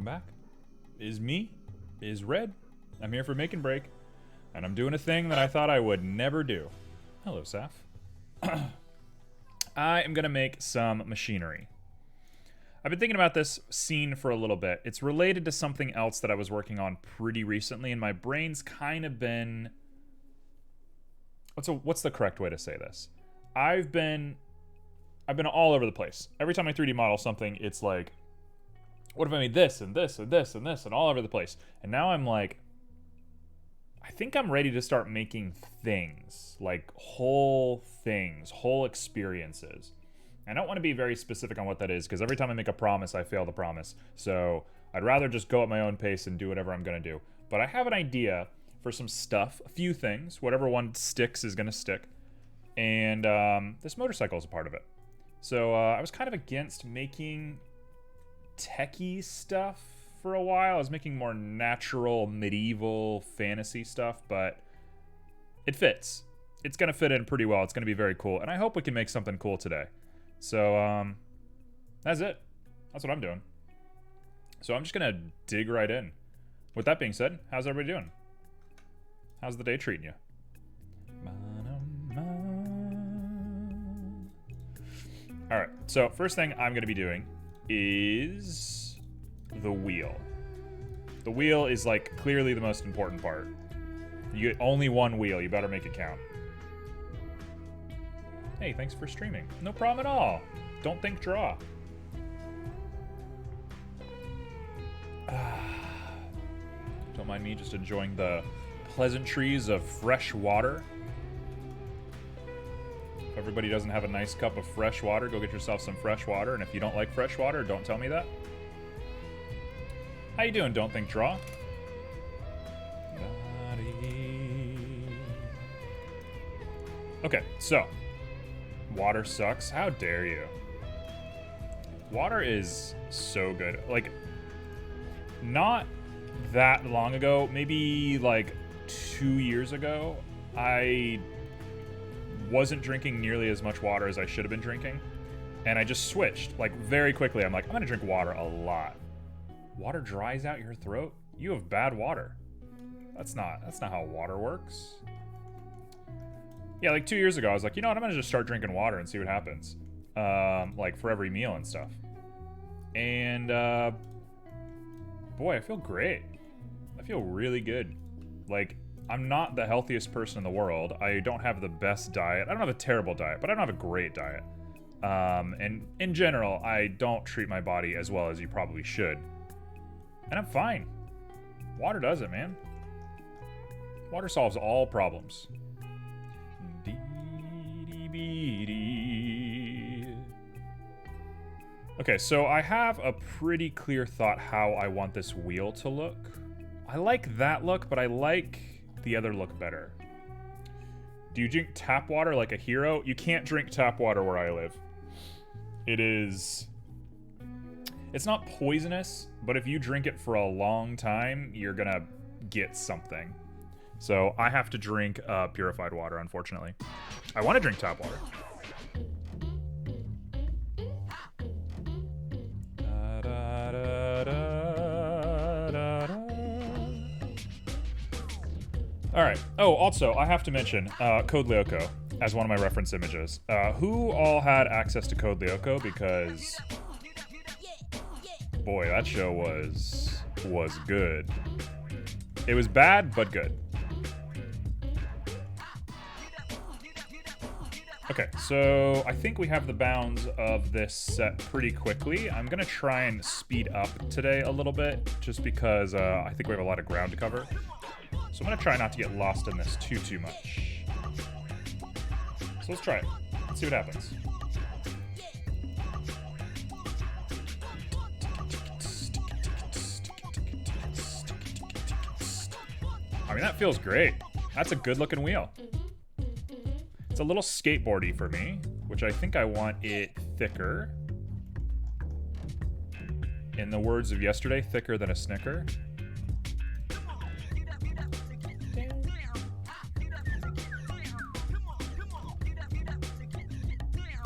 welcome back. Is me, is Red. I'm here for Make and Break, and I'm doing a thing that I thought I would never do. Hello, Saf. I am gonna make some machinery. I've been thinking about this scene for a little bit. It's related to something else that I was working on pretty recently, and my brain's kind of been... What's the correct way to say this? I've been all over the place. Every time I 3D model something, it's like, what if I made this and this and this and this and all over the place? And now I'm like, I think I'm ready to start making things, like whole things, whole experiences. I don't want to be very specific on what that is, because every time I make a promise, I fail the promise. So I'd rather just go at my own pace and do whatever I'm going to do. But I have an idea for some stuff, a few things. Whatever one sticks is going to stick. And this motorcycle is a part of it. So I was kind of against making techie stuff for a while. I was making more natural, medieval, fantasy stuff, but it fits. It's going to fit in pretty well. It's going to be very cool. And I hope we can make something cool today. So, that's it. That's what I'm doing. So I'm just going to dig right in. With that being said, how's everybody doing? How's the day treating you? Alright, so first thing I'm going to be doing is the wheel. The wheel is, like, clearly the most important part. You get only one wheel. You better make it count. Hey, thanks for streaming. No problem at all. Don't think, draw. Don't mind me just enjoying the pleasantries of fresh water. If everybody doesn't have a nice cup of fresh water, go get yourself some fresh water. And if you don't like fresh water, don't tell me that. How you doing, Don't Think, Draw? Okay, so... water sucks. How dare you? Water is so good. Like, not that long ago, maybe like 2 years ago, I wasn't drinking nearly as much water as I should have been drinking. And I just switched, like, very quickly. I'm like, I'm gonna drink water a lot. Water dries out your throat? You have bad water. That's not how water works. Yeah, like 2 years ago, I was like, you know what, I'm gonna just start drinking water and see what happens. Like, for every meal and stuff. And, boy, I feel great. I feel really good. Like, I'm not the healthiest person in the world. I don't have the best diet. I don't have a terrible diet, but I don't have a great diet. And in general, I don't treat my body as well as you probably should. And I'm fine. Water does it, man. Water solves all problems. Okay, so I have a pretty clear thought how I want this wheel to look. I like that look, but I like the other look better. Do you drink tap water like a hero? You can't drink tap water where I live. It's not poisonous, but if you drink it for a long time, you're gonna get something. So I have to drink purified water, unfortunately. I want to drink tap water. Alright. Oh, also, I have to mention Code Lyoko as one of my reference images. Who all had access to Code Lyoko? Because, boy, that show was good. It was bad, but good. Okay, so I think we have the bounds of this set pretty quickly. I'm gonna try and speed up today a little bit, just because I think we have a lot of ground to cover. So I'm gonna try not to get lost in this too much. So let's try it. Let's see what happens. I mean, that feels great. That's a good looking wheel. It's a little skateboardy for me, which I think I want it thicker. In the words of yesterday, thicker than a Snicker.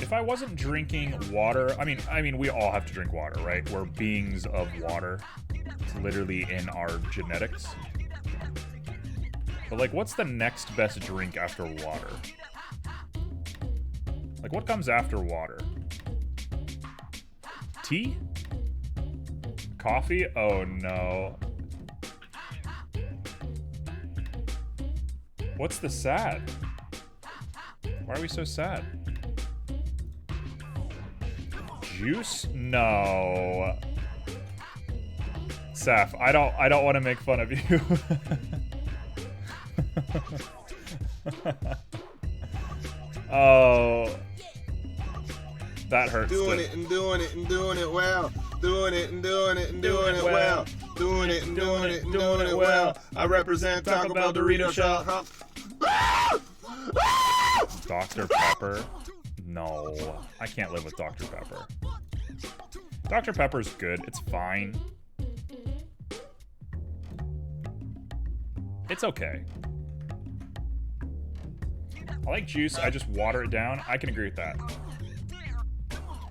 If I wasn't drinking water, I mean, we all have to drink water, right? We're beings of water. literally in our genetics. But, like, what's the next best drink after water? Like, what comes after water? Tea? Coffee? Oh, no. What's the sad? Why are we so sad? Juice? No. Saf, I don't want to make fun of you. Oh. That hurts. Doing it and doing it and doing it well. Doing it and doing it and doing it well. Doing it and doing it and doing it well. I represent Taco Bell Dorito Shell. Dr. Pepper? No. I can't live with Dr. Pepper. Dr. Pepper's good. It's fine. It's okay. I like juice. I just water it down. I can agree with that.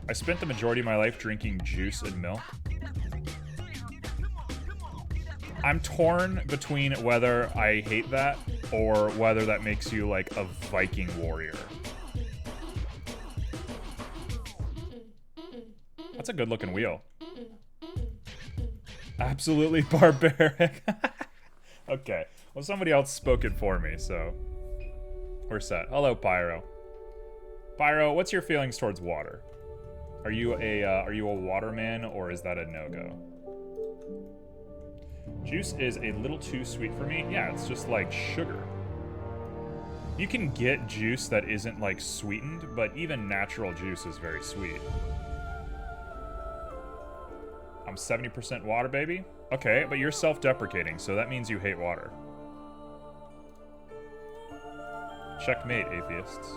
I spent the majority of my life drinking juice and milk. I'm torn between whether I hate that or whether that makes you like a Viking warrior. That's a good looking wheel. Absolutely barbaric. Okay. Well, somebody else spoke it for me, so we're set. Hello, Pyro. Pyro, what's your feelings towards water? Are you a waterman, or is that a no-go? Juice is a little too sweet for me. Yeah, it's just like sugar. You can get juice that isn't like sweetened, but even natural juice is very sweet. I'm 70% water, baby. Okay, but you're self-deprecating, so that means you hate water. Checkmate, atheists.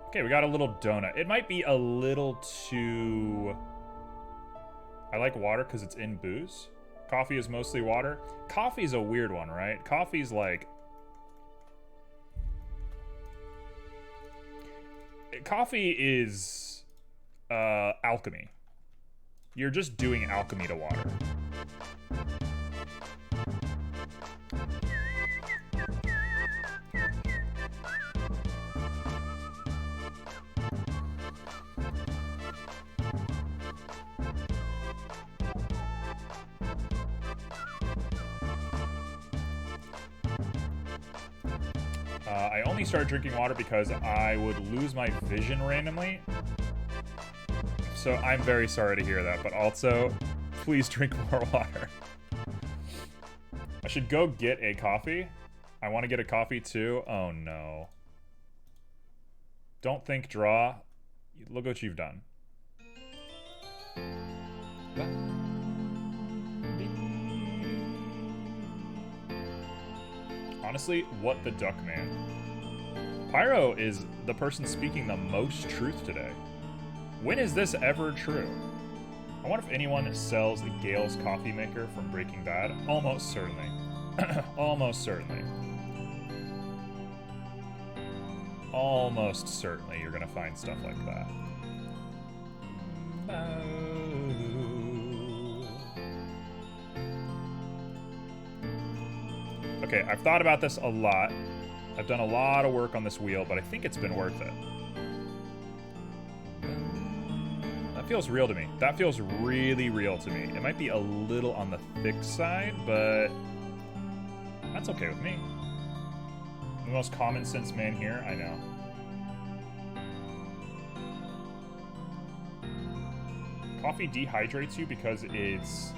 Okay, we got a little donut. It might be a little too... I like water because it's in booze. Coffee is mostly water. Coffee's a weird one, right? Coffee's like... Coffee is alchemy. You're just doing alchemy to water. I only started drinking water because I would lose my vision randomly. So I'm very sorry to hear that, but also, please drink more water. I should go get a coffee. I want to get a coffee too. Oh no. Don't think draw. Look what you've done. Honestly, what the duck, man. Pyro is the person speaking the most truth today. When is this ever true? I wonder if anyone sells Gale's coffee maker from Breaking Bad. Almost certainly. Almost certainly. Almost certainly you're gonna find stuff like that. Okay, I've thought about this a lot. I've done a lot of work on this wheel, but I think it's been worth it. That feels real to me. That feels really real to me. It might be a little on the thick side, but that's okay with me. The most common sense man here, I know. Coffee dehydrates you because it's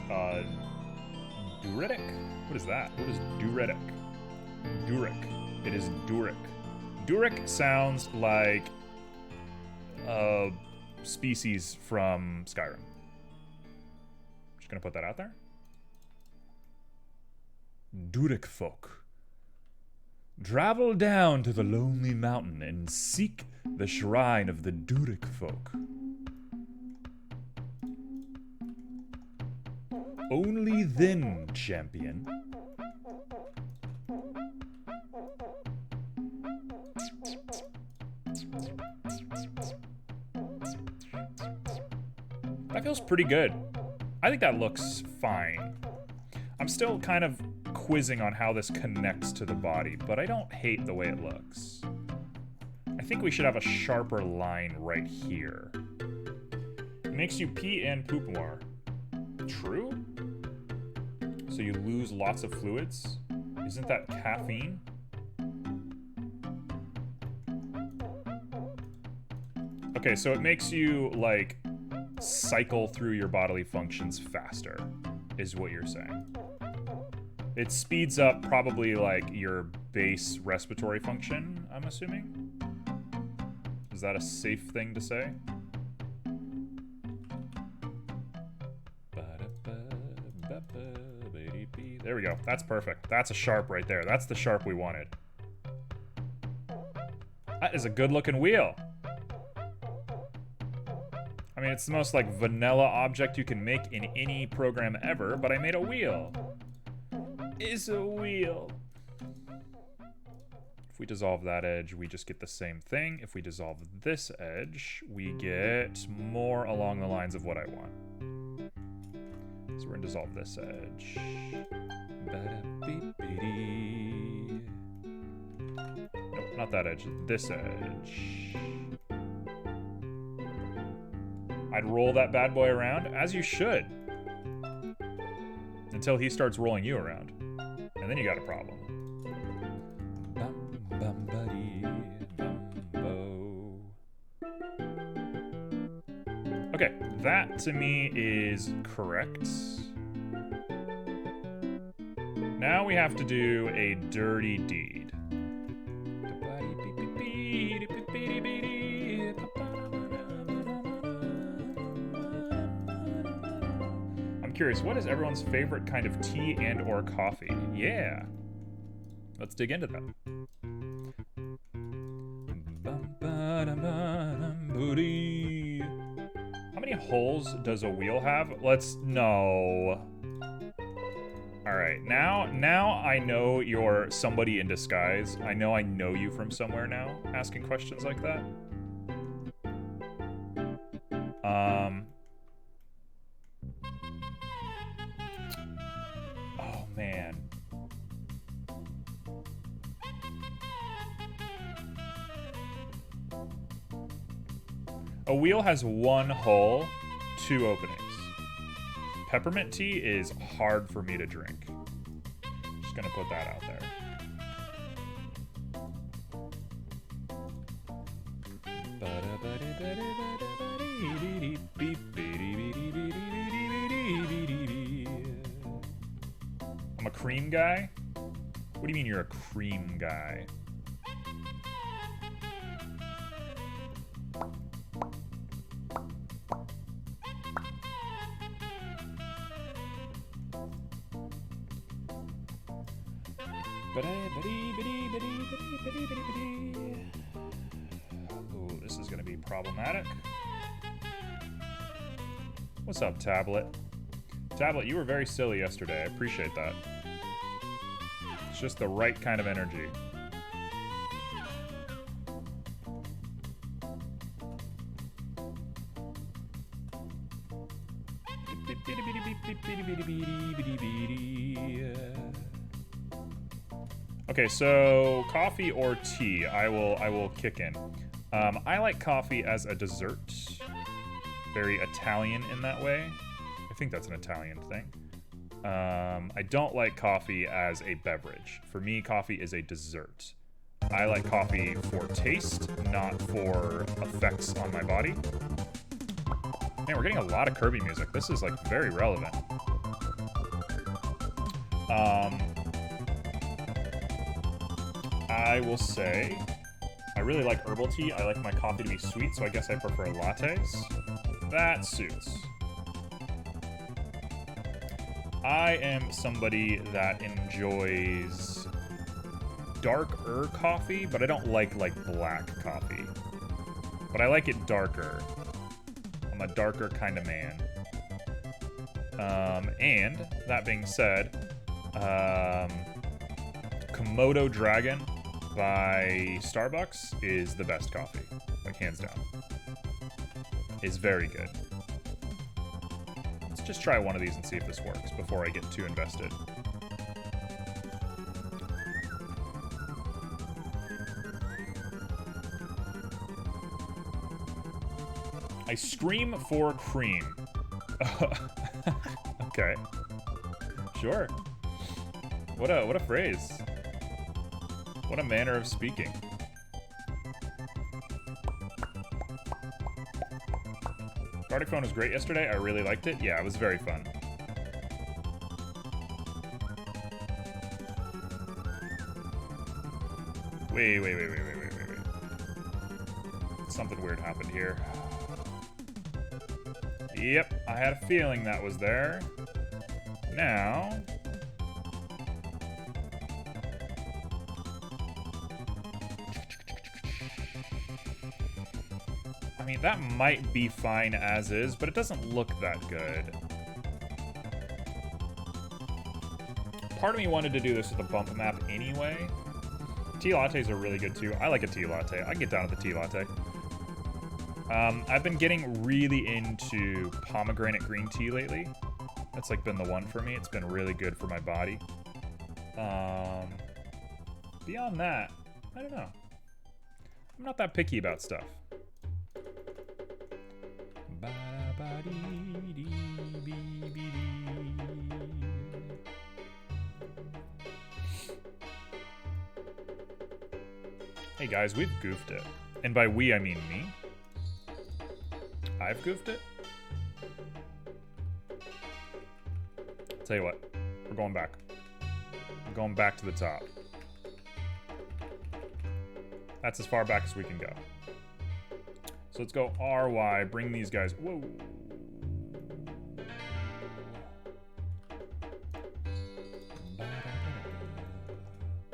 diuretic? What is that? What is diuretic? Duric. It is duric. Duric sounds like a species from Skyrim. Just gonna put that out there. Duric folk. Travel down to the lonely mountain and seek the shrine of the Duric folk. Only then, champion, That feels pretty good. I think that looks fine. I'm still kind of quizzing on how this connects to the body, but I don't hate the way it looks. I think we should have a sharper line right here. It makes you pee and poop more. True? So you lose lots of fluids? Isn't that caffeine? Okay, so it makes you, like, cycle through your bodily functions faster, is what you're saying. It speeds up probably, like, your base respiratory function, I'm assuming? Is that a safe thing to say? There we go. That's perfect. That's a sharp right there. That's the sharp we wanted. That is a good-looking wheel. I mean, it's the most, like, vanilla object you can make in any program ever, but I made a wheel. It's a wheel. If we dissolve that edge, we just get the same thing. If we dissolve this edge, we get more along the lines of what I want. So we're gonna dissolve this edge. Nope, not that edge, this edge. I'd roll that bad boy around, as you should. Until he starts rolling you around. And then you got a problem. Okay, that to me is correct. Now we have to do a dirty deed. I'm curious, what is everyone's favorite kind of tea and or coffee? Yeah. Let's dig into that. How many holes does a wheel have? No. Alright, now I know you're somebody in disguise. I know you from somewhere now, asking questions like that. Oh, man. A wheel has one hole, 2 openings. Peppermint tea is hard for me to drink. Just gonna put that out there. I'm a cream guy? What do you mean you're a cream guy? Ooh, this is gonna be problematic. What's up, Tablet? Tablet, you were very silly yesterday. I appreciate that. It's just the right kind of energy. Okay, so coffee or tea? I will kick in. I like coffee as a dessert. Very Italian in that way. I think that's an Italian thing. I don't like coffee as a beverage. For me, coffee is a dessert. I like coffee for taste, not for effects on my body. Man, we're getting a lot of Kirby music. This is, like, very relevant. I will say, I really like herbal tea. I like my coffee to be sweet, so I guess I prefer lattes. That suits. I am somebody that enjoys darker coffee, but I don't like black coffee. But I like it darker. I'm a darker kind of man. And that being said, Komodo Dragon by Starbucks is the best coffee, like hands down. It's very good. just try one of these and see if this works before I get too invested. I scream for cream. Okay. Sure. What a phrase. What a manner of speaking. Gartic Phone was great yesterday. I really liked it. Yeah, it was very fun. Wait. Something weird happened here. Yep, I had a feeling that was there. Now... I mean, that might be fine as is, but it doesn't look that good. Part of me wanted to do this with a bump map anyway. Tea lattes are really good too. I like a tea latte. I can get down with the tea latte. I've been getting really into pomegranate green tea lately. That's like been the one for me. It's been really good for my body. Beyond that, I don't know. I'm not that picky about stuff. Hey guys, we've goofed it. And by we, I mean me. I've goofed it. Tell you what, we're going back. We're going back to the top. That's as far back as we can go. So let's go RY, bring these guys. Whoa.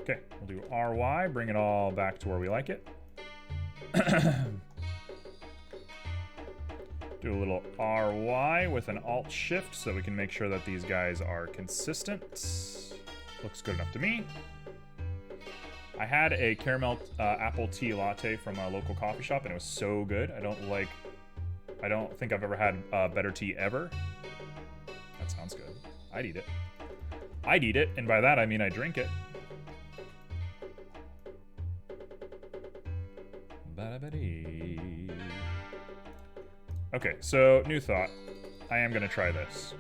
Okay, we'll do RY, bring it all back to where we like it. Do a little RY with an Alt Shift so we can make sure that these guys are consistent. Looks good enough to me. I had a caramel apple tea latte from a local coffee shop and it was so good. I don't think I've ever had better tea ever. That sounds good. I'd eat it. I'd eat it, and by that I mean I drink it. Okay, so new thought. I am gonna try this.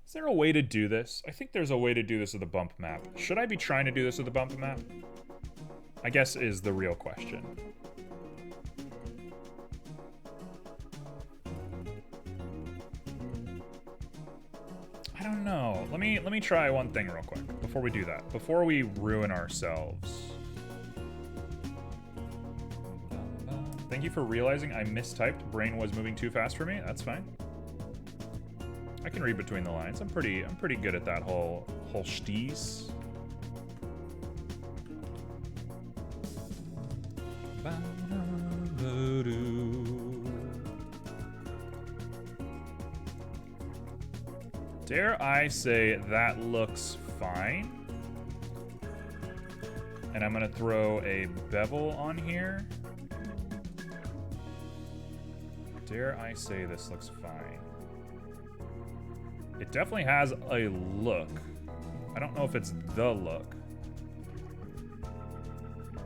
Is there a way to do this? I think there's a way to do this with a bump map. Should I be trying to do this with a bump map? I guess is the real question. I don't know. Let me try one thing real quick before we do that. Before we ruin ourselves. Thank you for realizing I mistyped. Brain was moving too fast for me. That's fine. I can read between the lines. I'm pretty good at that whole steez. Dare I say that looks fine? And I'm gonna throw a bevel on here. Dare I say this looks fine? It definitely has a look. I don't know if it's the look.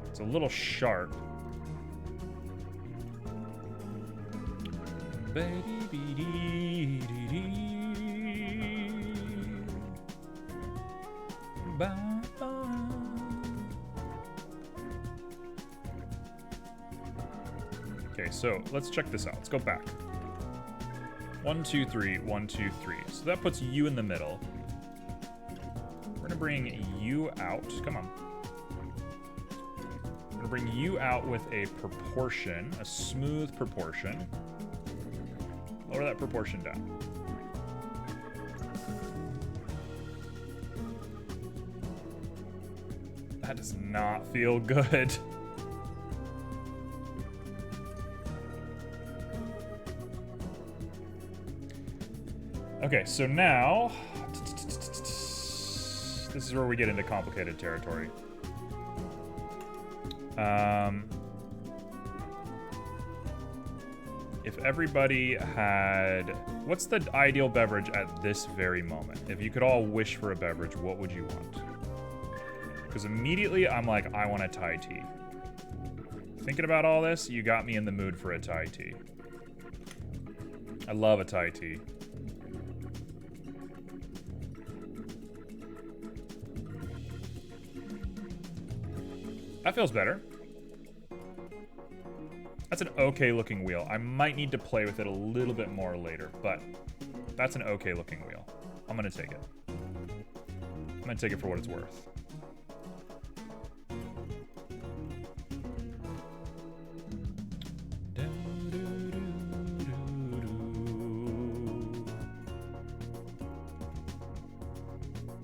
It's a little sharp. Okay, so let's check this out. Let's go back. 1, 2, 3, 1, 2, 3. So that puts you in the middle. We're gonna bring you out. Come on. We're gonna bring you out with a proportion, a smooth proportion. Lower that proportion down. That does not feel good. Okay, so now This is where we get into complicated territory. If everybody had... What's the ideal beverage at this very moment? If you could all wish for a beverage, what would you want? Because immediately I'm like, I want a Thai tea. Thinking about all this, you got me in the mood for a Thai tea. I love a Thai tea. That feels better. That's an okay looking wheel. I might need to play with it a little bit more later, but that's an okay looking wheel. I'm gonna take it. I'm gonna take it for what it's worth.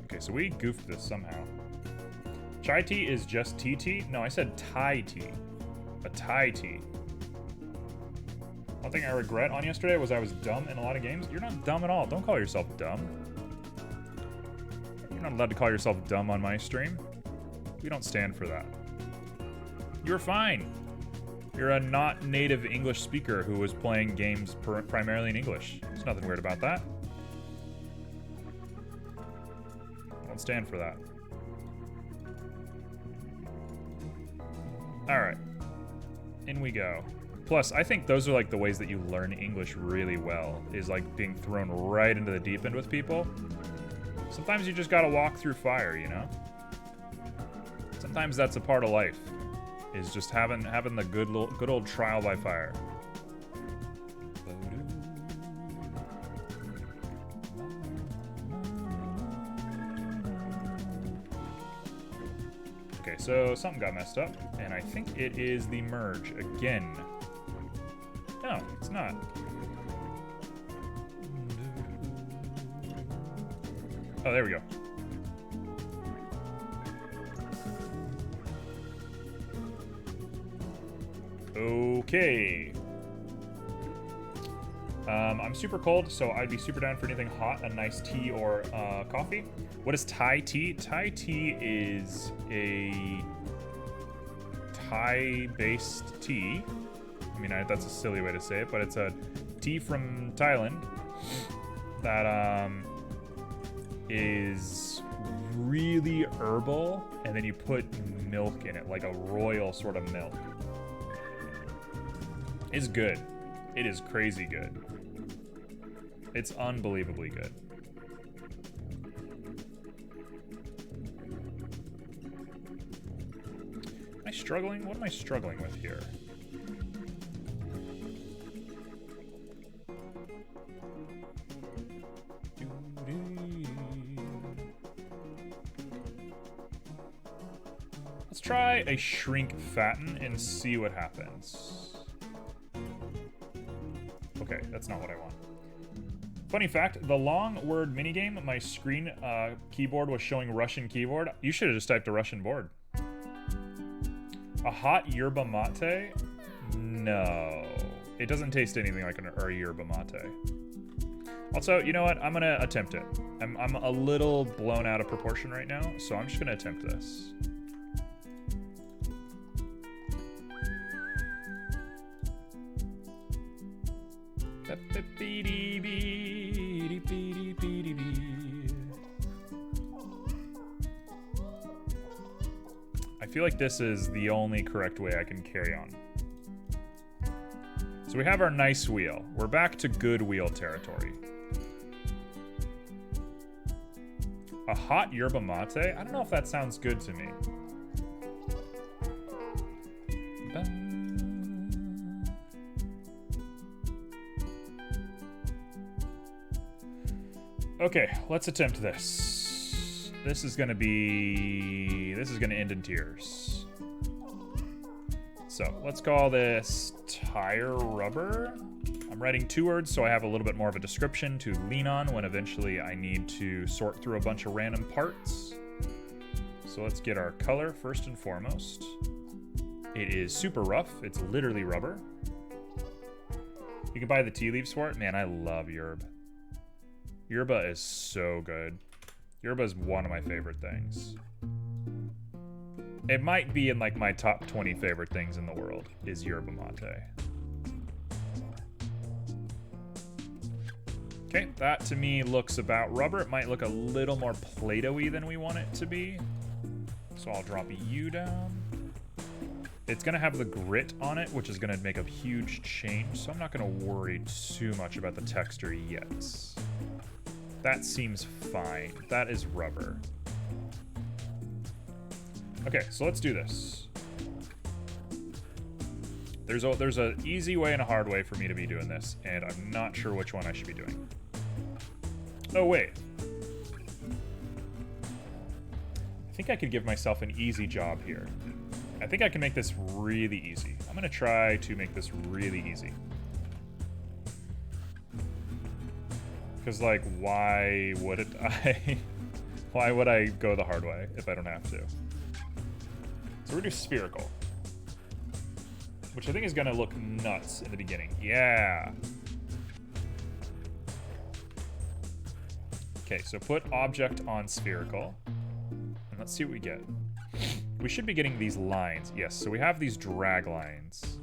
Okay, so we goofed this somehow. Chai tea is just TT? No, I said Thai tea. A Thai tea. One thing I regret on yesterday was I was dumb in a lot of games. You're not dumb at all. Don't call yourself dumb. You're not allowed to call yourself dumb on my stream. We don't stand for that. You're fine. You're a not native English speaker who was playing games primarily in English. There's nothing weird about that. I don't stand for that. Alright. In we go. Plus, I think those are like the ways that you learn English really well, is like being thrown right into the deep end with people. Sometimes you just gotta walk through fire, you know? Sometimes that's a part of life, is just having the good old trial by fire. Okay, so something got messed up, and I think it is the merge again. No, it's not. Oh, there we go. Okay. I'm super cold, so I'd be super down for anything hot, a nice tea or coffee. What is Thai tea? Thai tea is a Thai-based tea. I mean, that's a silly way to say it, but it's a tea from Thailand that is really herbal, and then you put milk in it, like a royal sort of milk. It's good. It is crazy good. It's unbelievably good. Am I struggling? What am I struggling with here? Let's try a shrink fatten and see what happens. Okay, that's not what I want. Funny fact, the long word minigame, my screen keyboard was showing Russian keyboard. You should have just typed a Russian board. A hot yerba mate? No. It doesn't taste anything like a yerba mate. Also, you know what? I'm gonna attempt it. I'm a little blown out of proportion right now, so I'm just gonna attempt this. I feel like this is the only correct way I can carry on. So we have our nice wheel. We're back to good wheel territory. A hot yerba mate? I don't know if that sounds good to me. Okay, let's attempt this. This is gonna end in tears. So let's call this tire rubber. I'm writing 2 words so I have a little bit more of a description to lean on when eventually I need to sort through a bunch of random parts. So let's get our color first and foremost. It is super rough. It's literally rubber. You can buy the tea leaves for it. Man, I love yerb. Yerba is so good. Yerba is one of my favorite things. It might be in like my top 20 favorite things in the world is yerba mate. Okay, that to me looks about rubber. It might look a little more Play-Doh-y than we want it to be. So I'll drop you down. It's gonna have the grit on it, which is gonna make a huge change, so I'm not gonna worry too much about the texture yet. That seems fine. That is rubber. Okay, so let's do this. There's an easy way and a hard way for me to be doing this, and I'm not sure which one I should be doing. Oh, wait. I think I could give myself an easy job here. I think I can make this really easy. I'm gonna try to make this really easy. Because, like, why would I go the hard way if I don't have to? So we're gonna do spherical. Which I think is gonna look nuts in the beginning. Yeah. Okay, so put object on spherical. And let's see what we get. We should be getting these lines. Yes, so we have these drag lines.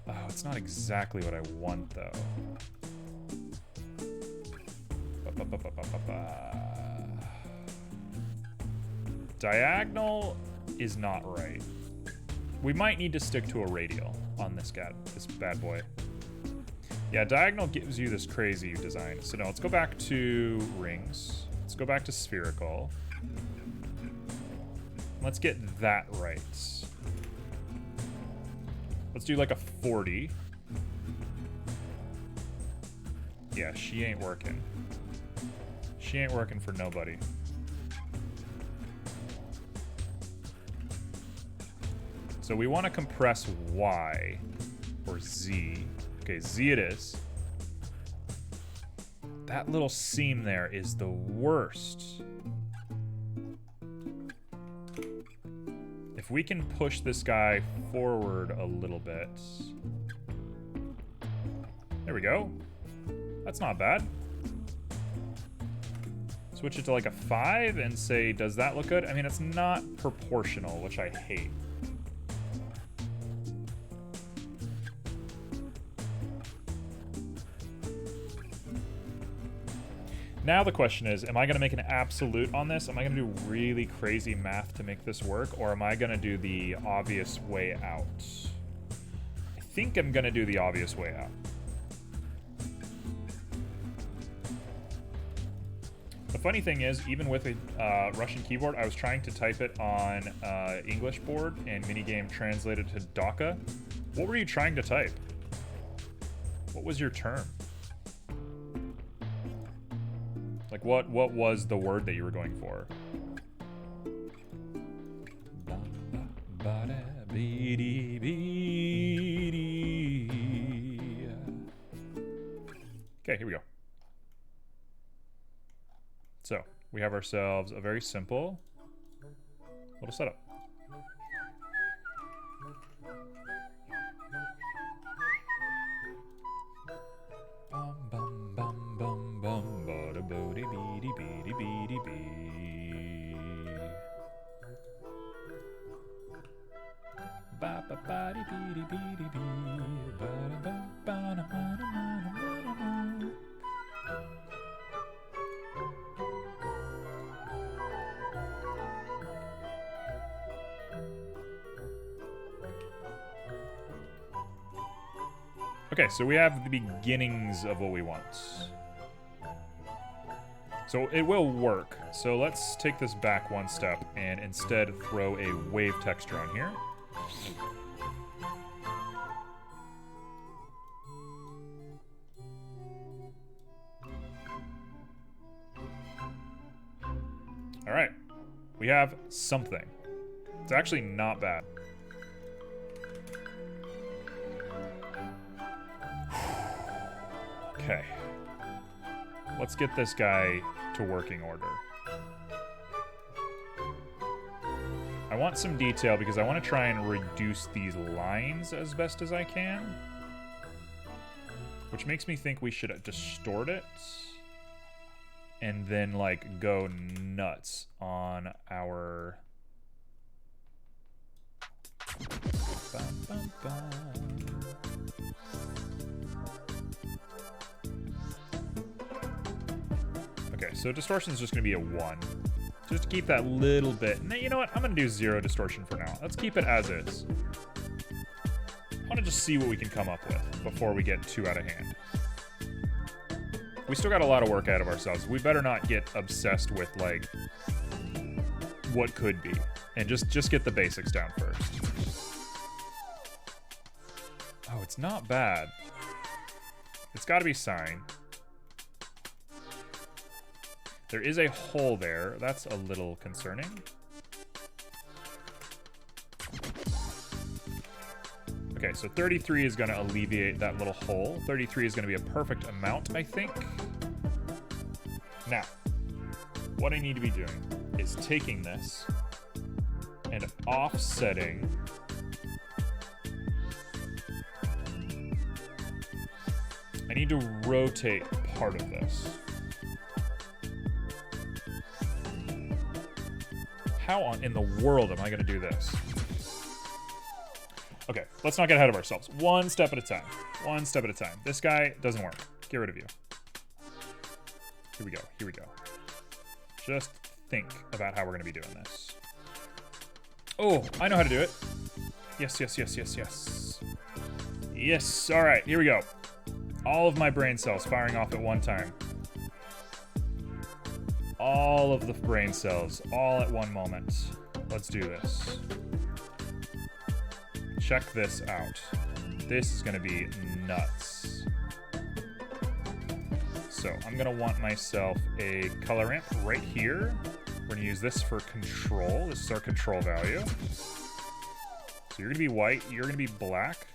Oh, it's not exactly what I want, though. Diagonal is not right. We might need to stick to a radial on this bad boy. Yeah, diagonal gives you this crazy design. So no, let's go back to rings. Let's go back to spherical. Let's get that right. Let's do like a 40. Yeah, she ain't working. She ain't working for nobody. So we want to compress Y or Z. Okay, Z it is. That little seam there is the worst. If we can push this guy forward a little bit. There we go. That's not bad. Switch it to like a 5 and say, does that look good? I mean, it's not proportional, which I hate. Now the question is, am I going to make an absolute on this? Am I going to do really crazy math to make this work? Or am I going to do the obvious way out? I think I'm going to do the obvious way out. The funny thing is, even with a Russian keyboard, I was trying to type it on English board and minigame translated to DOCA. What were you trying to type? What was your term? Like, what was the word that you were going for? Okay, here we go. So, we have ourselves a very simple little setup. Bum bum bum bum bum ba da bo dee bee dee bee dee bee dee bee. Ba ba ba dee bee dee bee dee bee. Ba da ba ba da ba da ba da ba da ba. Okay, so we have the beginnings of what we want. So it will work. So let's take this back one step and instead throw a wave texture on here. All right, we have something. It's actually not bad. Okay, let's get this guy to working order. I want some detail because I want to try and reduce these lines as best as I can. Which makes me think we should distort it. and then like go nuts on our Okay, so distortion is just going to be a 1. Just to keep that little bit. And you know what? I'm going to do 0 distortion for now. Let's keep it as is. I want to just see what we can come up with before we get too out of hand. We still got a lot of work ahead of ourselves. We better not get obsessed with, like, what could be. And just get the basics down first. Oh, it's not bad. It's got to be sine. There is a hole there. That's a little concerning. Okay, so 33 is going to alleviate that little hole. 33 is going to be a perfect amount, I think. Now, what I need to be doing is taking this and offsetting I need to rotate part of this. How in the world am I going to do this? Okay, let's not get ahead of ourselves. One step at a time. One step at a time. This guy doesn't work. Get rid of you. Here we go. Here we go. Just think about how we're going to be doing this. Oh, I know how to do it. Yes, yes, yes, yes, yes. Yes, all right, here we go. All of my brain cells firing off at one time. All of the brain cells, all at one moment. Let's do this. Check this out. This is going to be nuts. So I'm going to want myself a color ramp right here. We're going to use this for control. This is our control value. So you're going to be white. You're going to be black.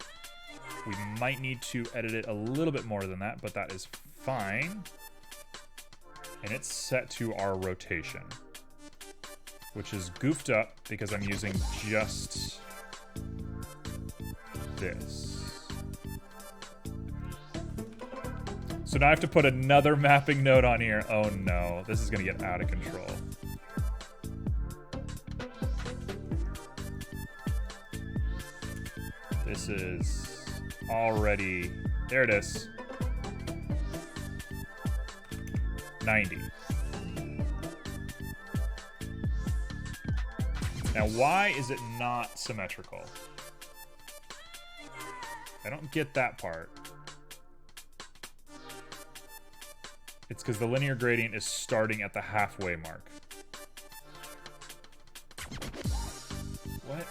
We might need to edit it a little bit more than that, but that is fine. And it's set to our rotation, which is goofed up because I'm using just this. So now I have to put another mapping node on here. Oh no, this is gonna get out of control. This is already, there it is. 90. Now, why is it not symmetrical? I don't get that part. It's because the linear gradient is starting at the halfway mark. What?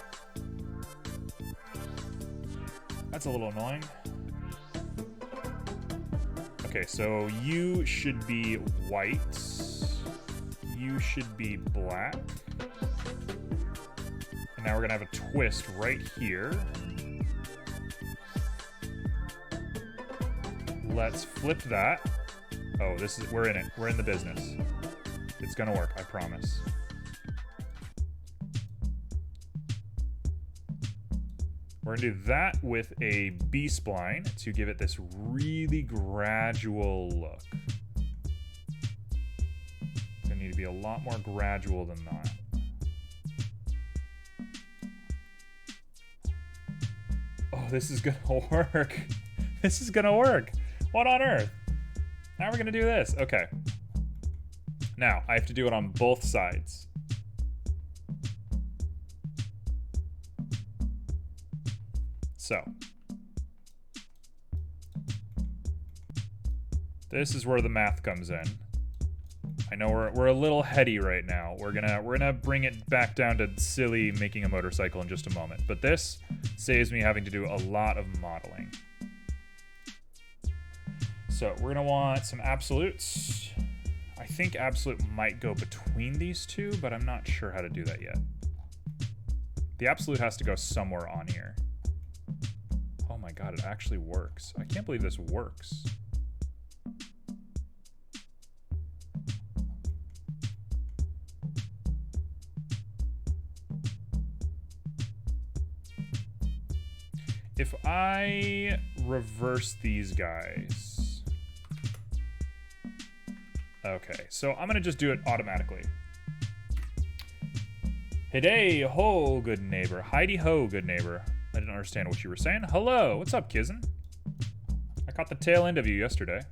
That's a little annoying. Okay, so you should be white. You should be black. And now we're gonna have a twist right here. Let's flip that. Oh, this is, we're in it. We're in the business. It's gonna work, I promise. We're gonna do that with a B-spline to give it this really gradual look. It's gonna need to be a lot more gradual than that. Oh, this is gonna work. This is gonna work. What on earth? How are we gonna do this? Okay. Now, I have to do it on both sides. So, this is where the math comes in. I know we're a little heady right now. We're gonna bring it back down to silly making a motorcycle in just a moment. But this saves me having to do a lot of modeling. So we're gonna want some absolutes. I think absolute might go between these two, but I'm not sure how to do that yet. The absolute has to go somewhere on here. Oh my god, it actually works. I can't believe this works. If I reverse these guys, Okay, so I'm gonna just do it automatically. Hey ho, good neighbor. Heidi ho, good neighbor. I didn't understand what you were saying. Hello, what's up, Kizen? I caught the tail end of you yesterday.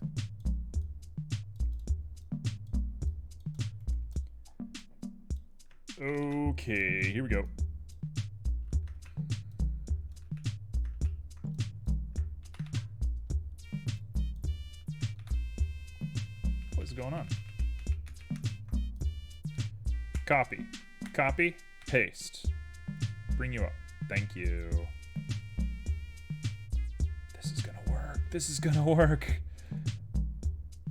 Okay, here we go. What's going on? Copy. Copy. Paste. Bring you up. Thank you. This is gonna work. This is gonna work.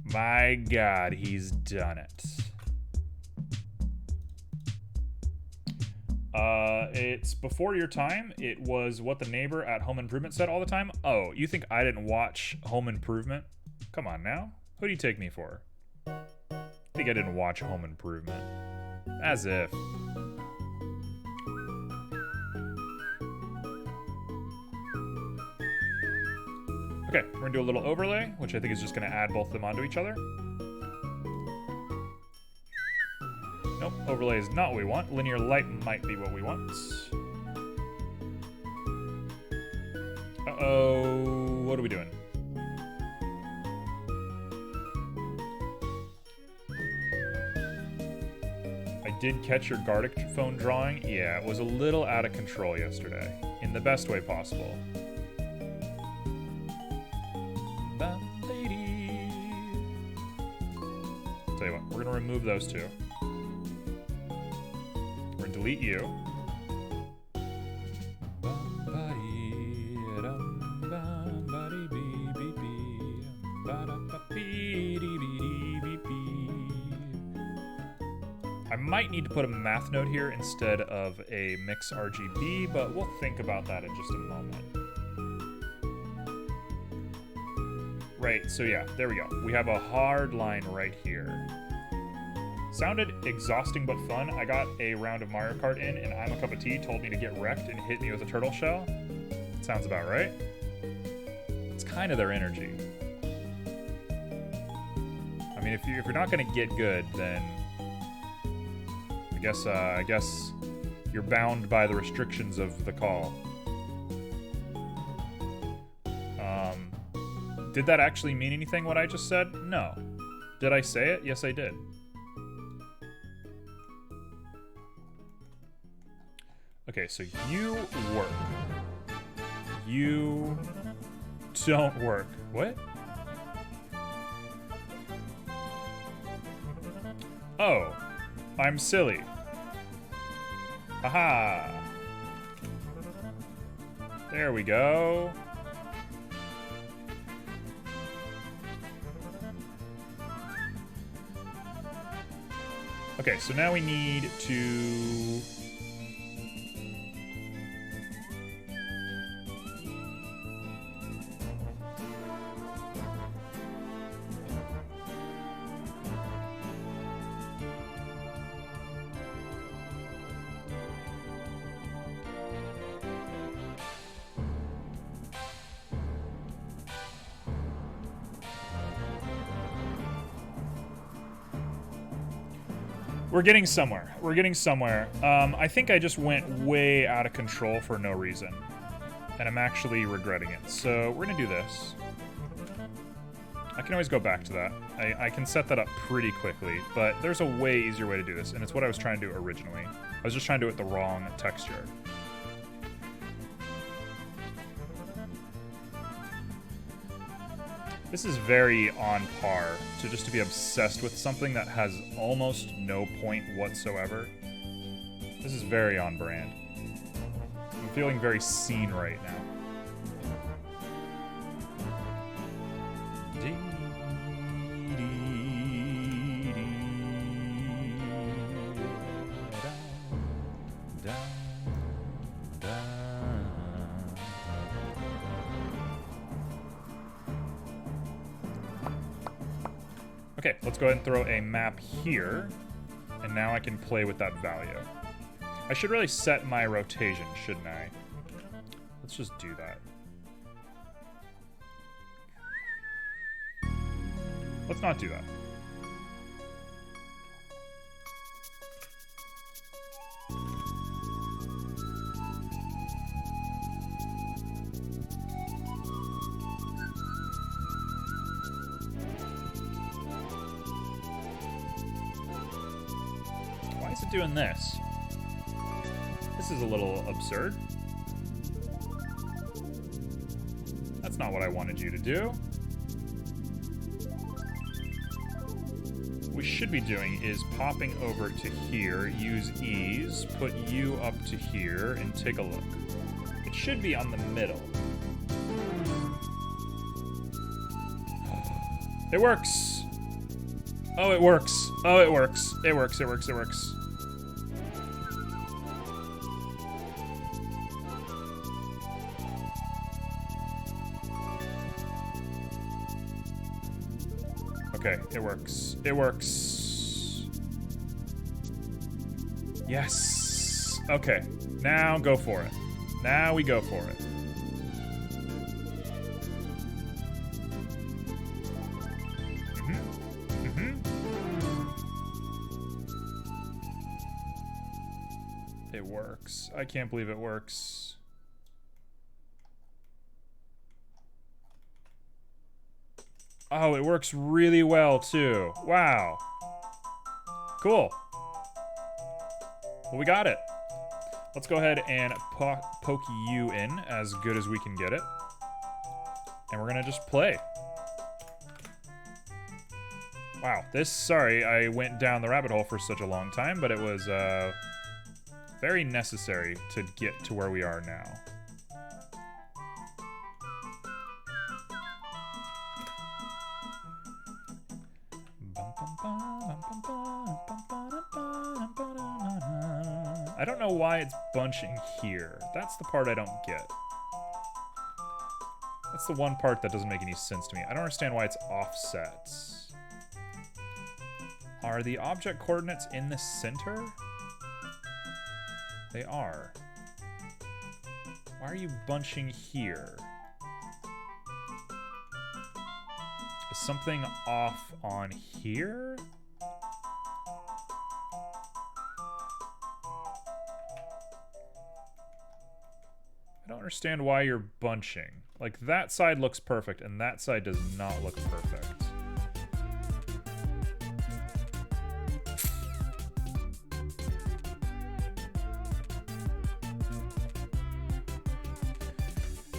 My God, he's done it. It's before your time. It was what the neighbor at Home Improvement said all the time. Oh, you think I didn't watch Home Improvement? Come on now. Who do you take me for? Think I didn't watch Home Improvement. As if. Okay, we're gonna do a little overlay, which I think is just gonna add both of them onto each other. Nope, overlay is not what we want. Linear light might be what we want. Uh-oh, what are we doing? I did catch your Gartic phone drawing. Yeah, it was a little out of control yesterday, in the best way possible. Tell you what, we're gonna remove those two. We're gonna delete you. I might need to put a math note here instead of a mix RGB, but we'll think about that in just a moment. Right, so yeah, there we go. We have a hard line right here. Sounded exhausting but fun. I got a round of Mario Kart in, and I'm a Cup of Tea told me to get wrecked and hit me with a turtle shell. Sounds about right. It's kind of their energy. I mean, if you're not gonna get good, then I guess you're bound by the restrictions of the call. Did that actually mean anything, what I just said? No. Did I say it? Yes, I did. Okay, so you work. You don't work. What? Oh, I'm silly. Haha. There we go. Okay, so now we need to... We're getting somewhere. We're getting somewhere. I think I just went way out of control for no reason. And I'm actually regretting it. So we're gonna do this. I can always go back to that. I can set that up pretty quickly, but there's a way easier way to do this, and it's what I was trying to do originally. I was just trying to do it the wrong texture. This is very on par to just to be obsessed with something that has almost no point whatsoever. This is very on brand. I'm feeling very seen right now. Okay, let's go ahead and throw a map here, and now I can play with that value. I should really set my rotation, shouldn't I? Let's just do that. Let's not do that. it doing this? This is a little absurd. That's not what I wanted you to do. What we should be doing is popping over to here, use ease, put you up to here, and take a look. It should be on the middle. It works! Oh, it works. Oh, it works. It works, it works, it works. Okay, it works. It works. Yes. Okay, now go for it. Now we go for it. It works. I can't believe it works. Oh, it works really well, too. Wow. Cool. Well, we got it. Let's go ahead and poke you in as good as we can get it. And we're gonna just play. Wow, sorry I went down the rabbit hole for such a long time, but it was, very necessary to get to where we are now. I don't know why it's bunching here. That's the part I don't get. That's the one part that doesn't make any sense to me. I don't understand why it's offsets. Are the object coordinates in the center? They are. Why are you bunching here? Is something off on here? I don't understand why you're bunching. Like, that side looks perfect, and that side does not look perfect.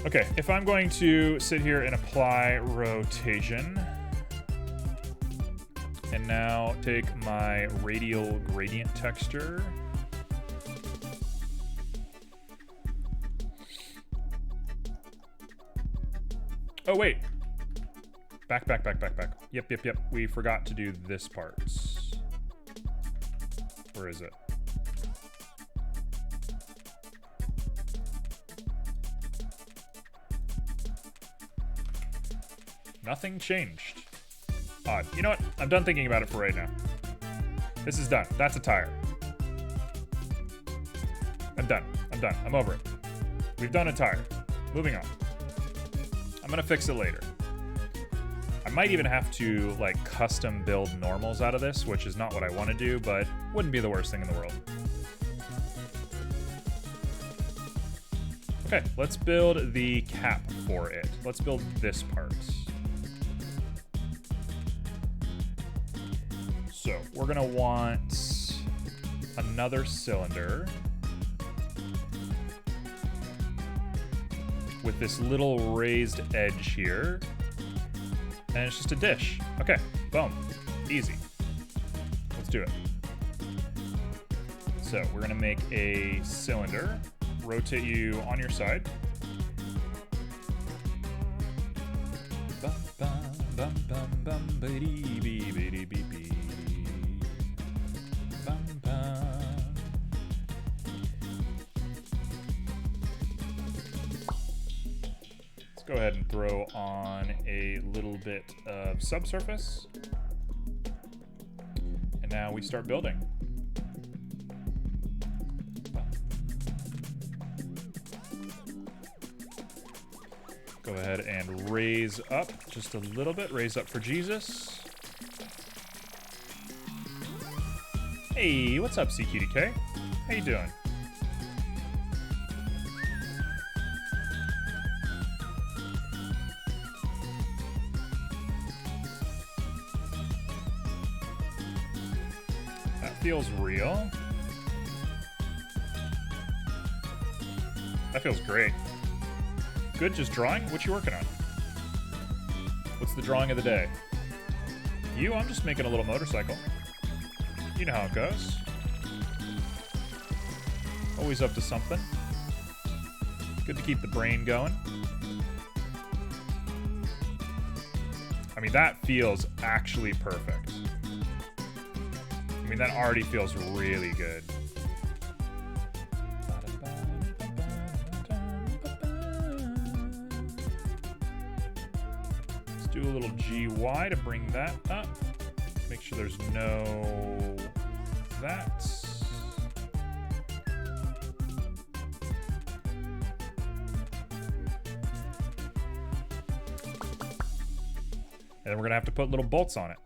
Okay, if I'm going to sit here and apply rotation, and now take my radial gradient texture, oh wait, back. Yep, we forgot to do this part. Where is it? Nothing changed. Odd. You know what? I'm done thinking about it for right now. This is done. That's a tire. I'm done. I'm over it. We've done a tire. Moving on. I'm gonna fix it later. I might even have to, like, custom build normals out of this, which is not what I want to do, but wouldn't be the worst thing in the world. Okay, let's build the cap for it. Let's build this part. So, we're gonna want another cylinder with this little raised edge here. And it's just a dish. Okay, boom. Easy. Let's do it. So, we're gonna make a cylinder. Rotate you on your side. Bum, bum, bum, bum, bum, ba-dee, bee, bee, bee, bee. Bum, bum. Let's go ahead and throw on a little bit of subsurface. And now we start building. Go ahead and raise up just a little bit. Raise up for Jesus. Hey, what's up, CQDK? How you doing? That feels real. That feels great. Good, just drawing? What you working on? What's the drawing of the day? You? I'm just making a little motorcycle. You know how it goes. Always up to something. Good to keep the brain going. I mean, that feels actually perfect. I mean, that already feels really good. Let's do a little GY to bring that up. Make sure there's no that. And then we're gonna have to put little bolts on it.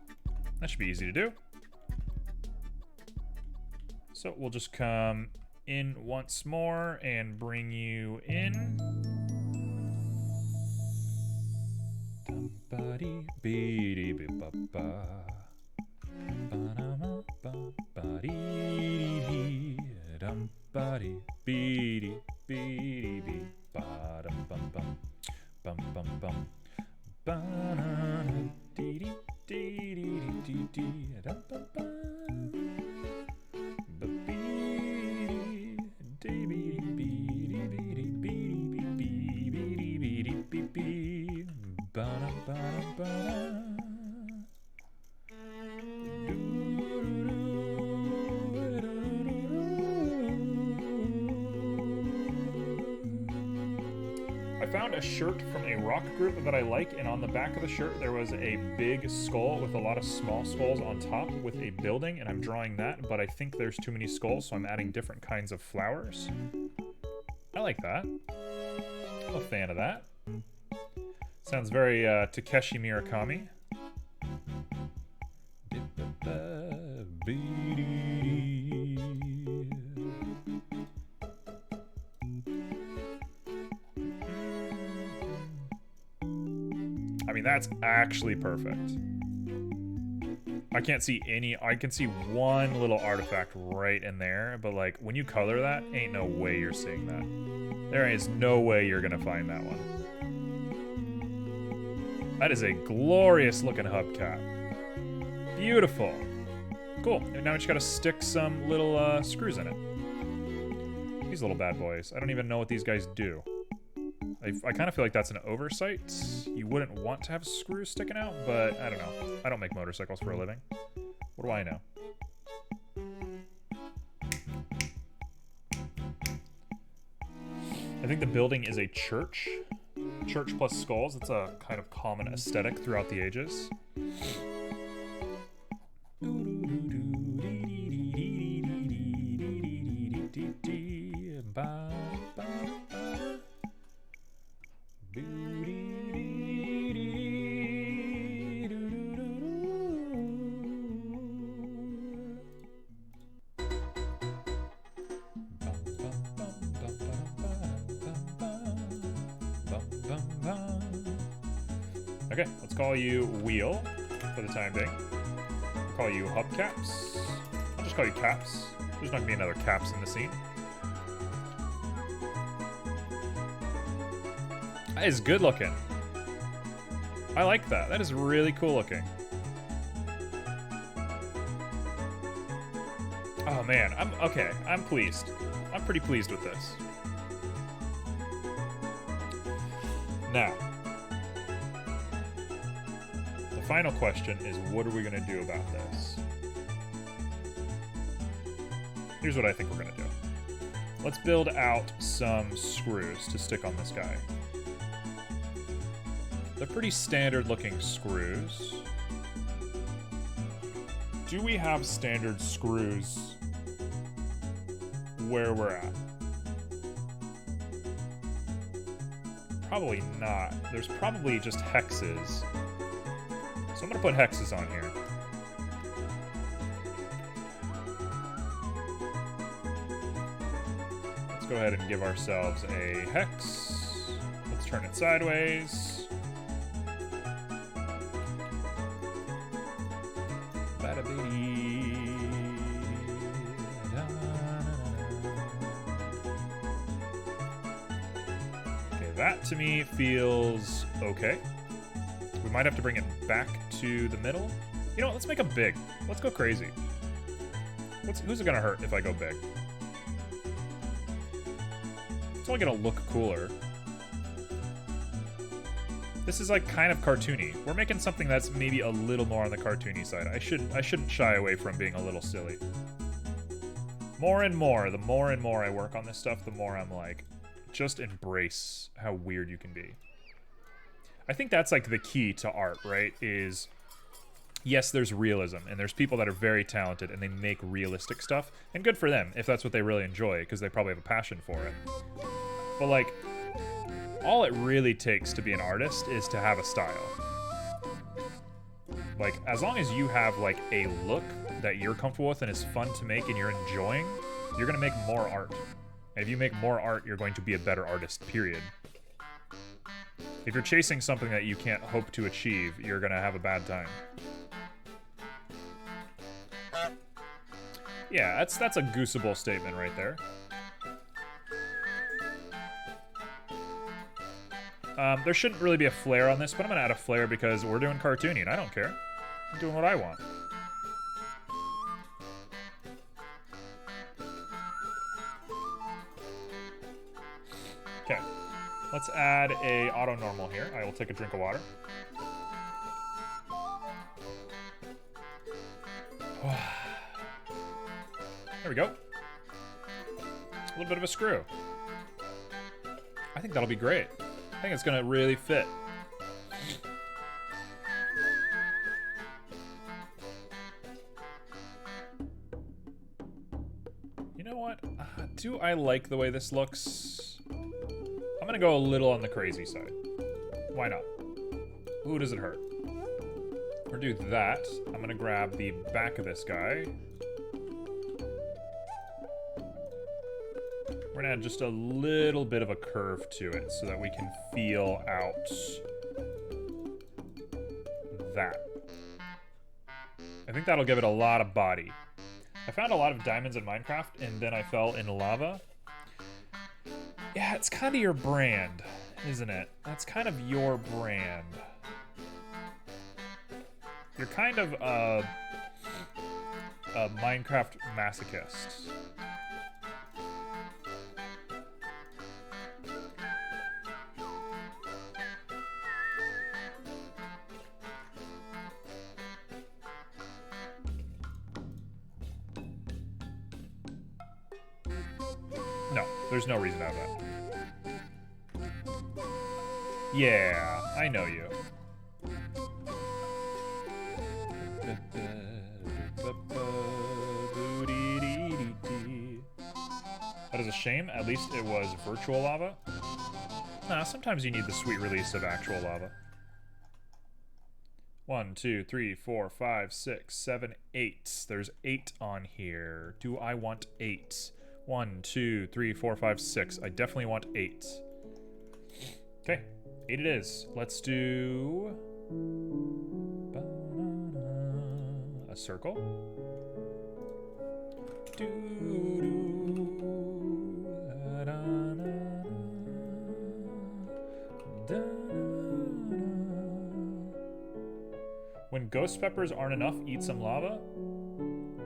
That should be easy to do. So we'll just come in once more and bring you in. I found a shirt from a rock group that I like, and on the back of the shirt there was a big skull with a lot of small skulls on top with a building, and I'm drawing that, but I think there's too many skulls, so I'm adding different kinds of flowers. I like that. I'm a fan of that. Sounds very Takeshi Murakami. I mean, that's actually perfect. I can't see any, I can see one little artifact right in there, but like, when you color that, ain't no way you're seeing that. There is no way you're gonna find that one. That is a glorious looking hubcap. Beautiful. Cool, and now we just gotta stick some little screws in it. These little bad boys, I don't even know what these guys do. I kind of feel like that's an oversight. You wouldn't want to have screws sticking out, but I don't know. I don't make motorcycles for a living. What do I know? I think the building is a church. Church plus skulls. It's a kind of common aesthetic throughout the ages. Okay, let's call you Wheel for the time being. I'll call you Hubcaps. I'll just call you Caps. There's not gonna be another Caps in the scene. That is good looking. I like that. That is really cool looking. Oh man, I'm pleased. I'm pretty pleased with this. Now, the final question is, what are we gonna do about this? Here's what I think we're gonna do. Let's build out some screws to stick on this guy. They're pretty standard looking screws. Do we have standard screws where we're at? Probably not. There's probably just hexes. So I'm gonna put hexes on here. Let's go ahead and give ourselves a hex. Let's turn it sideways. That to me feels okay. We might have to bring it back to the middle. You know what, let's make them big. Let's go crazy. Who's it gonna hurt if I go big? It's only gonna look cooler. This is like kind of cartoony. We're making something that's maybe a little more on the cartoony side. I shouldn't shy away from being a little silly. More and more I work on this stuff, the more I'm like, just embrace how weird you can be. I think that's like the key to art, right? Is yes, there's realism, and there's people that are very talented and they make realistic stuff, and good for them if that's what they really enjoy, because they probably have a passion for it. But like, all it really takes to be an artist is to have a style. Like, as long as you have like a look that you're comfortable with and is fun to make and you're enjoying, you're gonna make more art. And if you make more art, you're going to be a better artist, period. If you're chasing something that you can't hope to achieve, you're gonna have a bad time. Yeah, that's a goosable statement right there. There shouldn't really be a flare on this, but I'm gonna add a flare because we're doing cartoony and I don't care. I'm doing what I want. Okay, let's add a auto normal here. I will take a drink of water. There we go. A little bit of a screw. I think that'll be great. I think it's gonna really fit. You know what? Do I like the way this looks? I'm gonna go a little on the crazy side. Why not? Ooh, does it hurt? Or do that. I'm gonna grab the back of this guy. We're gonna add just a little bit of a curve to it so that we can feel out that. I think that'll give it a lot of body. I found a lot of diamonds in Minecraft and then I fell in lava. Yeah, it's kind of your brand, isn't it? That's kind of your brand. You're kind of a Minecraft masochist. No, there's no reason to have that. Yeah, I know you. That is a shame. At least it was virtual lava. Nah, sometimes you need the sweet release of actual lava. 1, 2, 3, 4, 5, 6, 7, 8. There's 8 on here. Do I want 8? 1, 2, 3, 4, 5, 6. I definitely want 8. Okay, 8 it is. Let's do a circle. When ghost peppers aren't enough, eat some lava.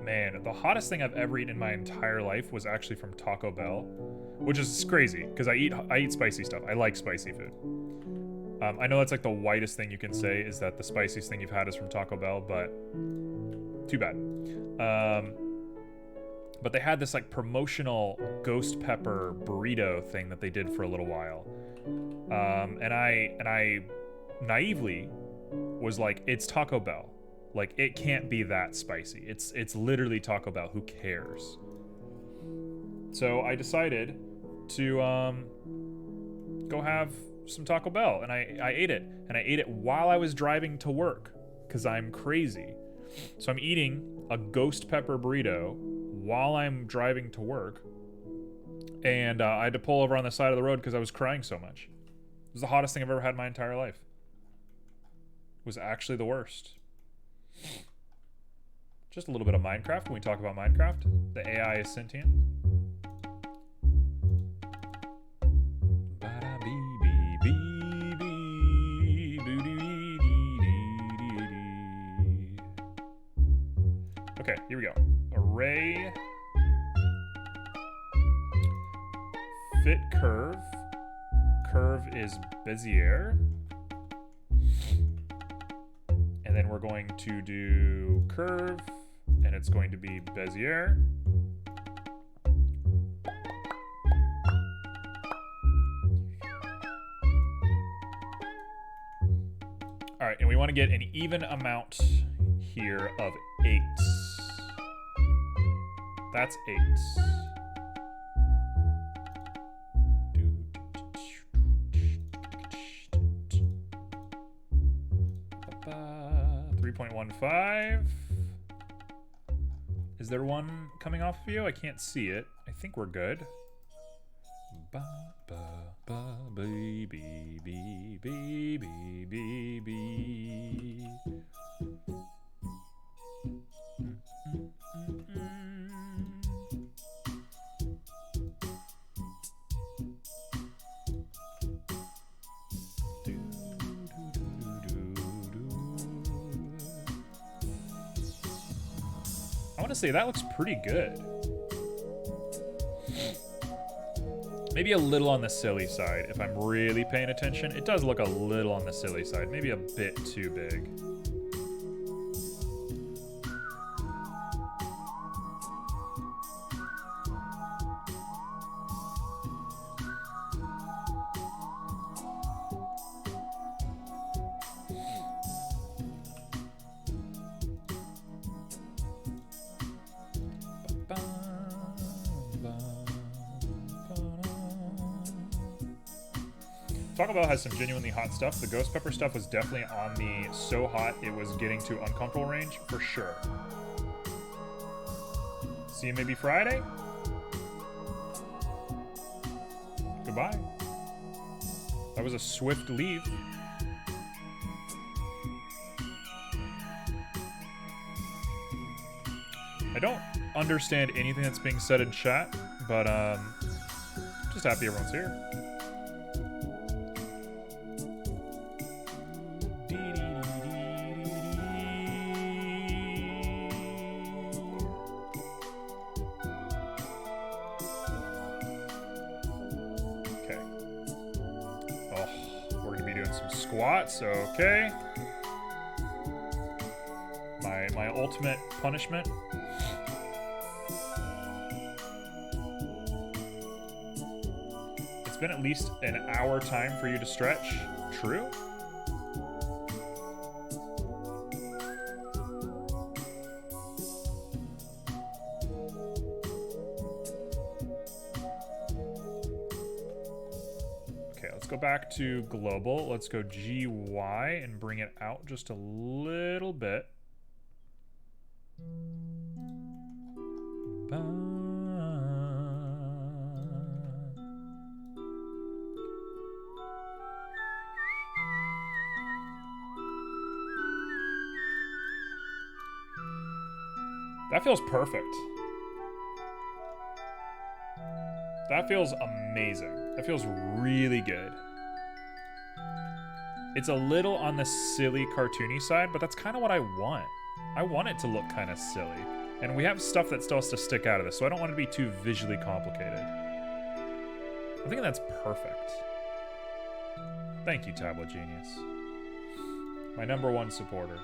Man, the hottest thing I've ever eaten in my entire life was actually from Taco Bell, which is crazy because I eat spicy stuff. I like spicy food. I know that's like the whitest thing you can say is that the spiciest thing you've had is from Taco Bell, but too bad. But they had this like promotional ghost pepper burrito thing that they did for a little while, and I naively was like, it's Taco Bell. Like, it can't be that spicy. It's literally Taco Bell. Who cares? So I decided to go have some Taco Bell, and I ate it. And I ate it while I was driving to work, because I'm crazy. So I'm eating a ghost pepper burrito while I'm driving to work. And I had to pull over on the side of the road because I was crying so much. It was the hottest thing I've ever had in my entire life. It was actually the worst. Just a little bit of Minecraft when we talk about Minecraft. The AI is sentient. Here we go. Array. Fit curve. Curve is Bezier. And then we're going to do curve, and it's going to be Bezier. All right, and we want to get an even amount here of 8s. That's 8s. 3.15. Is there one coming off of you? I can't see it. I think we're good. Ba ba ba bee bee bee bee bee bee bee. I want to say that looks pretty good. Maybe a little on the silly side if I'm really paying attention. It does look a little on the silly side, maybe a bit too big. Taco Bell has some genuinely hot stuff. The ghost pepper stuff was definitely on the so hot it was getting to uncomfortable range, for sure. See you maybe Friday? Goodbye. That was a swift leave. I don't understand anything that's being said in chat, but just happy everyone's here. Okay. My ultimate punishment. It's been at least an hour time for you to stretch. True? Back to global. Let's go GY and bring it out just a little bit. That feels perfect. That feels amazing. That feels really good. It's a little on the silly, cartoony side, but that's kind of what I want. I want it to look kind of silly. And we have stuff that still has to stick out of this, so I don't want it to be too visually complicated. I think that's perfect. Thank you, Tablet Genius. My #1 supporter.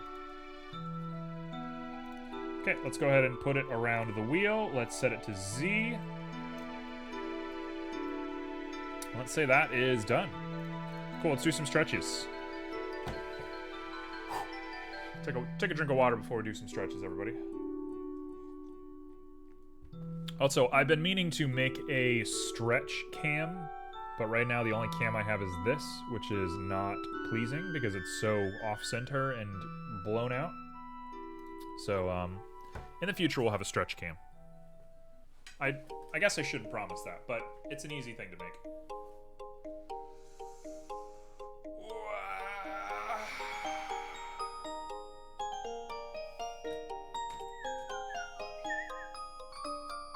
Okay, let's go ahead and put it around the wheel. Let's set it to Z. Let's say that is done. Cool, let's do some stretches. Take a drink of water before we do some stretches, everybody. Also, I've been meaning to make a stretch cam, but right now the only cam I have is this, which is not pleasing because it's so off-center and blown out. So, in the future we'll have a stretch cam. I guess I shouldn't promise that, but it's an easy thing to make.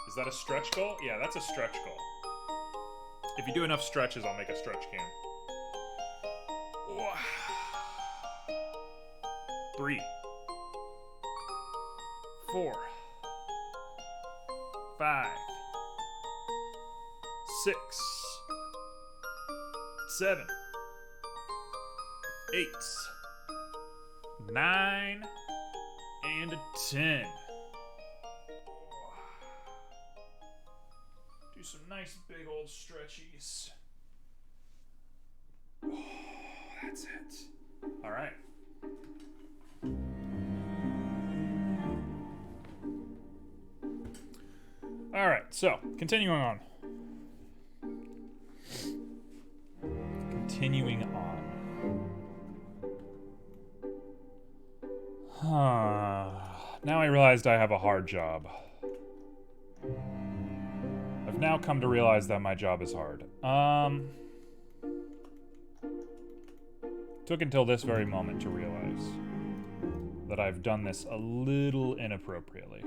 Is that a stretch goal? Yeah, that's a stretch goal. If you do enough stretches, I'll make a stretch cam. 3, 4, 5, 6, 7, 8, 9, and 10. Do some nice big old stretchies. Oh, that's it. All right. All right, so continuing on. Continuing on. Now I realized I have a hard job. I've now come to realize that my job is hard. Took until this very moment to realize that I've done this a little inappropriately.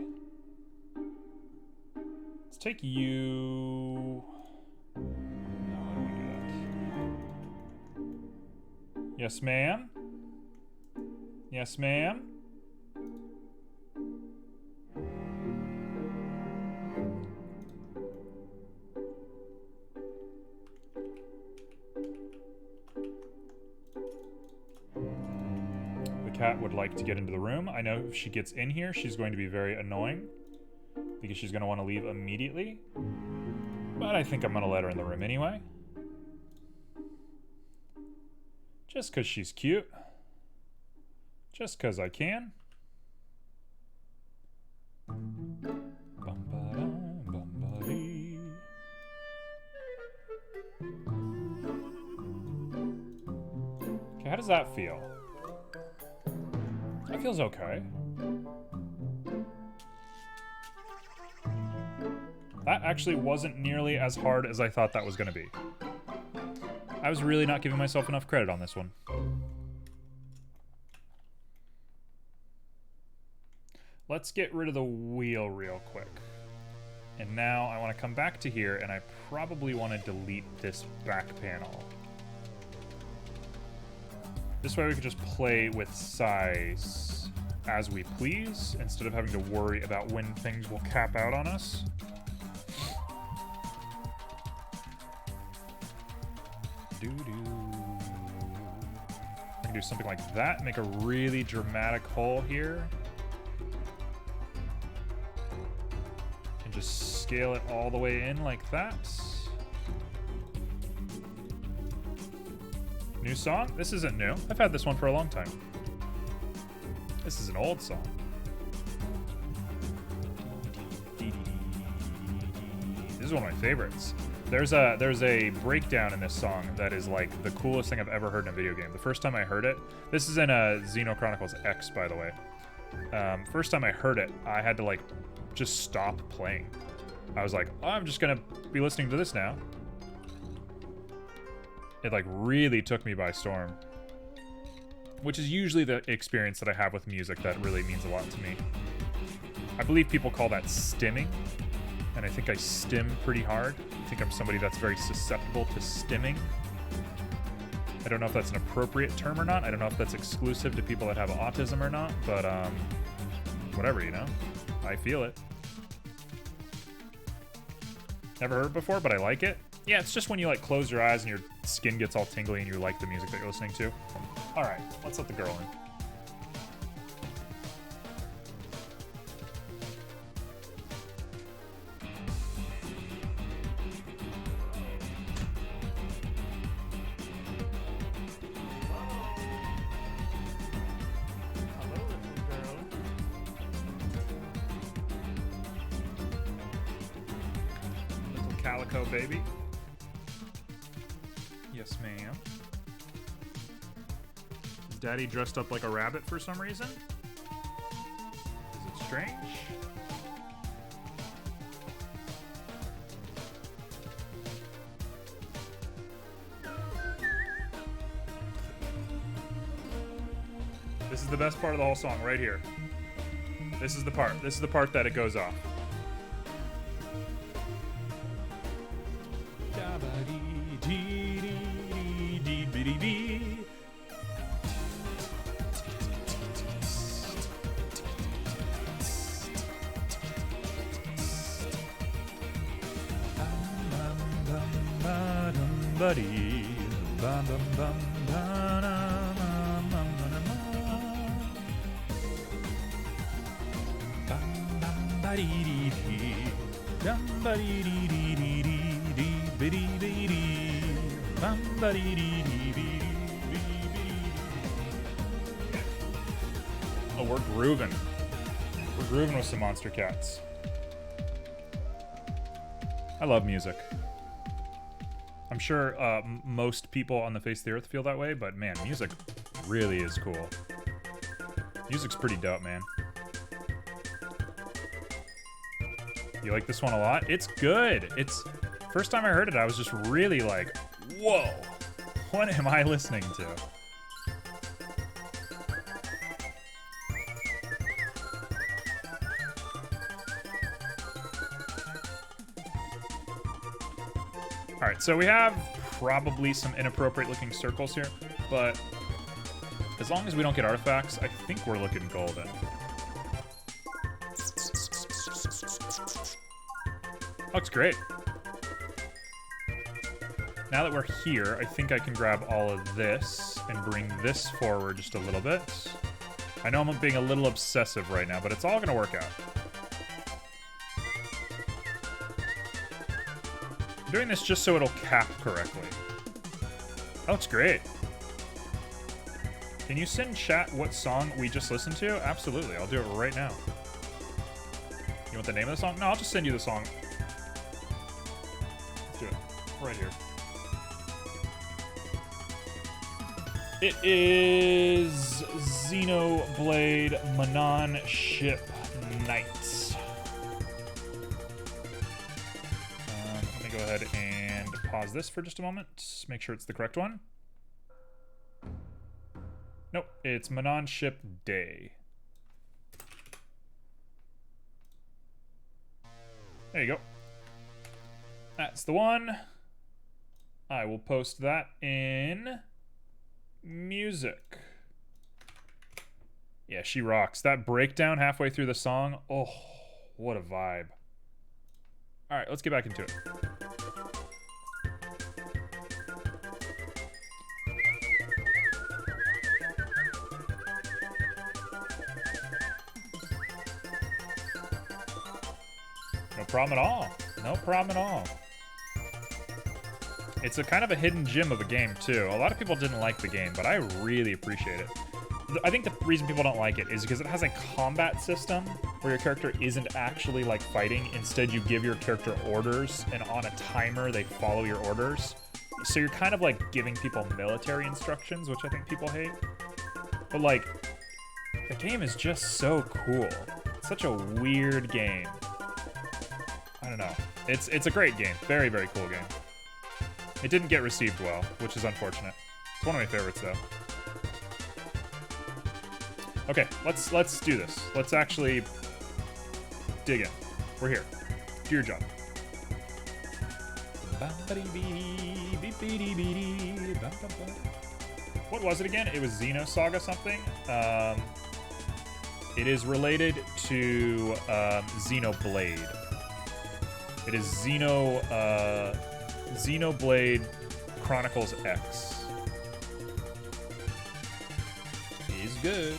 Let's take you... No, I don't want to do that. Yes, ma'am? Yes, ma'am? The cat would like to get into the room. I know if she gets in here, she's going to be very annoying because she's going to want to leave immediately. But I think I'm going to let her in the room anyway. Just because she's cute. Just because I can. Okay, how does that feel? That feels okay. That actually wasn't nearly as hard as I thought that was going to be. I was really not giving myself enough credit on this one. Let's get rid of the wheel real quick. And now I want to come back to here, and I probably want to delete this back panel. This way we can just play with size as we please, instead of having to worry about when things will cap out on us. I can do something like that, make a really dramatic hole here. And just scale it all the way in like that. New song? This isn't new. I've had this one for a long time. This is an old song. This is one of my favorites. There's a breakdown in this song that is like the coolest thing I've ever heard in a video game. The first time I heard it, this is in Xenochronicles X, by the way. First time I heard it, I had to like just stop playing. I was like, oh, I'm just gonna be listening to this now. It like really took me by storm. Which is usually the experience that I have with music that really means a lot to me. I believe people call that stimming. And I think I stim pretty hard. I think I'm somebody that's very susceptible to stimming. I don't know if that's an appropriate term or not. I don't know if that's exclusive to people that have autism or not, but whatever, you know? I feel it. Never heard it before, but I like it. Yeah, it's just when you like close your eyes and your skin gets all tingly and you like the music that you're listening to. All right, let's let the girl in. Calico baby. Yes, ma'am. Is Daddy dressed up like a rabbit for some reason? Is it strange? This is the best part of the whole song right here. This is the part. This is the part that it goes off. buddy. Bum, bum, bum, oh, we're grooving. We're grooving with some Monster Cats. I love music. I'm sure most people on the face of the earth feel that way, but man, music really is cool. Music's pretty dope, man. You like this one a lot? It's good. It's first time I heard it, I was just really like, whoa, what am I listening to? All right, so we have probably some inappropriate looking circles here, but as long as we don't get artifacts, I think we're looking golden. Looks great. Now that we're here, I think I can grab all of this and bring this forward just a little bit. I know I'm being a little obsessive right now, but it's all gonna work out. I'm doing this just so it'll cap correctly. That looks great. Can you send chat what song we just listened to? Absolutely, I'll do it right now. You want the name of the song? No, I'll just send you the song. Let's do it. Right here. It is Xenoblade Manon Ship Knights. Let me go ahead and pause this for just a moment. Make sure it's the correct one. Nope, it's Manon Ship Day. There you go. That's the one. I will post that in music. Yeah, she rocks. That breakdown halfway through the song, oh, what a vibe. All right, let's get back into it. No problem at all. No problem at all. It's a kind of a hidden gem of a game, too. A lot of people didn't like the game, but I really appreciate it. I think the reason people don't like it is because it has a combat system where your character isn't actually, like, fighting. Instead, you give your character orders, and on a timer, they follow your orders. So you're kind of, like, giving people military instructions, which I think people hate. But, like, the game is just so cool. It's such a weird game. I don't know. It's a great game. Very, very cool game. It didn't get received well, which is unfortunate. It's one of my favorites, though. Okay, let's do this. Let's actually dig in. We're here. Do your job. What was it again? It was Xenosaga something. It is related to Xenoblade. It is Xenoblade Chronicles X. He's good.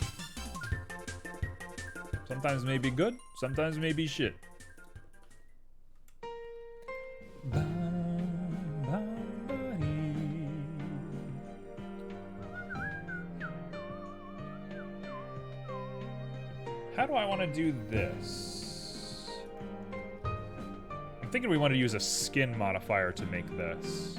Sometimes may be good, sometimes may be shit. How do I want to do this? I'm thinking we want to use a skin modifier to make this.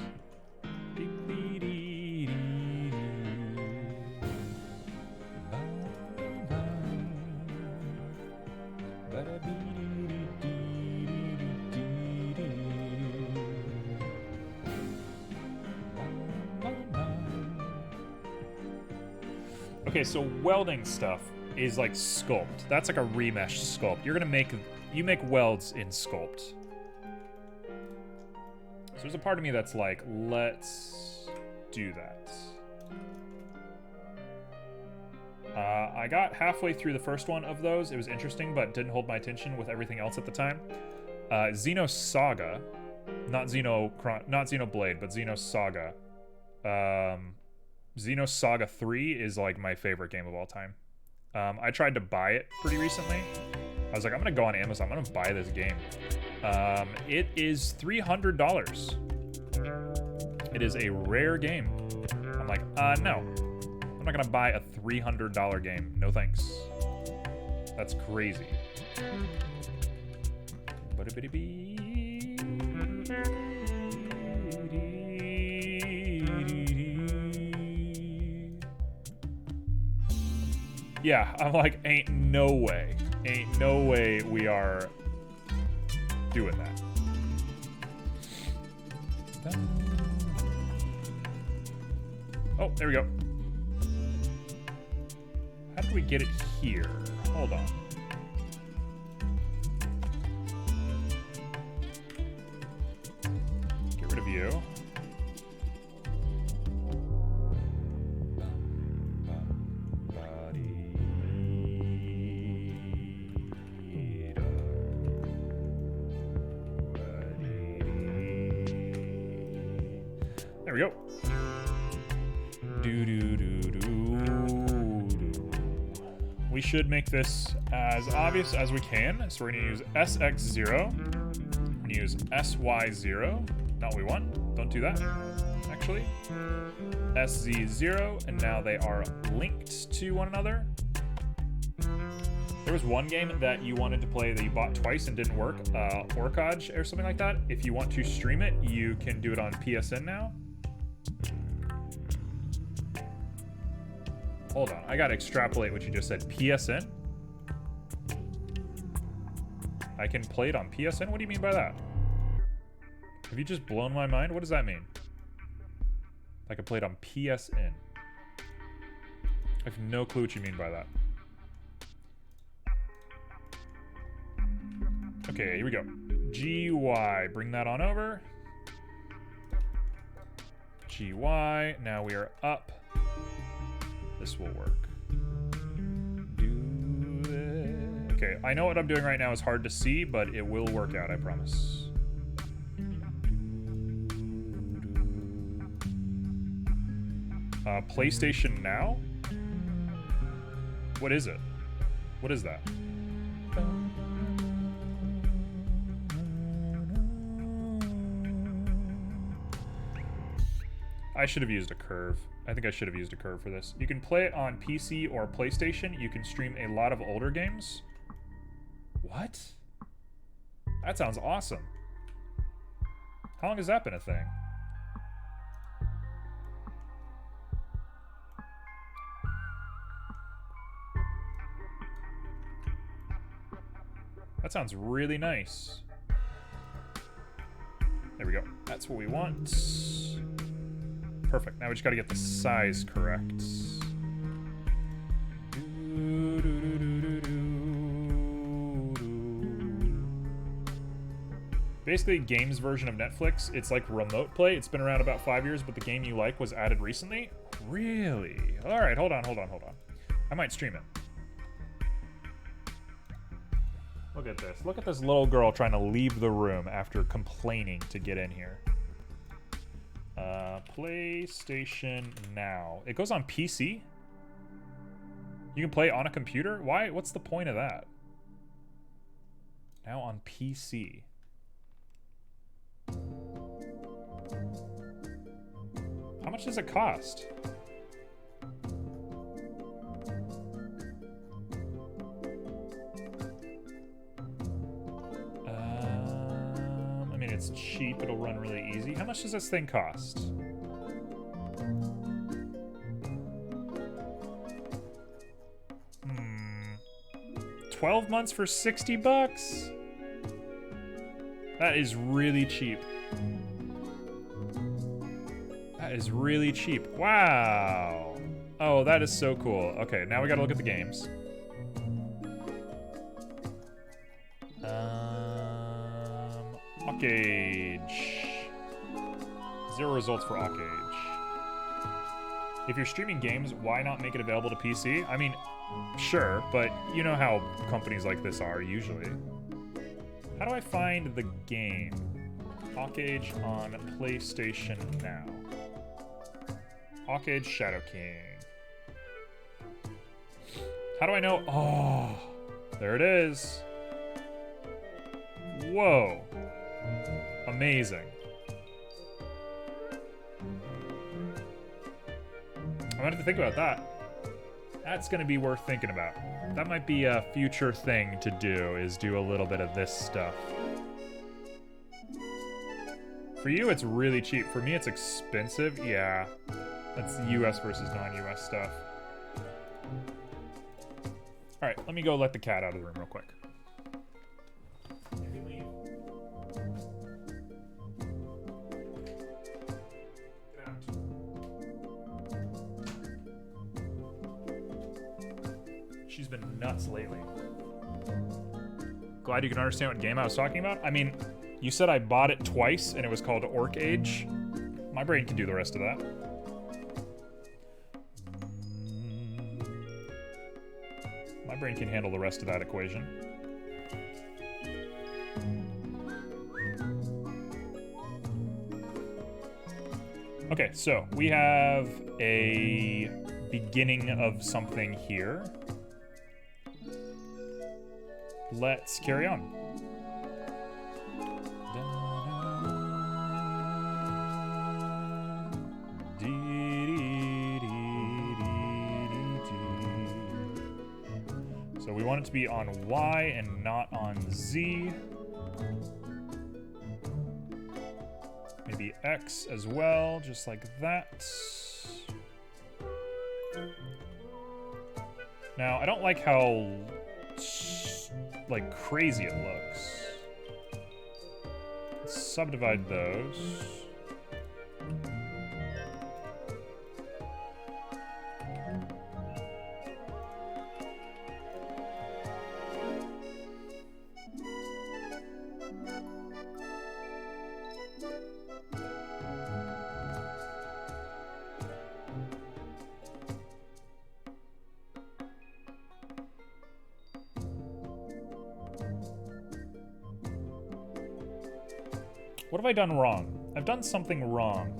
Okay, so welding stuff is like sculpt. That's like a remesh sculpt. You make welds in sculpt. So there's a part of me that's like, let's do that. I got halfway through the first one of those. It was interesting, but didn't hold my attention with everything else at the time. Xenosaga Not Xenoblade, but Xenosaga. Xenosaga 3 is like my favorite game of all time. I tried to buy it pretty recently. I was like, I'm gonna go on Amazon, I'm gonna buy this game. It is $300. It is a rare game. I'm like, no. I'm not gonna buy a $300 game. No thanks. That's crazy. Yeah, I'm like, ain't no way we are doing that. Oh, there we go. How did we get it here? Hold on. Get rid of you. There we go. We should make this as obvious as we can. So we're gonna use SX0. We're gonna use SY0. Not what we want. Don't do that. Actually. SZ0. And now they are linked to one another. There was one game that you wanted to play that you bought twice and didn't work. Orkage or something like that. If you want to stream it, you can do it on PSN now. Hold on, I gotta extrapolate what you just said. PSN? I can play it on PSN? What do you mean by that? Have you just blown my mind? What does that mean? I can play it on PSN. I have no clue what you mean by that. Okay, here we go. GY, bring that on over. GY, now we are up. This will work. Do this. Okay, I know what I'm doing right now is hard to see, but it will work out, I promise. PlayStation Now? What is it? What is that? I should have used a curve. I think I should have used a curve for this. You can play it on PC or PlayStation. You can stream a lot of older games. What? That sounds awesome. How long has that been a thing? That sounds really nice. There we go. That's what we want. Perfect. Now we just gotta get the size correct. Basically, games version of Netflix. It's like remote play. It's been around about 5 years, but the game you like was added recently. Really? All right, hold on. I might stream it. Look at this. Look at this little girl trying to leave the room after complaining to get in here. PlayStation Now. It goes on PC? You can play on a computer? Why? What's the point of that? Now on PC. How much does it cost? I mean, it's cheap. It'll run really easy. How much does this thing cost? Hmm. 12 months for 60 bucks? That is really cheap. That is really cheap. Wow. Oh, that is so cool. Okay, now we gotta look at the games. Awkage. 0 results for Awkage. If you're streaming games, why not make it available to PC? I mean, sure, but you know how companies like this are usually. How do I find the game? Hawkage on PlayStation Now. Hawkage Shadow King. How do I know? Oh, there it is. Whoa. Amazing. I'm gonna have to think about that. That's gonna be worth thinking about. That might be a future thing to do, is do a little bit of this stuff. For you, it's really cheap. For me, it's expensive. Yeah. That's US versus non-US stuff. Alright, let me go let the cat out of the room real quick. She's been nuts lately. Glad you can understand what game I was talking about. I mean, you said I bought it twice and it was called Orc Age. My brain can do the rest of that. My brain can handle the rest of that equation. Okay, so we have a beginning of something here. Let's carry on. So we want it to be on Y and not on Z. Maybe X as well, just like that. Now, I don't like how like crazy it looks. Let's subdivide those. What have I done wrong? I've done something wrong.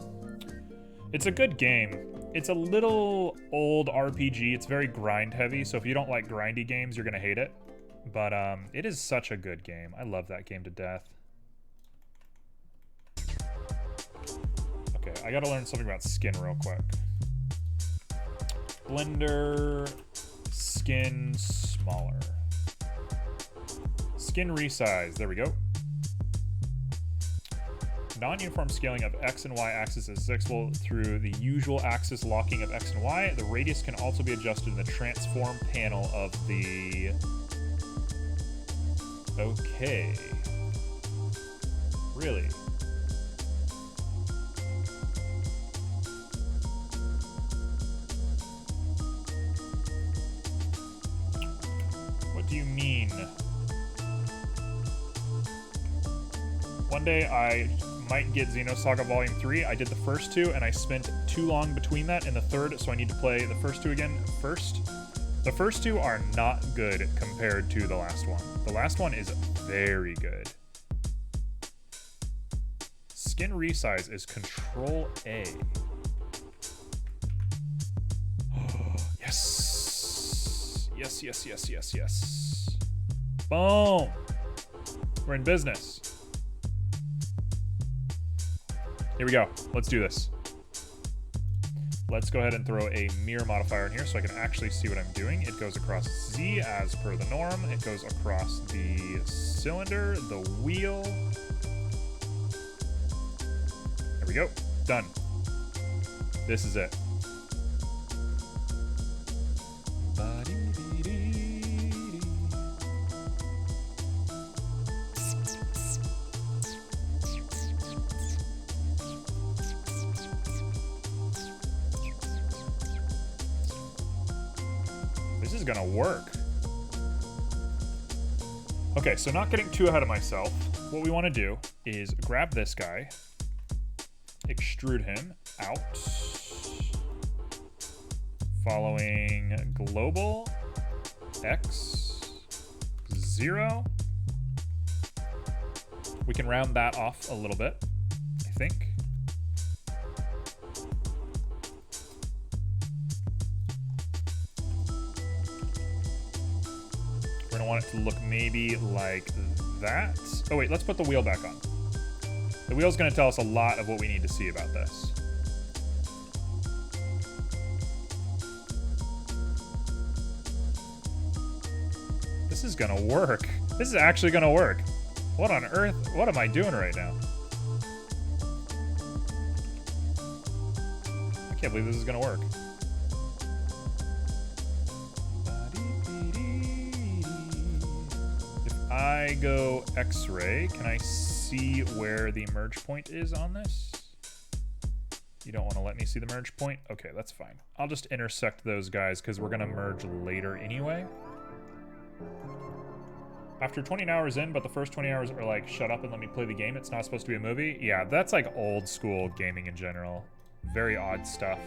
It's a good game. It's a little old RPG. It's very grind heavy, so if you don't like grindy games, you're gonna hate it. But it is such a good game. I love that game to death. Okay, I gotta learn something about skin real quick. Blender, skin smaller. Skin resize, there we go. Non-uniform scaling of X and Y axis is accessible through the usual axis locking of X and Y. The radius can also be adjusted in the transform panel of the... Okay. Really? What do you mean? One day I might get Xenosaga Volume 3. I did the first two, and I spent too long between that and the third, so I need to play the first two again first. The first two are not good compared to the last one. The last one is very good. Skin resize is Control A. Yes. Yes, yes, yes, yes, yes. Boom. We're in business. Here we go. Let's do this. Let's go ahead and throw a mirror modifier in here so I can actually see what I'm doing. It goes across Z as per the norm. It goes across the cylinder, the wheel. There we go. Done. This is it. This is gonna work. Okay, so not getting too ahead of myself, what we want to do is grab this guy, extrude him out, following global X 0, We can round that off a little bit, I think. We're gonna want it to look maybe like that. Oh wait, let's put the wheel back on. The wheel's gonna tell us a lot of what we need to see about this. This is gonna work. This is actually gonna work. What on earth? What am I doing right now? I can't believe this is gonna work. If I go X-ray, can I see where the merge point is on this? You don't want to let me see the merge point? Okay, that's fine. I'll just intersect those guys because we're gonna merge later anyway. After 20 hours in, but the first 20 hours are like, shut up and let me play the game. It's not supposed to be a movie. Yeah, that's like old school gaming in general. Very odd stuff.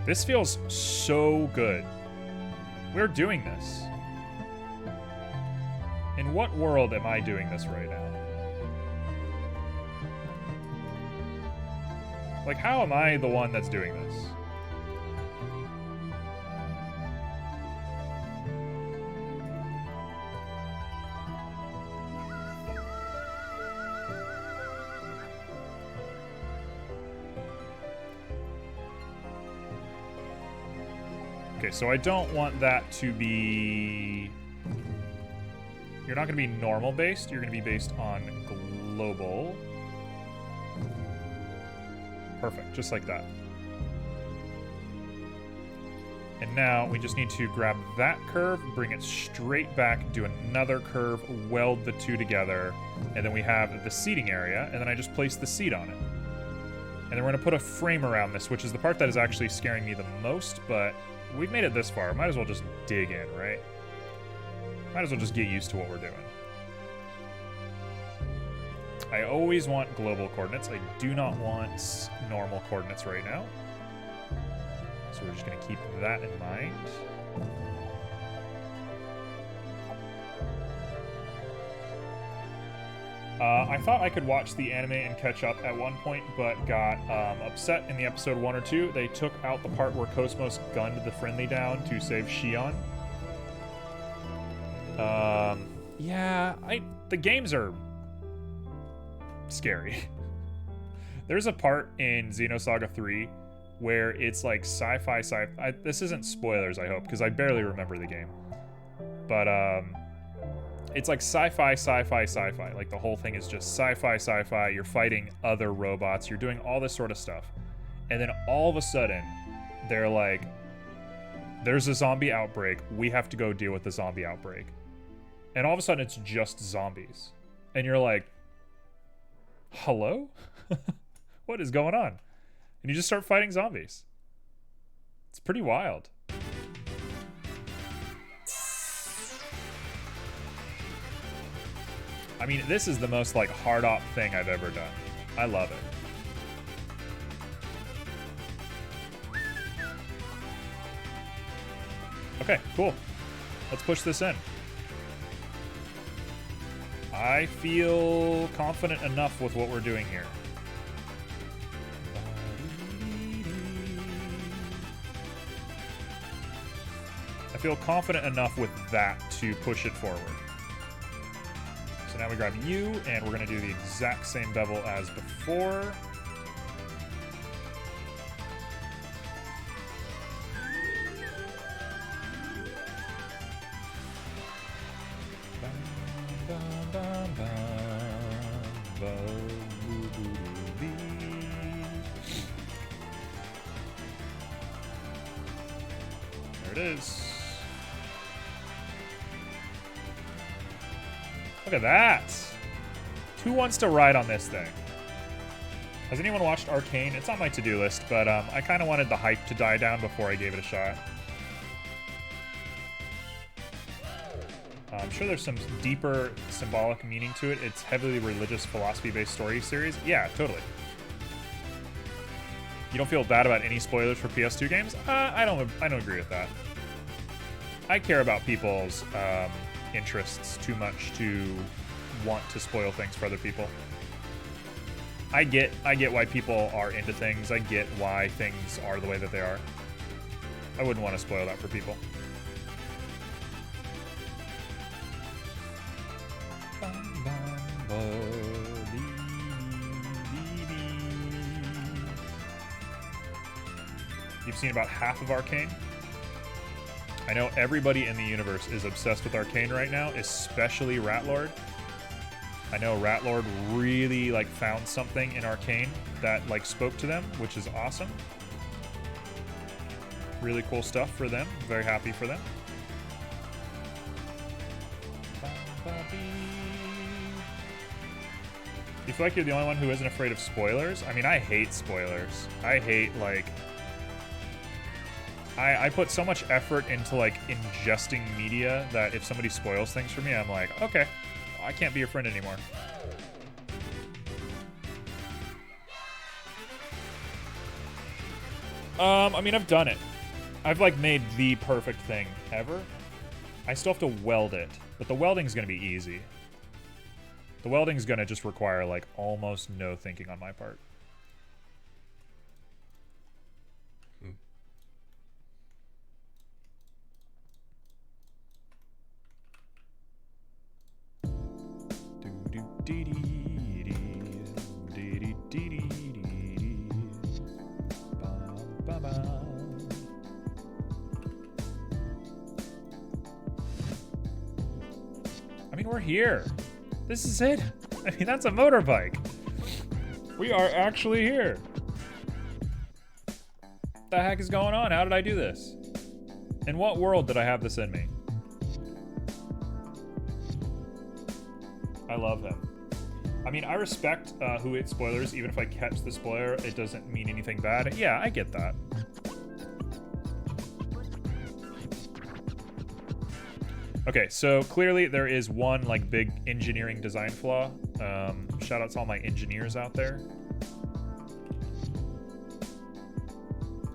This feels so good. We're doing this. In what world am I doing this right now? Like, how am I the one that's doing this? Okay, so I don't want that to be... You're not going to be normal based, you're going to be based on global. Perfect, just like that. And now we just need to grab that curve, bring it straight back, do another curve, weld the two together, and then we have the seating area, and then I just place the seat on it. And then we're going to put a frame around this, which is the part that is actually scaring me the most, but we've made it this far. Might as well just dig in, right? Might as well just get used to what we're doing. I always want global coordinates. I do not want normal coordinates right now. So we're just going to keep that in mind. I thought I could watch the anime and catch up at one point, but got upset in the episode 1 or 2. They took out the part where Cosmos gunned the friendly down to save Shion. Yeah, the games are scary. There's a part in Xenosaga 3 where it's like sci-fi. This isn't spoilers, I hope, because I barely remember the game. But it's like sci-fi. Like the whole thing is just sci-fi. You're fighting other robots. You're doing all this sort of stuff. And then all of a sudden, they're like, there's a zombie outbreak. We have to go deal with the zombie outbreak. And all of a sudden, it's just zombies. And you're like, hello? What is going on? And you just start fighting zombies. It's pretty wild. I mean, this is the most like hard op thing I've ever done. I love it. Okay, cool. Let's push this in. I feel confident enough with what we're doing here. I feel confident enough with that to push it forward. So now we grab you, and we're going to do the exact same bevel as before. There it is. Look at that. Who wants to ride on this thing? Has anyone watched Arcane? It's on my to-do list, but I kind of wanted the hype to die down before I gave it a shot. I'm sure there's some deeper symbolic meaning to it. It's heavily religious, philosophy-based story series. Yeah, totally. You don't feel bad about any spoilers for PS2 games? I don't agree with that. I care about people's interests too much to want to spoil things for other people. I get why people are into things. I get why things are the way that they are. I wouldn't want to spoil that for people. You've seen about half of Arcane. I know everybody in the universe is obsessed with Arcane right now, especially Ratlord. I know Ratlord really like found something in Arcane that like spoke to them, which is awesome. Really cool stuff for them. Very happy for them. You feel like you're the only one who isn't afraid of spoilers? I mean, I hate spoilers. I hate like... I put so much effort into like ingesting media that if somebody spoils things for me, I'm like, okay, I can't be your friend anymore. I mean, I've done it. I've like made the perfect thing ever. I still have to weld it, but the welding's gonna be easy. The welding's gonna just require like almost no thinking on my part. I mean, we're here. This is it. I mean, that's a motorbike. We are actually here. What the heck is going on? How did I do this? In what world did I have this in me? I love him. I mean, I respect who hates spoilers. Even if I catch the spoiler, it doesn't mean anything bad. Yeah, I get that. Okay, so clearly there is one like big engineering design flaw. Shout out to all my engineers out there.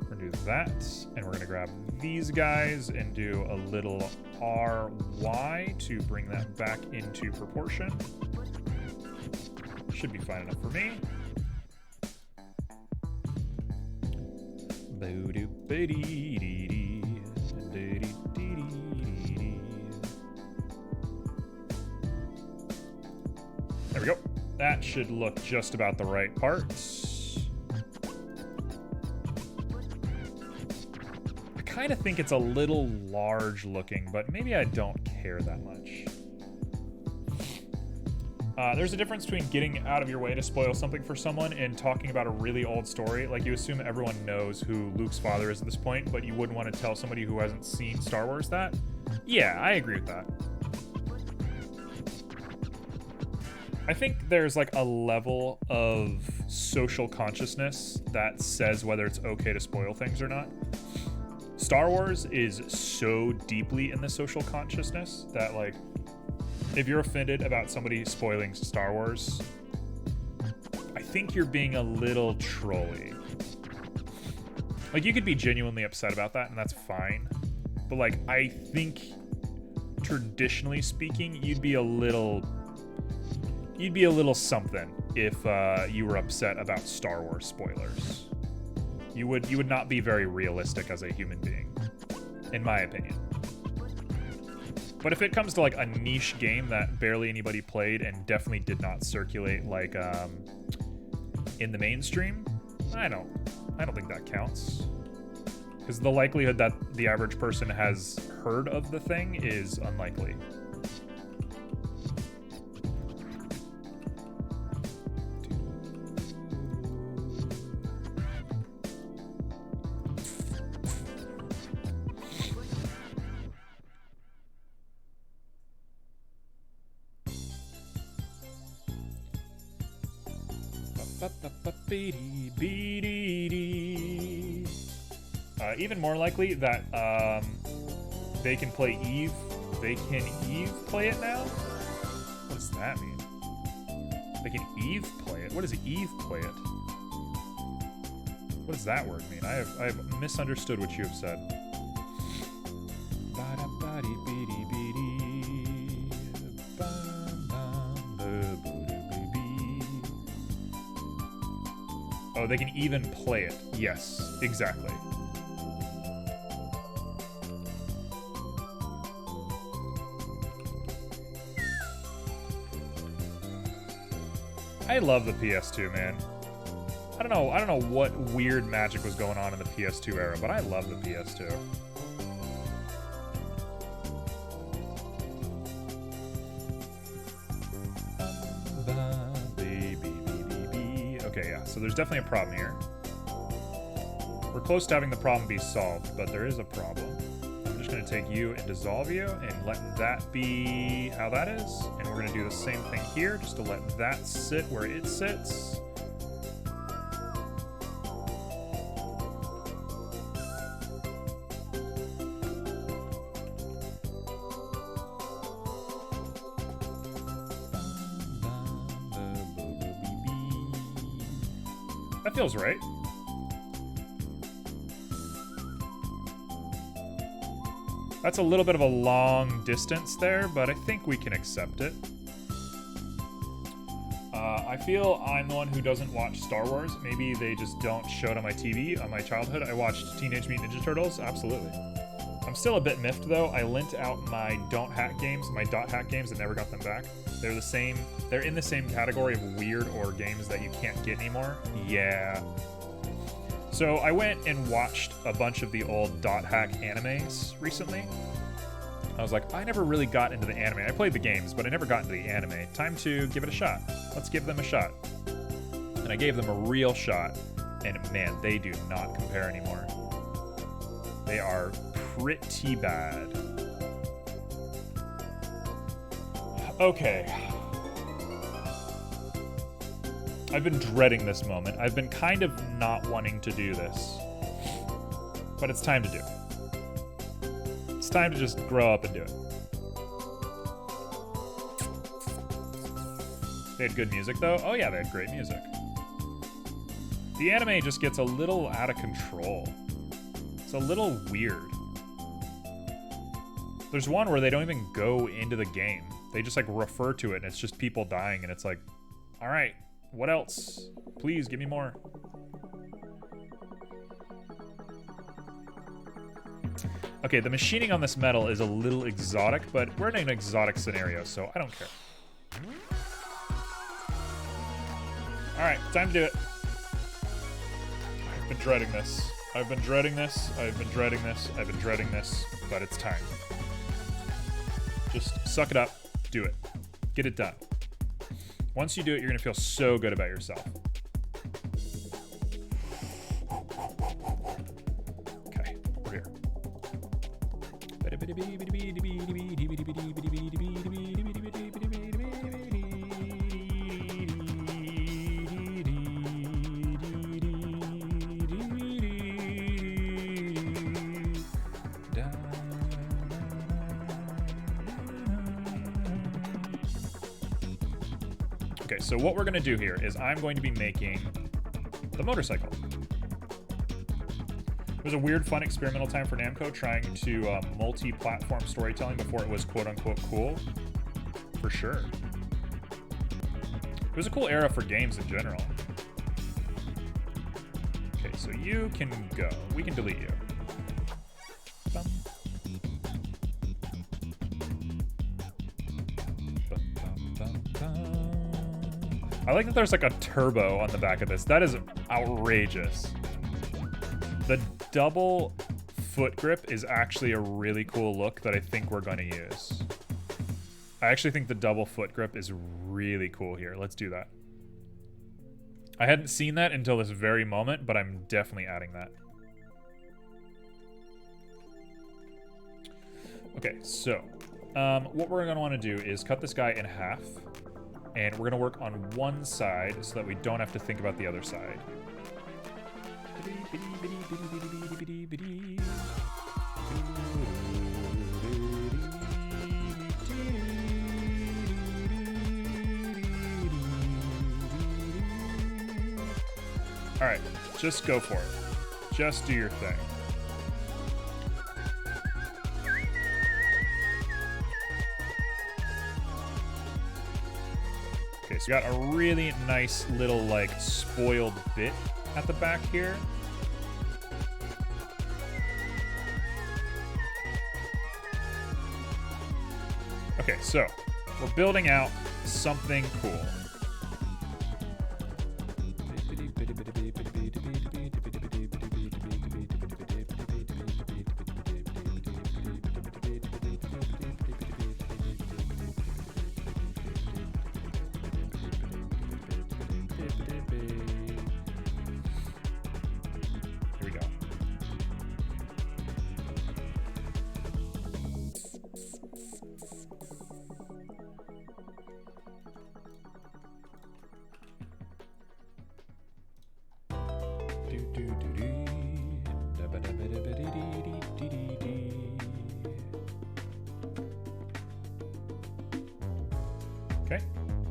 We're gonna do that, and we're gonna grab these guys and do a little RY to bring that back into proportion. Should be fine enough for me. There we go. That should look just about the right parts. I kind of think it's a little large looking, but maybe I don't care that much. There's a difference between getting out of your way to spoil something for someone and talking about a really old story. Like, you assume everyone knows who Luke's father is at this point, but you wouldn't want to tell somebody who hasn't seen Star Wars that. Yeah, I agree with that. I think there's like a level of social consciousness that says whether it's okay to spoil things or not. Star Wars is so deeply in the social consciousness that like, if you're offended about somebody spoiling Star Wars, I think you're being a little trolly. Like, you could be genuinely upset about that, and that's fine. But like, I think traditionally speaking, you'd be a little something if you were upset about Star Wars spoilers. You would not be very realistic as a human being, in my opinion. But if it comes to like a niche game that barely anybody played and definitely did not circulate like in the mainstream, I don't think that counts. Because the likelihood that the average person has heard of the thing is unlikely. Even more likely that they can play Eve They can Eve play it now? What does that mean? They can Eve play it? What does Eve play it? What does that word mean? I have misunderstood what you have said. Oh, they can even play it. Yes, exactly. I love the PS2, man. I don't know what weird magic was going on in the PS2 era, but I love the PS2. Okay, yeah, so there's definitely a problem here. We're close to having the problem be solved, but there is a problem. I'm just going to take you and dissolve you and let that be how that is. And we're going to do the same thing here, just to let that sit where it sits. That feels right. That's a little bit of a long distance there, but I think we can accept it. I feel I'm the one who doesn't watch Star Wars. Maybe they just don't show it on my TV. On my childhood, I watched Teenage Mutant Ninja Turtles. Absolutely. I'm still a bit miffed, though. I lent out my Don't Hack games, my Dot Hack games, and never got them back. They're the same. They're in the same category of weird or games that you can't get anymore. Yeah. So I went and watched a bunch of the old Dot Hack animes recently. I was like, I never really got into the anime. I played the games, but I never got into the anime. Time to give it a shot. Let's give them a shot. And I gave them a real shot, and man, they do not compare anymore. They are pretty bad. Okay. I've been dreading this moment. I've been kind of not wanting to do this. But it's time to do it. It's time to just grow up and do it. They had good music, though. Oh yeah, they had great music. The anime just gets a little out of control. It's a little weird. There's one where they don't even go into the game. They just like refer to it and it's just people dying and it's like, all right, what else? Please give me more. Okay, the machining on this metal is a little exotic, but we're in an exotic scenario, so I don't care. All right, time to do it. I've been dreading this. I've been dreading this. I've been dreading this. I've been dreading this, but it's time. Just suck it up. Do it. Get it done. Once you do it, you're going to feel so good about yourself. Okay, we're here. Okay, so what we're going to do here is I'm going to be making the motorcycle. It was a weird, fun experimental time for Namco trying to multi-platform storytelling before it was quote-unquote cool. For sure. It was a cool era for games in general. Okay, so you can go. We can delete you. Bum. Bum, bum, bum. I like that there's like a turbo on the back of this. That is outrageous. The double foot grip is actually a really cool look that I think we're going to use. I actually think the double foot grip is really cool here. Let's do that. I hadn't seen that until this very moment, but I'm definitely adding that. Okay, so what we're going to want to do is cut this guy in half. And we're going to work on one side so that we don't have to think about the other side. All right, just go for it. Just do your thing. Okay, so we got a really nice little, like, spoiled bit at the back here. Okay, so we're building out something cool. Here we go. Okay,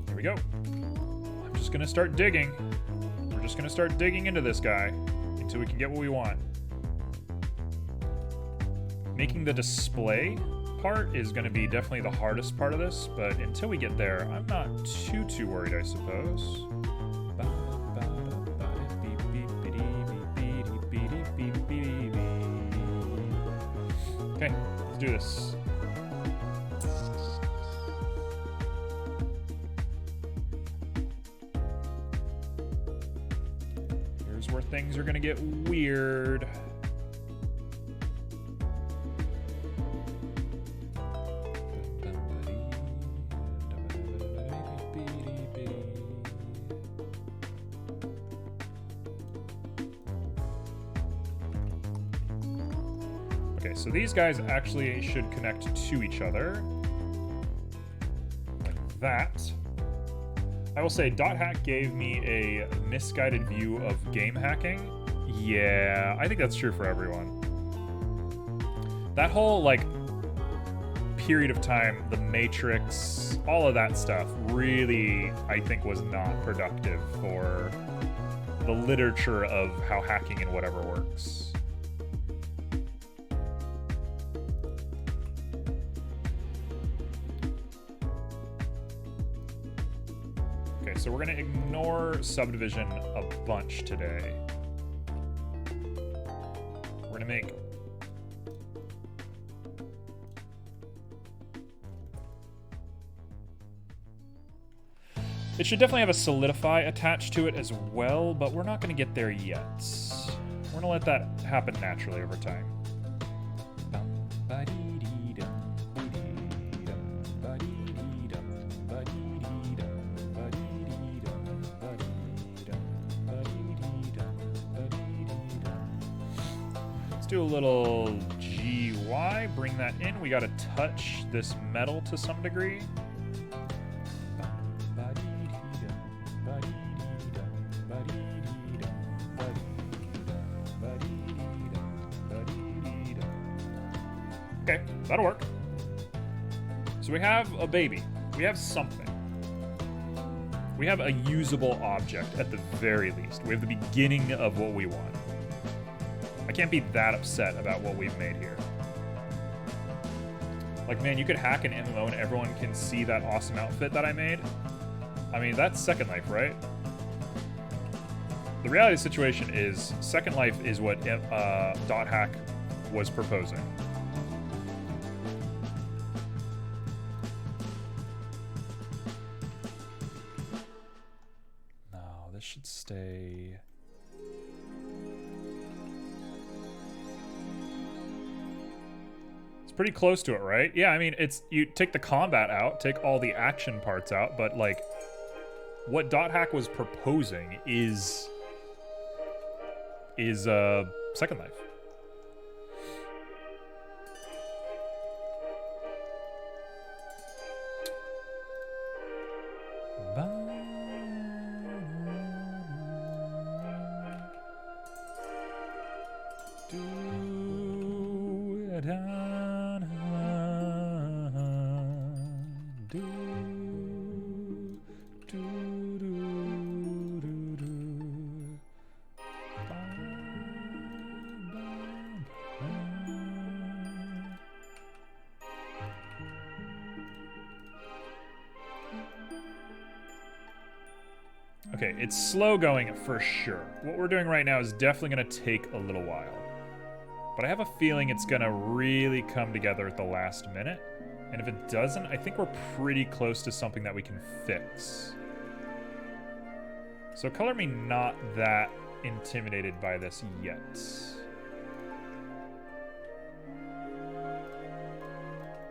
here we go. I'm just gonna start digging. We're just gonna start digging into this guy until we can get what we want. Making the display part is gonna be definitely the hardest part of this, but until we get there, I'm not too worried, I suppose. Okay, let's do this. Here's where things are gonna get weird. Okay, so these guys actually should connect to each other. Like that. I will say, .hack gave me a misguided view of game hacking. Yeah, I think that's true for everyone. That whole, like, period of time, the Matrix, all of that stuff really, I think, was not productive for the literature of how hacking and whatever works. Okay, so we're gonna ignore subdivision a bunch today. We're gonna make it should definitely have a solidify attached to it as well, but we're not gonna get there yet. We're gonna let that happen naturally over time. Do a little GY, bring that in. We gotta touch this metal to some degree. Okay, that'll work. So we have a baby. We have something. We have a usable object at the very least. We have the beginning of what we want. I can't be that upset about what we've made here. Like, man, you could hack an MMO and everyone can see that awesome outfit that I made. I mean, that's Second Life, right? The reality of the situation is Second Life is what .hack was proposing. No, this should stay... pretty close to it, right? Yeah, I mean, it's you take the combat out, take all the action parts out, but like what .hack was proposing is Second Life. Okay, it's slow going for sure. What we're doing right now is definitely going to take a little while. But I have a feeling it's going to really come together at the last minute. And if it doesn't, I think we're pretty close to something that we can fix. So color me not that intimidated by this yet.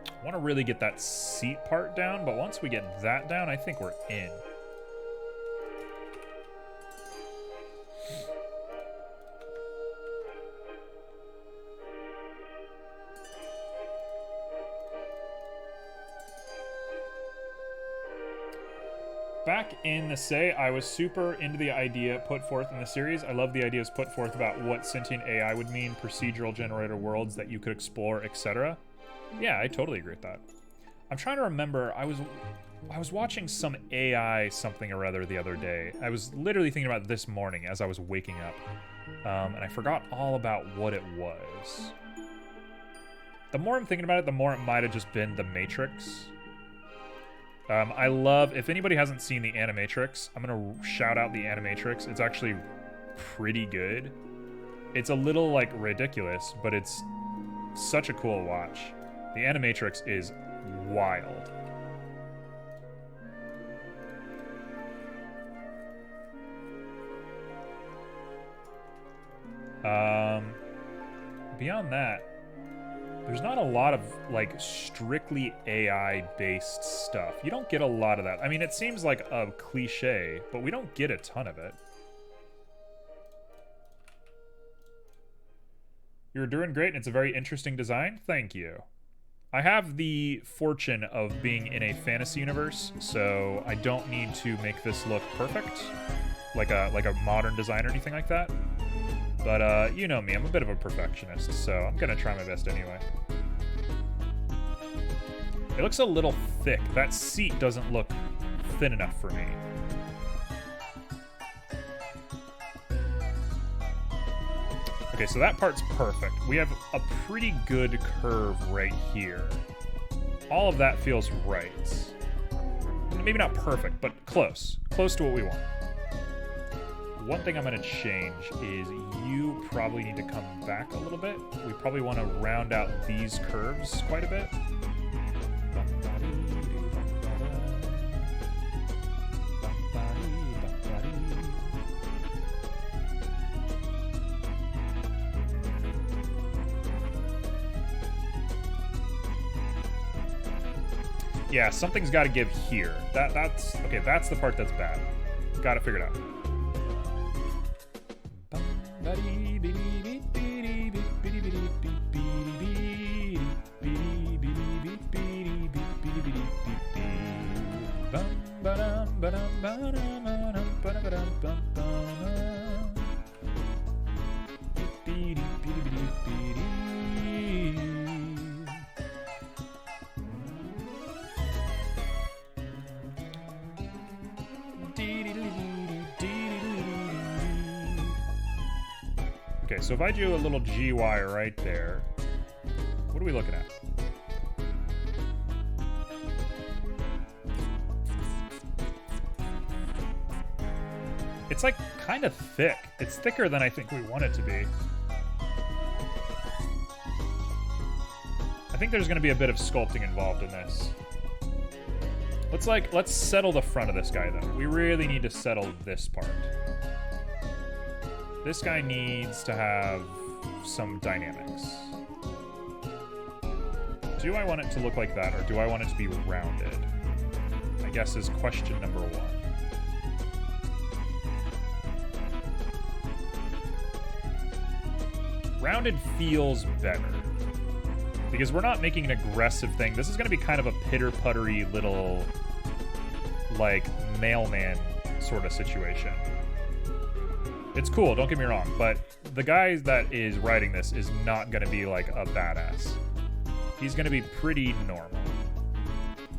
I want to really get that seat part down, but once we get that down, I think we're in. Back in the Say, I was super into the idea put forth in the series. I love the ideas put forth about what sentient AI would mean, procedural generator worlds that you could explore, etc. Yeah, I totally agree with that. I'm trying to remember, I was watching some AI something or other the other day. I was literally thinking about this morning as I was waking up. And I forgot all about what it was. The more I'm thinking about it, the more it might have just been The Matrix. I love, if anybody hasn't seen the Animatrix, I'm going to shout out the Animatrix. It's actually pretty good. It's a little, like, ridiculous, but it's such a cool watch. The Animatrix is wild. Beyond that, there's not a lot of, like, strictly AI-based stuff. You don't get a lot of that. I mean, it seems like a cliche, but we don't get a ton of it. You're doing great, and it's a very interesting design. Thank you. I have the fortune of being in a fantasy universe, so I don't need to make this look perfect, like a modern design or anything like that. But you know me, I'm a bit of a perfectionist, so I'm gonna try my best anyway. It looks a little thick. That seat doesn't look thin enough for me. Okay, so that part's perfect. We have a pretty good curve right here. All of that feels right. Maybe not perfect, but close. Close to what we want. One thing I'm going to change is you probably need to come back a little bit. We probably want to round out these curves quite a bit. Yeah, something's got to give here. That's okay. That's the part that's bad. Got it figured out. Okay, so if I do a little GY right there, what are we looking at? It's like kind of thick. It's thicker than I think we want it to be. I think there's going to be a bit of sculpting involved in this. Let's settle the front of this guy though. We really need to settle this part. This guy needs to have some dynamics. Do I want it to look like that, or do I want it to be rounded? I guess is question number one. Rounded feels better. Because we're not making an aggressive thing. This is going to be kind of a pitter-puttery little, like, mailman sort of situation. It's cool, don't get me wrong, but the guy that is writing this is not going to be, like, a badass. He's going to be pretty normal,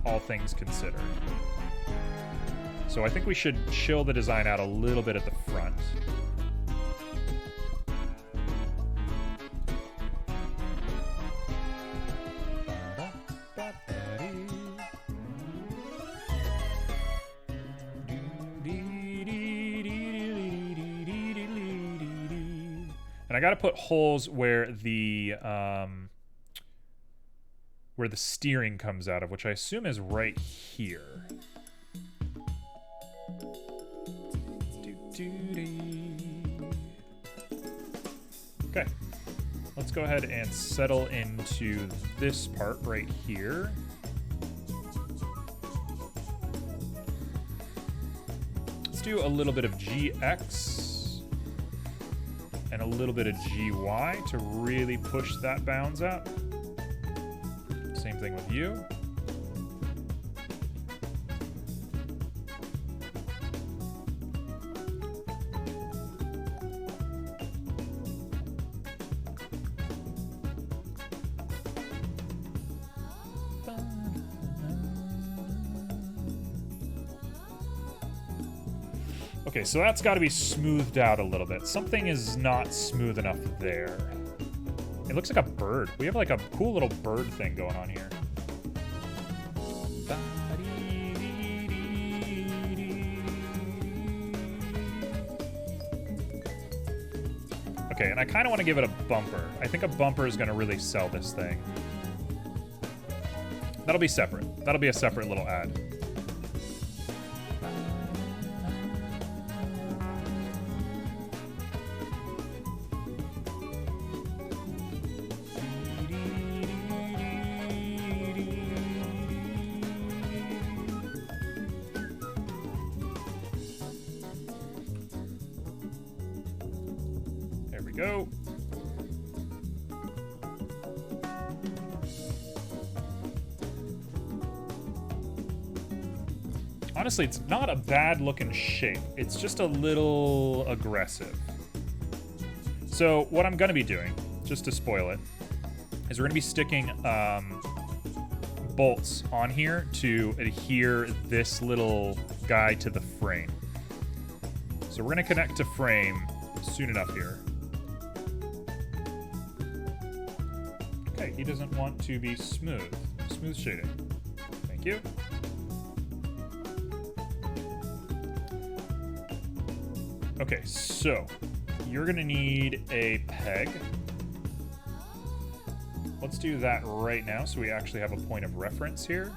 all things considered. So I think we should chill the design out a little bit at the front. And I got to put holes where the steering comes out of, which I assume is right here. Okay. Let's go ahead and settle into this part right here. Let's do a little bit of GX and a little bit of GY to really push that bounds out. Same thing with you. Okay, so that's got to be smoothed out a little bit. Something is not smooth enough there. It looks like a bird. We have like a cool little bird thing going on here. Okay, and I kind of want to give it a bumper. I think a bumper is going to really sell this thing. That'll be separate. That'll be a separate little ad. There we go. Honestly, it's not a bad looking shape. It's just a little aggressive. So what I'm gonna be doing, just to spoil it, is we're gonna be sticking bolts on here to adhere this little guy to the frame. So we're gonna connect to frame soon enough here. Okay, he doesn't want to be smooth. Smooth shading. Thank you. Okay, so you're gonna need a peg. Let's do that right now so we actually have a point of reference here.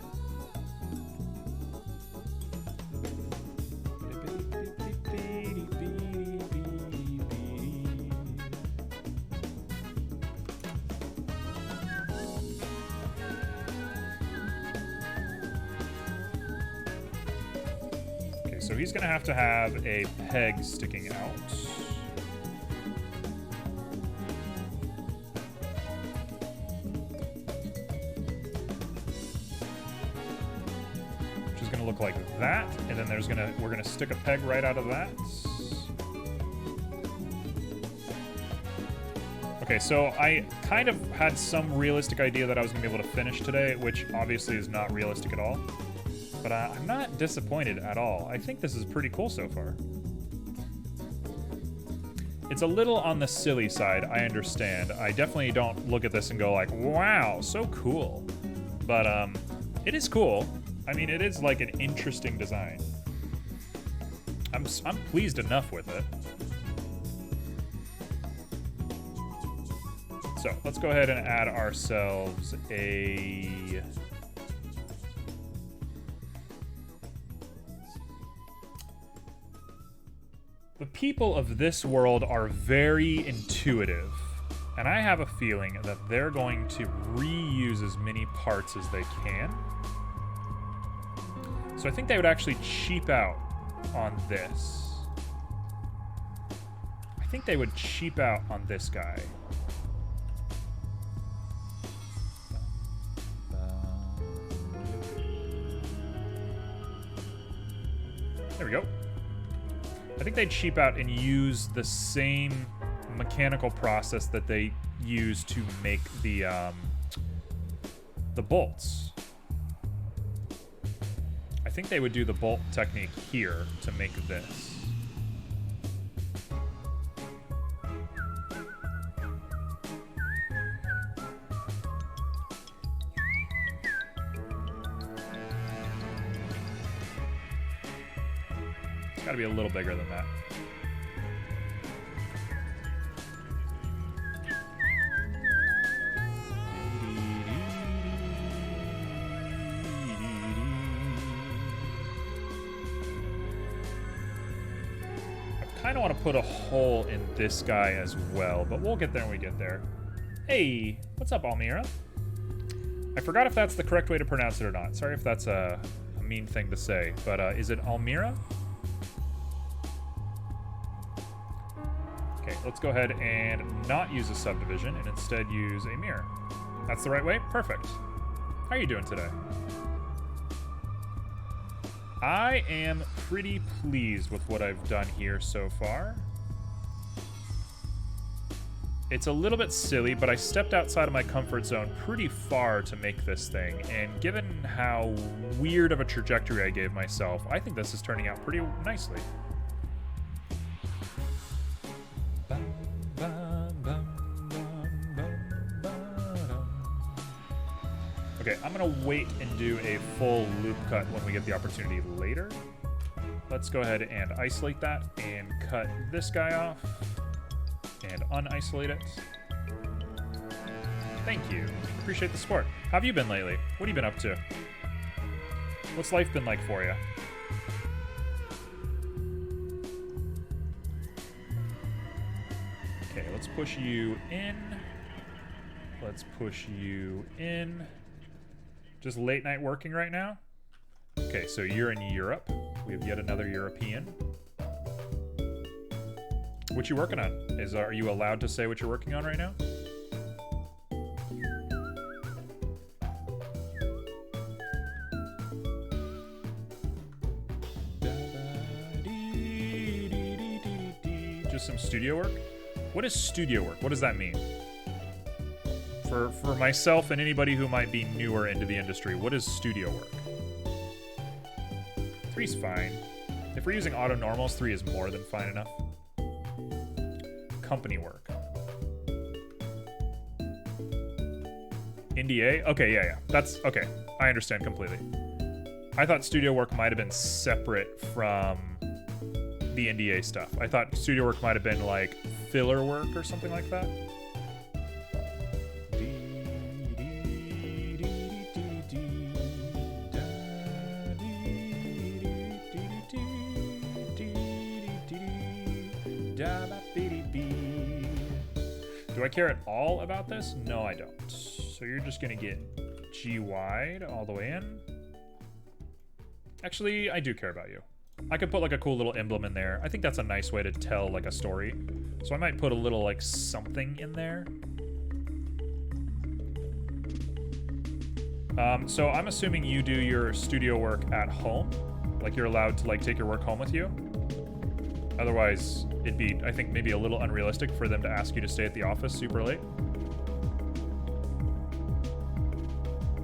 Okay, so he's gonna have to have a peg sticking out. Look like that, and then we're gonna stick a peg right out of that. Okay, so I kind of had some realistic idea that I was gonna be able to finish today, which obviously is not realistic at all. But I'm not disappointed at all. I think this is pretty cool so far. It's a little on the silly side, I understand. I definitely don't look at this and go like, wow, so cool. But it is cool. I mean, it is like an interesting design. I'm pleased enough with it. So let's go ahead and add ourselves a... The people of this world are very intuitive, and I have a feeling that they're going to reuse as many parts as they can. So I think they would actually cheap out on this. I think they would cheap out on this guy. There we go. I think they'd cheap out and use the same mechanical process that they use to make the bolts. I think they would do the bolt technique here to make this. It's got to be a little bigger than that. kind of want to put a hole in this guy as well, but we'll get there when we get there. Hey, what's up, Almira? I forgot if that's the correct way to pronounce it or not. Sorry if that's a mean thing to say, but is it Almira? Okay, let's go ahead and not use a subdivision and instead use a mirror. That's the right way? Perfect. How are you doing today? I am pretty pleased with what I've done here so far. It's a little bit silly, but I stepped outside of my comfort zone pretty far to make this thing, and given how weird of a trajectory I gave myself, I think this is turning out pretty nicely. Okay, I'm gonna wait and do a full loop cut when we get the opportunity later. Let's go ahead and isolate that and cut this guy off and unisolate it. Thank you. Appreciate the support. How have you been lately? What have you been up to? What's life been like for you? Okay, let's push you in. Let's push you in. Just late night working right now? Okay, so you're in Europe. We have yet another European. What you working on? Are you allowed to say what you're working on right now? Just some studio work? What is studio work? What does that mean? For myself and anybody who might be newer into the industry, what is studio work? 3's fine. If we're using auto normals, 3 is more than fine enough. Company work. NDA? Okay, yeah. That's okay. I understand completely. I thought studio work might have been separate from the NDA stuff. I thought studio work might have been like filler work or something like that. Do I care at all about this? No, I don't. So you're just gonna get G wide all the way in. Actually, I do care about you. I could put like a cool little emblem in there. I think that's a nice way to tell like a story. So I might put a little like something in there. So I'm assuming you do your studio work at home. Like you're allowed to like take your work home with you. Otherwise, it'd be, I think, maybe a little unrealistic for them to ask you to stay at the office super late.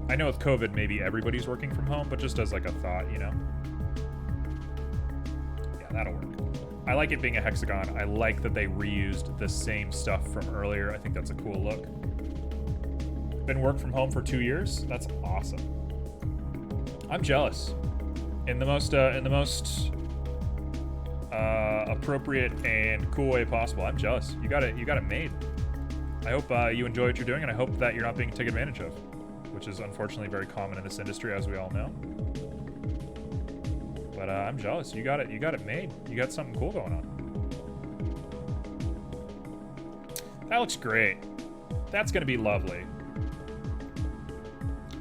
I know with COVID, maybe everybody's working from home, but just as like a thought, you know? Yeah, that'll work. I like it being a hexagon. I like that they reused the same stuff from earlier. I think that's a cool look. Been work from home for 2 years? That's awesome. I'm jealous. In the most appropriate and cool way possible. I'm jealous. You got it made. I hope you enjoy what you're doing, and I hope that you're not being taken advantage of, which is unfortunately very common in this industry, as we all know. But I'm jealous. You got it made. You got something cool going on. That looks great. That's gonna be lovely.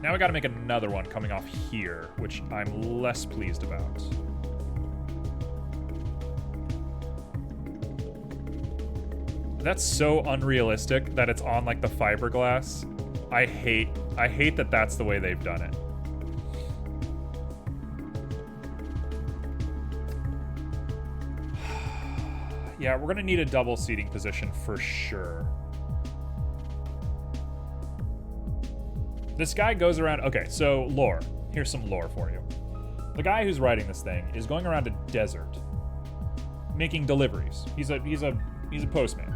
Now we gotta make another one coming off here, which I'm less pleased about. That's so unrealistic that it's on like the fiberglass. I hate that that's the way they've done it. Yeah, we're gonna need a double seating position for sure. This guy goes around, okay, so lore. Here's some lore for you. The guy who's writing this thing is going around a desert making deliveries. He's a postman.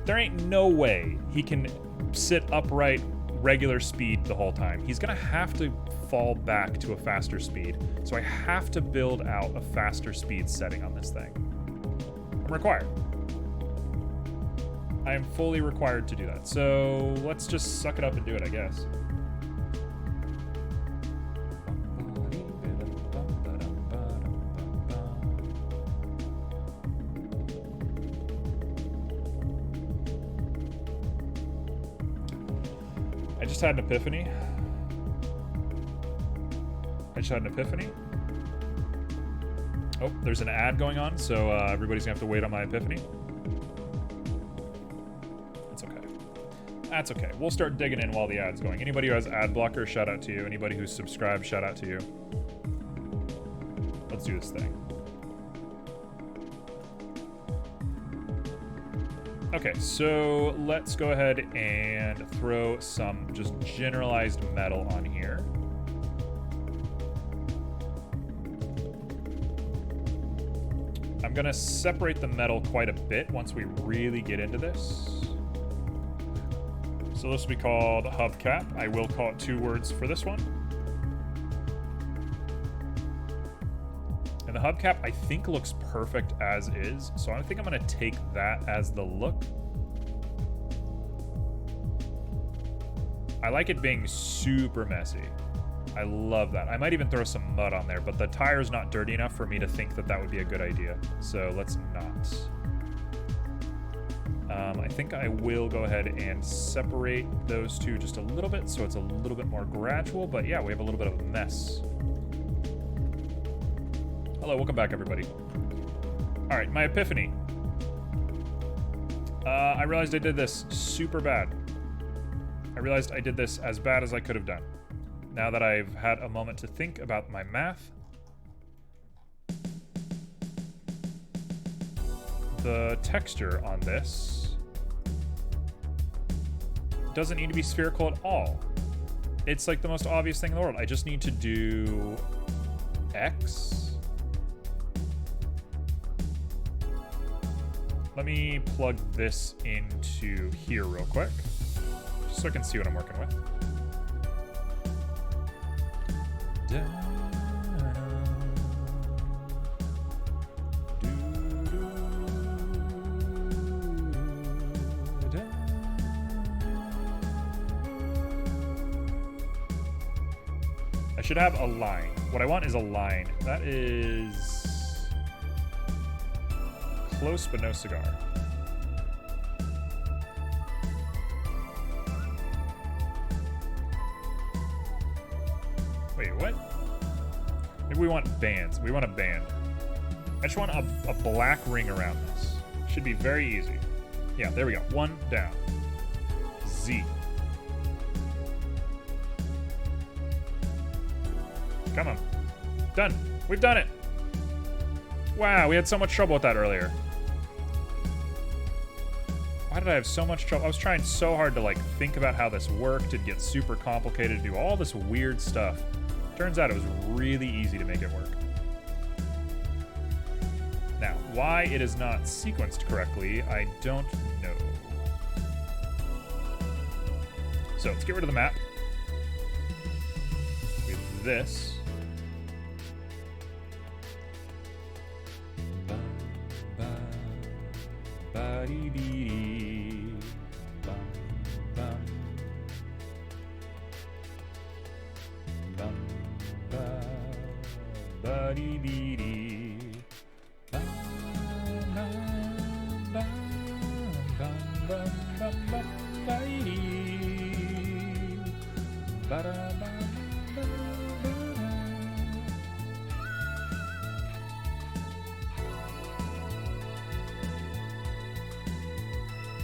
There ain't no way he can sit upright regular speed the whole time. He's gonna have to fall back to a faster speed. So I have to build out a faster speed setting on this thing. I'm required. I am fully required to do that. So let's just suck it up and do it, I guess. just had an epiphany. Oh, there's an ad going on, so everybody's gonna have to wait on my epiphany. That's okay. That's okay. We'll start digging in while the ad's going. Anybody who has ad blocker, shout out to you. Anybody who's subscribed, shout out to you. Let's do this thing. Okay, so let's go ahead and throw some just generalized metal on here. I'm gonna separate the metal quite a bit once we really get into this. So this will be called hubcap. I will call it 2 words for this one. And the hubcap, I think, looks perfect as is. So I think I'm gonna take that as the look. I like it being super messy. I love that. I might even throw some mud on there, but the tire's not dirty enough for me to think that that would be a good idea. So let's not. I think I will go ahead and separate those two just a little bit so it's a little bit more gradual. But yeah, we have a little bit of a mess. Hello, welcome back, everybody. All right, my epiphany. I realized I did this super bad. I realized I did this as bad as I could have done. Now that I've had a moment to think about my math, the texture on this doesn't need to be spherical at all. It's like the most obvious thing in the world. I just need to do X. Let me plug this into here real quick, just so I can see what I'm working with. I should have a line. What I want is a line. That is close but no cigar. Wait, what? Maybe we want bands. We want a band. I just want a black ring around this. Should be very easy. Yeah, there we go. 1 down. Z. Come on. Done. We've done it. Wow, we had so much trouble with that earlier. Why did I have so much trouble? I was trying so hard to like think about how this worked and get super complicated, do all this weird stuff. Turns out it was really easy to make it work. Now, why it is not sequenced correctly, I don't know. So let's get rid of the map. With this.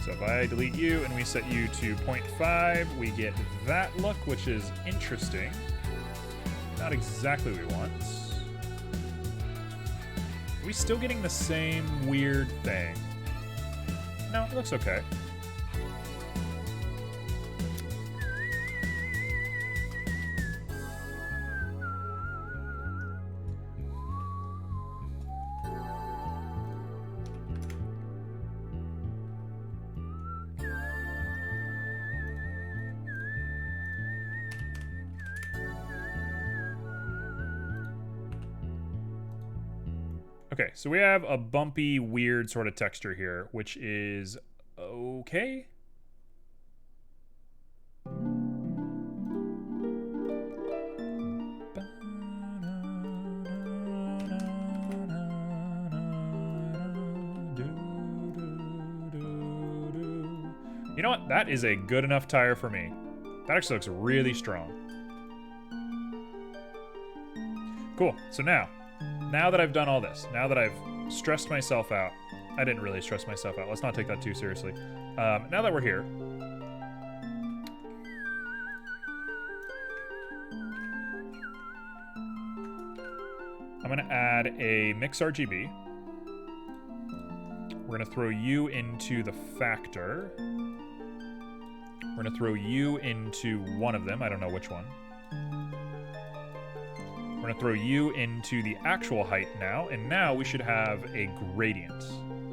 So if I delete you and we set you to 0.5, we get that look, which is interesting. Not exactly what we want. Are we still getting the same weird thing? No, it looks okay. Okay, so we have a bumpy, weird sort of texture here, which is okay. You know what? That is a good enough tire for me. That actually looks really strong. Cool. So now that I've done all this, now that I've stressed myself out, I didn't really stress myself out. Let's not take that too seriously. Now that we're here, I'm going to add a mix RGB. We're going to throw you into the factor. We're going to throw you into one of them. I don't know which one. We're going to throw you into the actual height now, and now we should have a gradient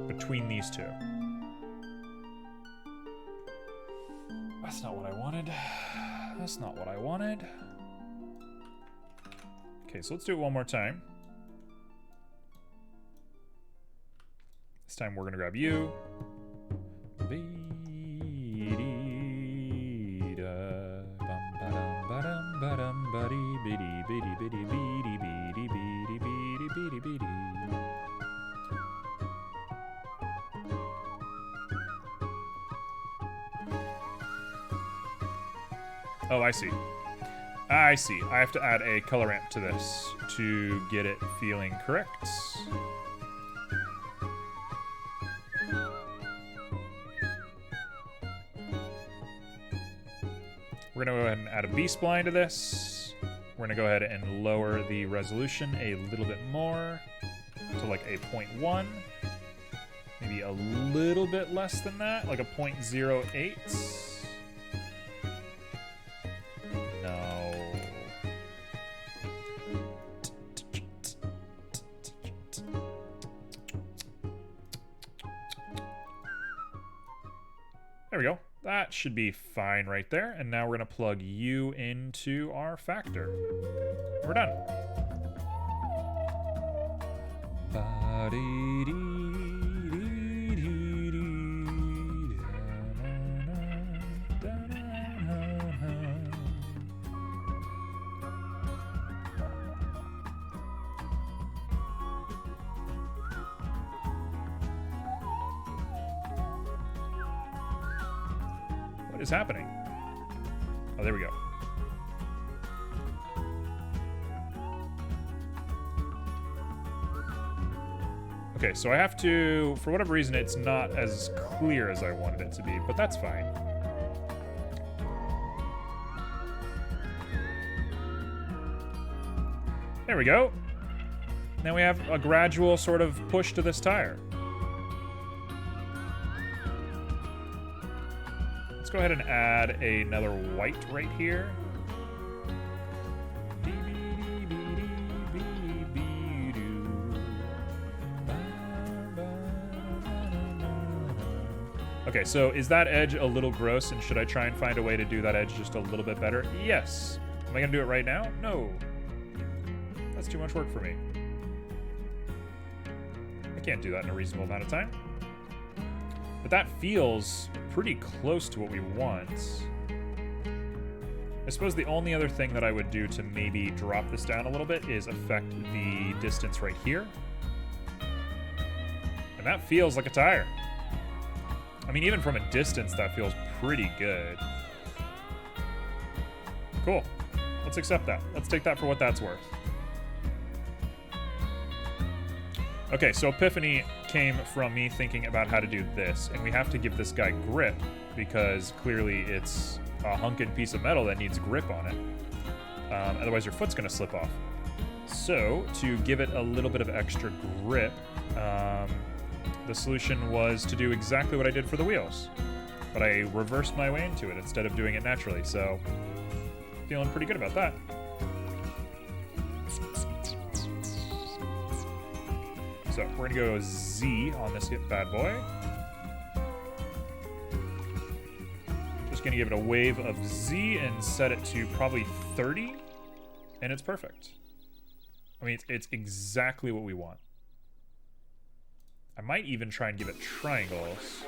between these two. That's not what I wanted. That's not what I wanted. Okay, so let's do it one more time. This time we're going to grab you. Oh, I see. I see. I have to add a color ramp to this to get it feeling correct. We're going to go ahead and add a B-spline to this. We're going to go ahead and lower the resolution a little bit more to like a 0.1. Maybe a little bit less than that, like a 0.08. No. There we go. That should be fine right there. And now we're going to plug you into our factor. We're done. What is happening? Oh, there we go. Okay, so I have to, for whatever reason, it's not as clear as I wanted it to be, but that's fine. There we go. Now we have a gradual sort of push to this tire. Let's go ahead and add another white right here. Okay, so is that edge a little gross, and should I try and find a way to do that edge just a little bit better? Yes. Am I gonna do it right now? No. That's too much work for me. I can't do that in a reasonable amount of time. But that feels pretty close to what we want. I suppose the only other thing that I would do to maybe drop this down a little bit is affect the distance right here. And that feels like a tire. I mean, even from a distance, that feels pretty good. Cool. Let's accept that. Let's take that for what that's worth. Okay, so Epiphany came from me thinking about how to do this, and we have to give this guy grip because clearly it's a hunkin' piece of metal that needs grip on it. Otherwise your foot's gonna slip off. So to give it a little bit of extra grip, the solution was to do exactly what I did for the wheels, but I reversed my way into it instead of doing it naturally, so feeling pretty good about that. So we're gonna go Z on this bad boy. Just gonna give it a wave of Z and set it to probably 30, and it's perfect. I mean, it's exactly what we want. I might even try and give it triangles.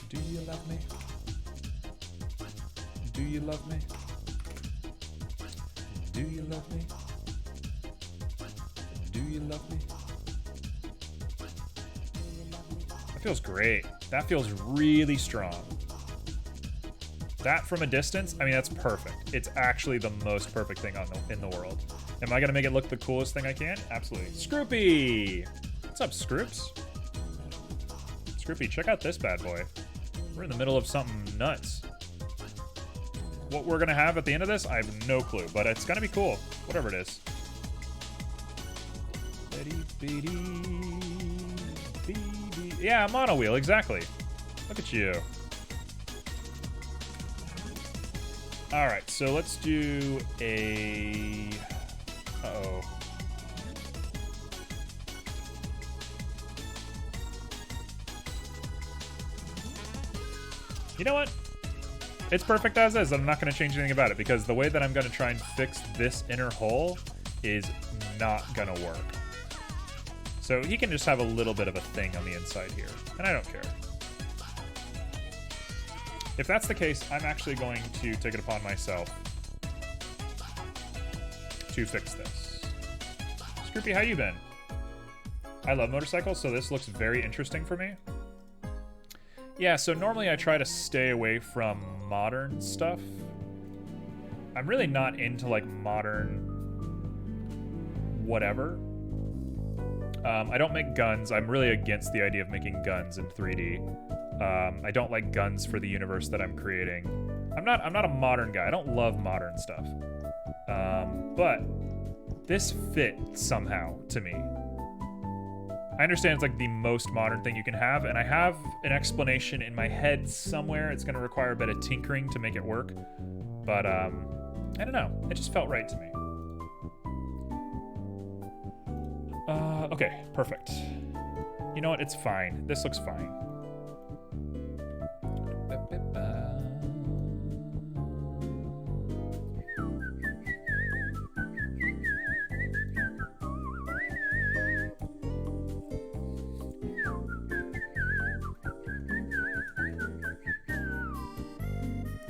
Do you love me? Do you love me? Do you love me? Do you love me? That feels great. That feels really strong. That from a distance, I mean, that's perfect. It's actually the most perfect thing in the world. Am I gonna make it look the coolest thing I can? Absolutely. Scroopy! What's up, Scroops? Scroopy, check out this bad boy. We're in the middle of something nuts. What we're gonna have at the end of this, I have no clue, but it's gonna be cool. Whatever it is. Yeah, mono wheel, exactly. Look at you. Alright, so let's do a... Uh-oh. You know what? It's perfect as is. I'm not going to change anything about it because the way that I'm going to try and fix this inner hole is not going to work. So he can just have a little bit of a thing on the inside here, and I don't care. If that's the case, I'm actually going to take it upon myself to fix this. Scroopy, how you been? I love motorcycles, so this looks very interesting for me. Yeah, so normally I try to stay away from modern stuff. I'm really not into like modern whatever. I don't make guns. I'm really against the idea of making guns in 3D. I don't like guns for the universe that I'm creating. I'm not a modern guy. I don't love modern stuff. But this fit somehow to me. I understand it's like the most modern thing you can have, and I have an explanation in my head somewhere. It's gonna require a bit of tinkering to make it work. But I don't know. It just felt right to me. Okay, perfect. You know what? It's fine. This looks fine.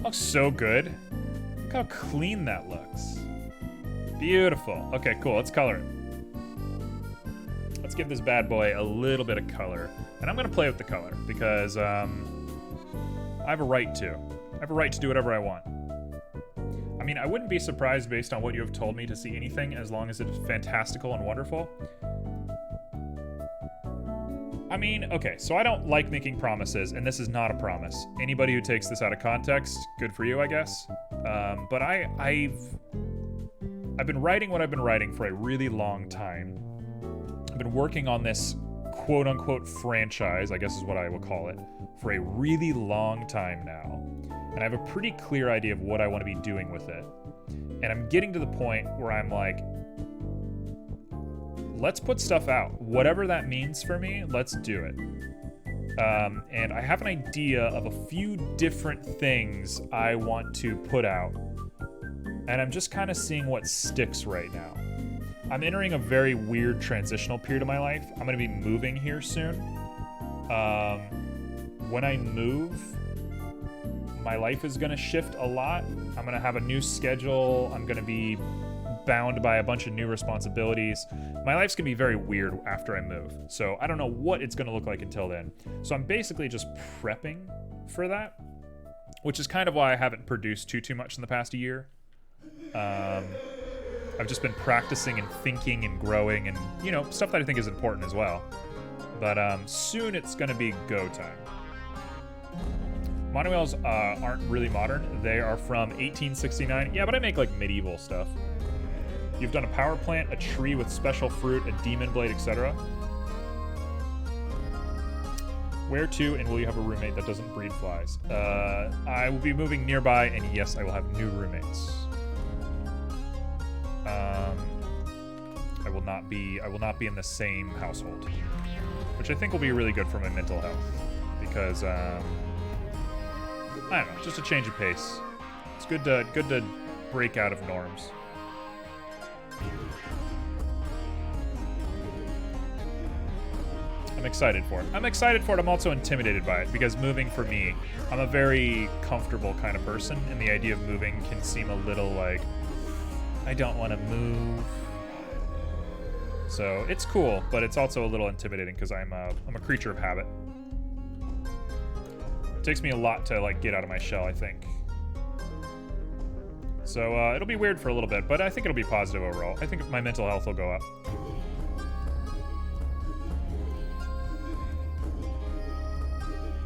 Looks so good. Look how clean that looks. Beautiful. Okay, cool. Let's color it. Let's give this bad boy a little bit of color. And I'm going to play with the color because I have a right to. I have a right to do whatever I want. I mean, I wouldn't be surprised based on what you have told me to see anything as long as it is fantastical and wonderful. I mean, okay, so I don't like making promises, and this is not a promise. Anybody who takes this out of context, good for you, I guess. But I've been writing what I've been writing for a really long time. I've been working on this quote-unquote franchise, I guess is what I will call it, for a really long time now. And I have a pretty clear idea of what I want to be doing with it. And I'm getting to the point where I'm like, let's put stuff out. Whatever that means for me, let's do it. And I have an idea of a few different things I want to put out. And I'm just kind of seeing what sticks right now. I'm entering a very weird transitional period of my life. I'm going to be moving here soon. When I move, my life is going to shift a lot. I'm going to have a new schedule. I'm going to be bound by a bunch of new responsibilities. My life's gonna be very weird after I move, so I don't know what it's gonna look like until then. So I'm basically just prepping for that, which is kind of why I haven't produced too much in the past year. I've just been practicing and thinking and growing and, you know, stuff that I think is important as well. But soon it's gonna be go time. Monorails aren't really modern. They are from 1869. Yeah, but I make like medieval stuff. You've done a power plant, a tree with special fruit, a demon blade, etc. Where to, and will you have a roommate that doesn't breed flies? I will be moving nearby, and yes, I will have new roommates. I will not be in the same household, which I think will be really good for my mental health, because I don't know, just a change of pace. It's good to break out of norms. I'm excited for it. I'm excited for it. I'm also intimidated by it because moving for me, I'm a very comfortable kind of person, and the idea of moving can seem a little like, I don't want to move. So it's cool, but it's also a little intimidating because I'm a creature of habit. It takes me a lot to like get out of my shell, I think. So it'll be weird for a little bit, but I think it'll be positive overall. I think my mental health will go up.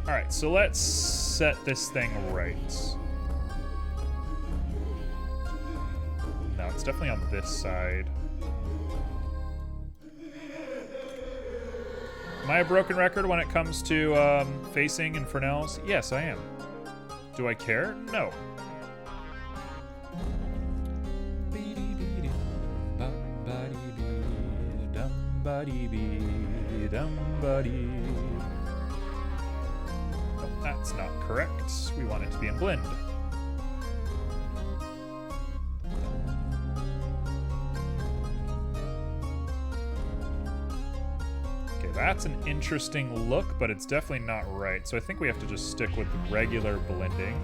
All right, so let's set this thing right. No, it's definitely on this side. Am I a broken record when it comes to facing Infernals? Yes, I am. Do I care? No. Oh, that's not correct. We want it to be in blend. That's an interesting look, but it's definitely not right. So I think we have to just stick with regular blending.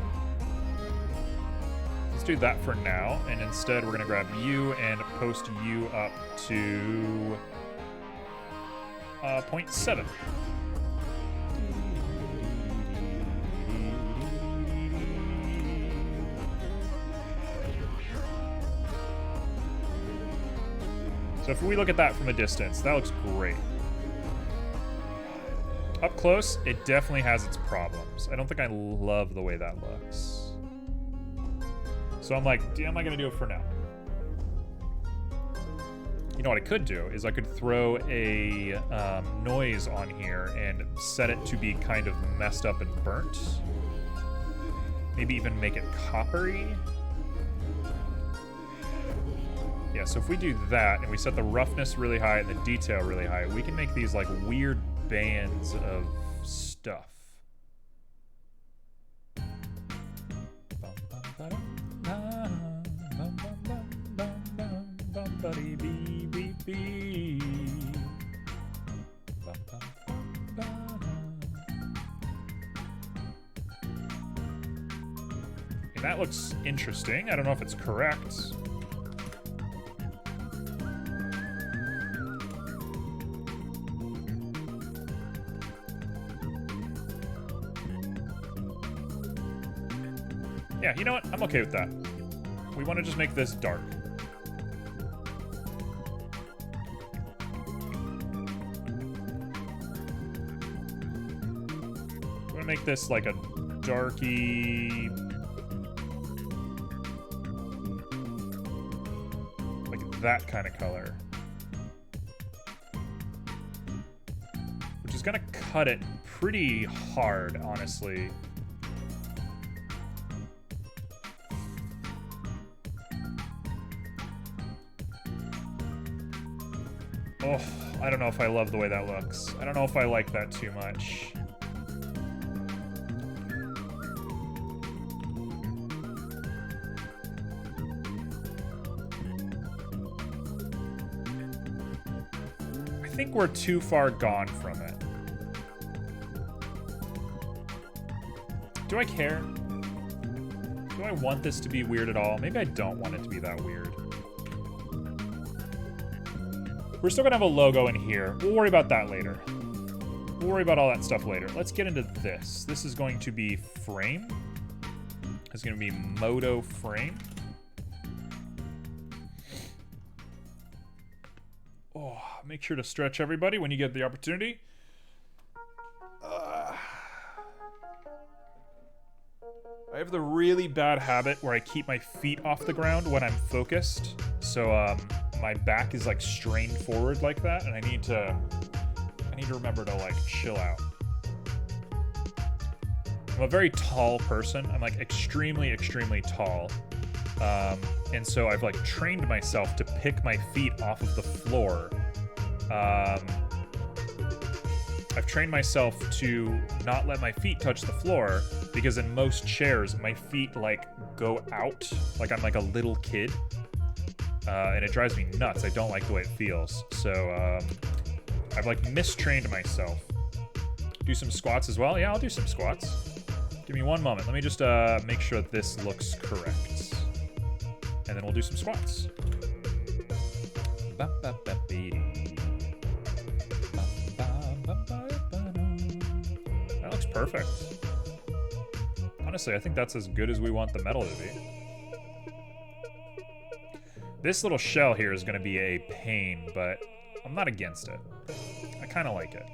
Let's do that for now, and instead we're gonna grab you and post you up to 0.7. So if we look at that from a distance, that looks great. Up close, it definitely has its problems. I don't think I love the way that looks. So I'm like, am I gonna do it for now? You know what I could do is I could throw a noise on here and set it to be kind of messed up and burnt. Maybe even make it coppery. Yeah, so if we do that and we set the roughness really high and the detail really high, we can make these like weird bands of stuff. And that looks interesting. I don't know if it's correct. Yeah, you know what? I'm okay with that. We want to just make this dark. We want to make this like a darky... like that kind of color. Which is gonna cut it pretty hard, honestly. Oh, I don't know if I love the way that looks. I don't know if I like that too much. I think we're too far gone from it. Do I care? Do I want this to be weird at all? Maybe I don't want it to be that weird. We're still gonna have a logo in here. We'll worry about that later. We'll worry about all that stuff later. Let's get into this. This is going to be frame. It's gonna be Moto frame. Oh, make sure to stretch everybody when you get the opportunity. I have the really bad habit where I keep my feet off the ground when I'm focused. So, my back is like strained forward like that, and I need to remember to like chill out. I'm a very tall person. I'm like extremely, extremely tall. And so I've like trained myself to pick my feet off of the floor. I've trained myself to not let my feet touch the floor because in most chairs, my feet like go out like I'm like a little kid. And it drives me nuts. I don't like the way it feels. So I've like mistrained myself. Do some squats as well. Yeah, I'll do some squats. Give me one moment. Let me just make sure that this looks correct. And then we'll do some squats. That looks perfect. Honestly, I think that's as good as we want the metal to be. This little shell here is going to be a pain, but I'm not against it. I kind of like it.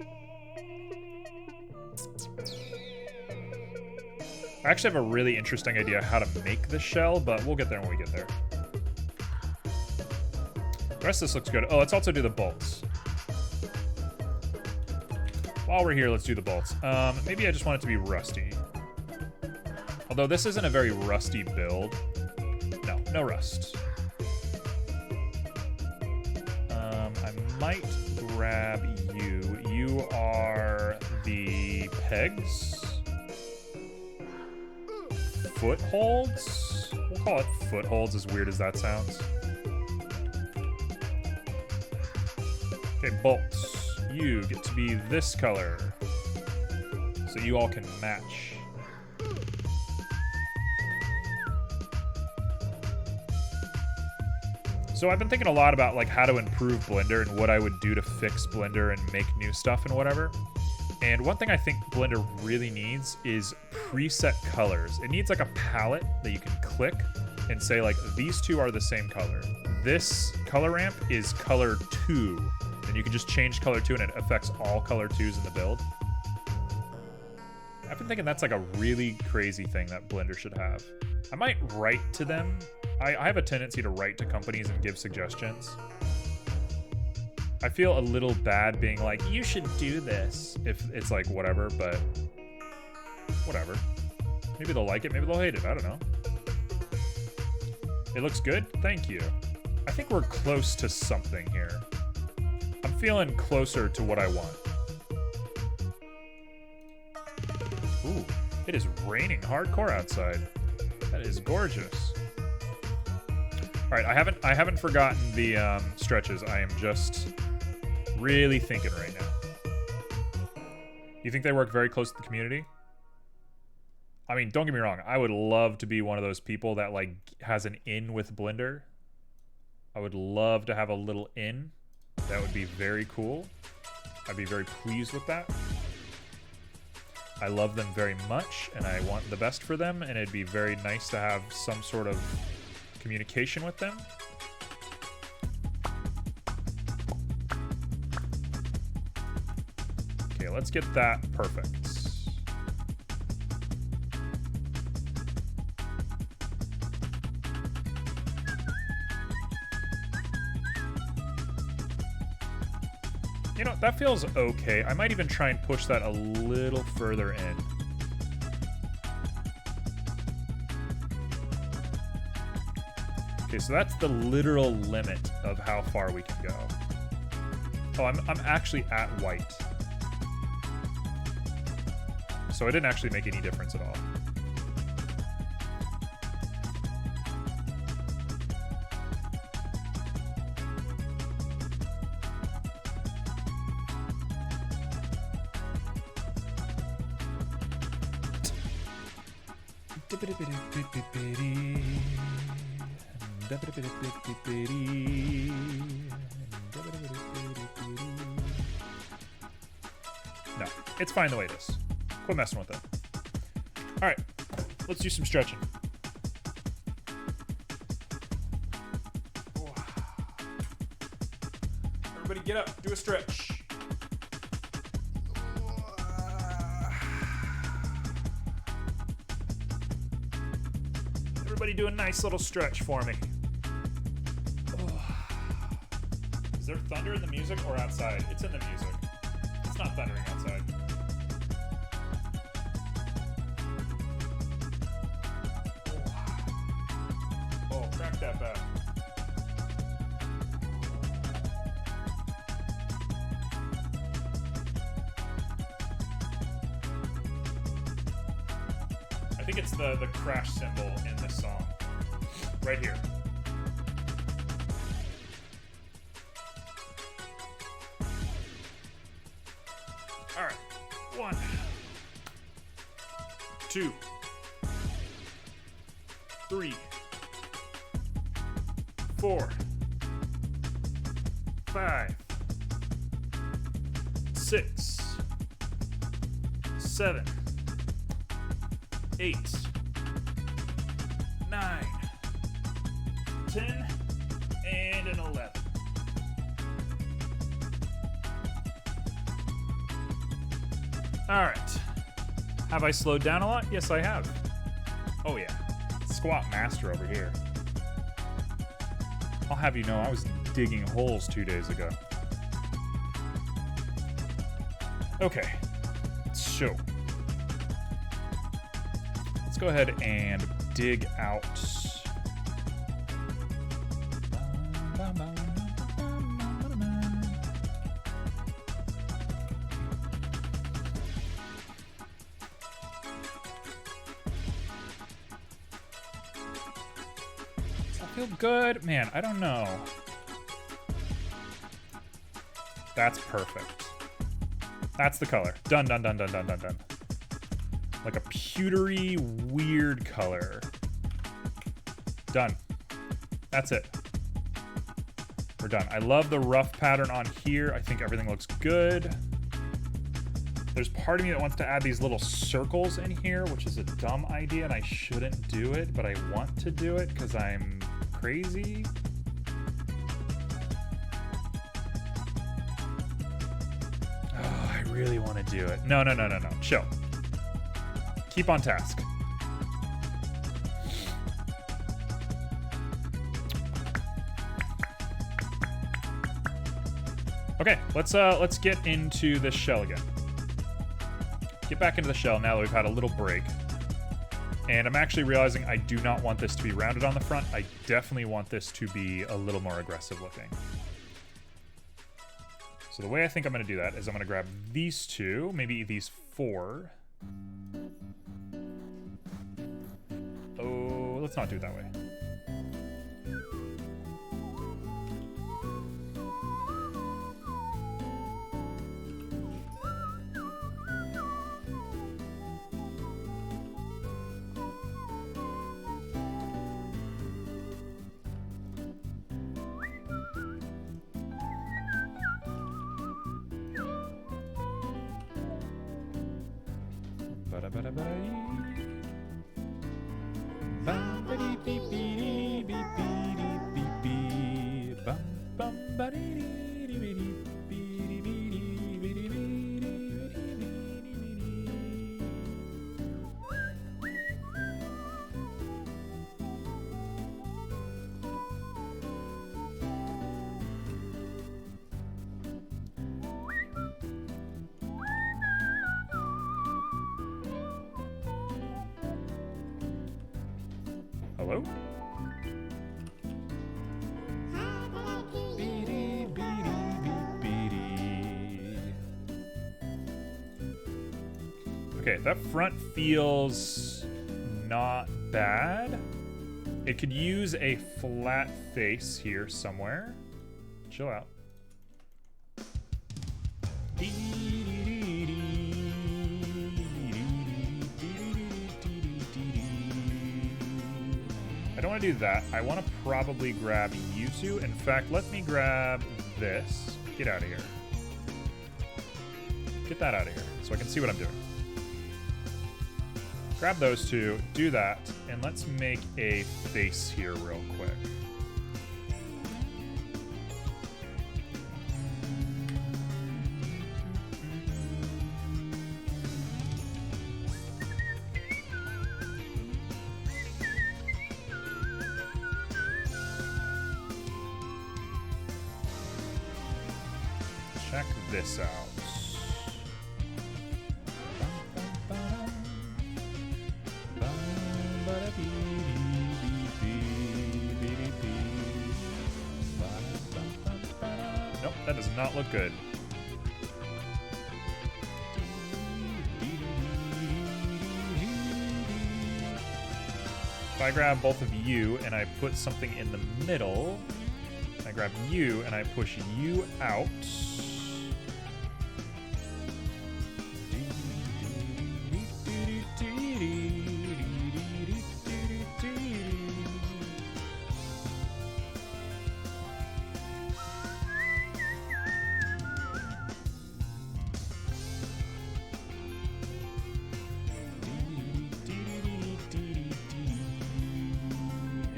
I actually have a really interesting idea how to make the shell, but we'll get there when we get there. The rest of this looks good. Oh, let's also do the bolts. While we're here, let's do the bolts. Maybe I just want it to be rusty. Although this isn't a very rusty build. No, no rust. I might grab you. You are the pegs. Footholds? We'll call it footholds, as weird as that sounds. Okay, bolts. You get to be this color. So you all can match. So I've been thinking a lot about like how to improve Blender and what I would do to fix Blender and make new stuff and whatever. And one thing I think Blender really needs is preset colors. It needs like a palette that you can click and say like, these two are the same color. This color ramp is color 2. And you can just change color 2 and it affects all color 2s in the build. I've been thinking that's like a really crazy thing that Blender should have. I might write to them. I have a tendency to write to companies and give suggestions. I feel a little bad being like, you should do this, if it's like whatever, but whatever. Maybe they'll like it, maybe they'll hate it, I don't know. It looks good? Thank you. I think we're close to something here. I'm feeling closer to what I want. Ooh, it is raining hardcore outside. That is gorgeous. All right, I haven't forgotten the stretches. I am just really thinking right now. You think they work very close to the community? I mean, don't get me wrong. I would love to be one of those people that like has an in with Blender. I would love to have a little in. That would be very cool. I'd be very pleased with that. I love them very much, and I want the best for them, and it'd be very nice to have some sort of communication with them. Okay, let's get that perfect. You know, that feels okay. I might even try and push that a little further in. Okay, so that's the literal limit of how far we can go. Oh, I'm actually at white. So it didn't actually make any difference at all. No, it's fine the way it is. Quit messing with it. All right, let's do some stretching. Everybody get up, do a stretch. Everybody do a nice little stretch for me. Is there thunder in the music or outside? It's in the music. It's not thundering outside. Oh, crack that back. I think it's the crash cymbal in this song. Right here. All right. 1, 2, 3, 4, 5, 6, 7, 8, 9, 10, and an 11. All right. Have I slowed down a lot? Yes, I have. Oh yeah. Squat master over here. I'll have you know I was digging holes 2 days ago. Okay. So let's go ahead and dig out. Does that feel good? Man, I don't know. That's perfect. That's the color. Done, done, done, done, done, done, done. Like a pewtery, weird color. Done. That's it. We're done. I love the rough pattern on here. I think everything looks good. There's part of me that wants to add these little circles in here, which is a dumb idea and I shouldn't do it, but I want to do it because I'm crazy. I really want to do it. No. Chill. Keep on task. Okay, let's get into this shell again. Get back into the shell now that we've had a little break. And I'm actually realizing I do not want this to be rounded on the front. I definitely want this to be a little more aggressive looking. So the way I think I'm going to do that is I'm going to grab these two, maybe these 4. Oh, let's not do it that way. Hello? Okay, that front feels not bad. It could use a flat face here somewhere. Chill out. I don't want to do that. I want to probably grab Yuzu. In fact, let me grab this. Get out of here. Get that out of here so I can see what I'm doing. Grab those two, do that, and let's make a face here real quick. Check this out. Nope, that does not look good. If I grab both of you and I put something in the middle, I grab you and I push you out.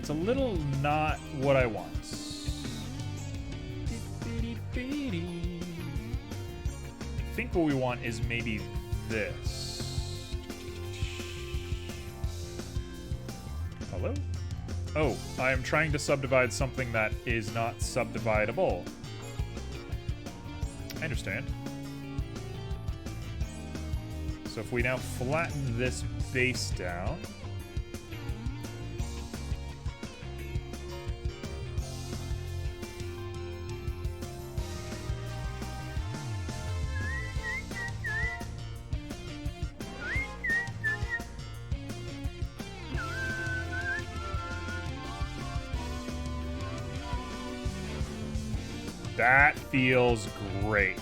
It's a little not what I want. I think what we want is maybe this. Hello? Oh, I am trying to subdivide something that is not subdividable. I understand. So if we now flatten this base down, that feels great.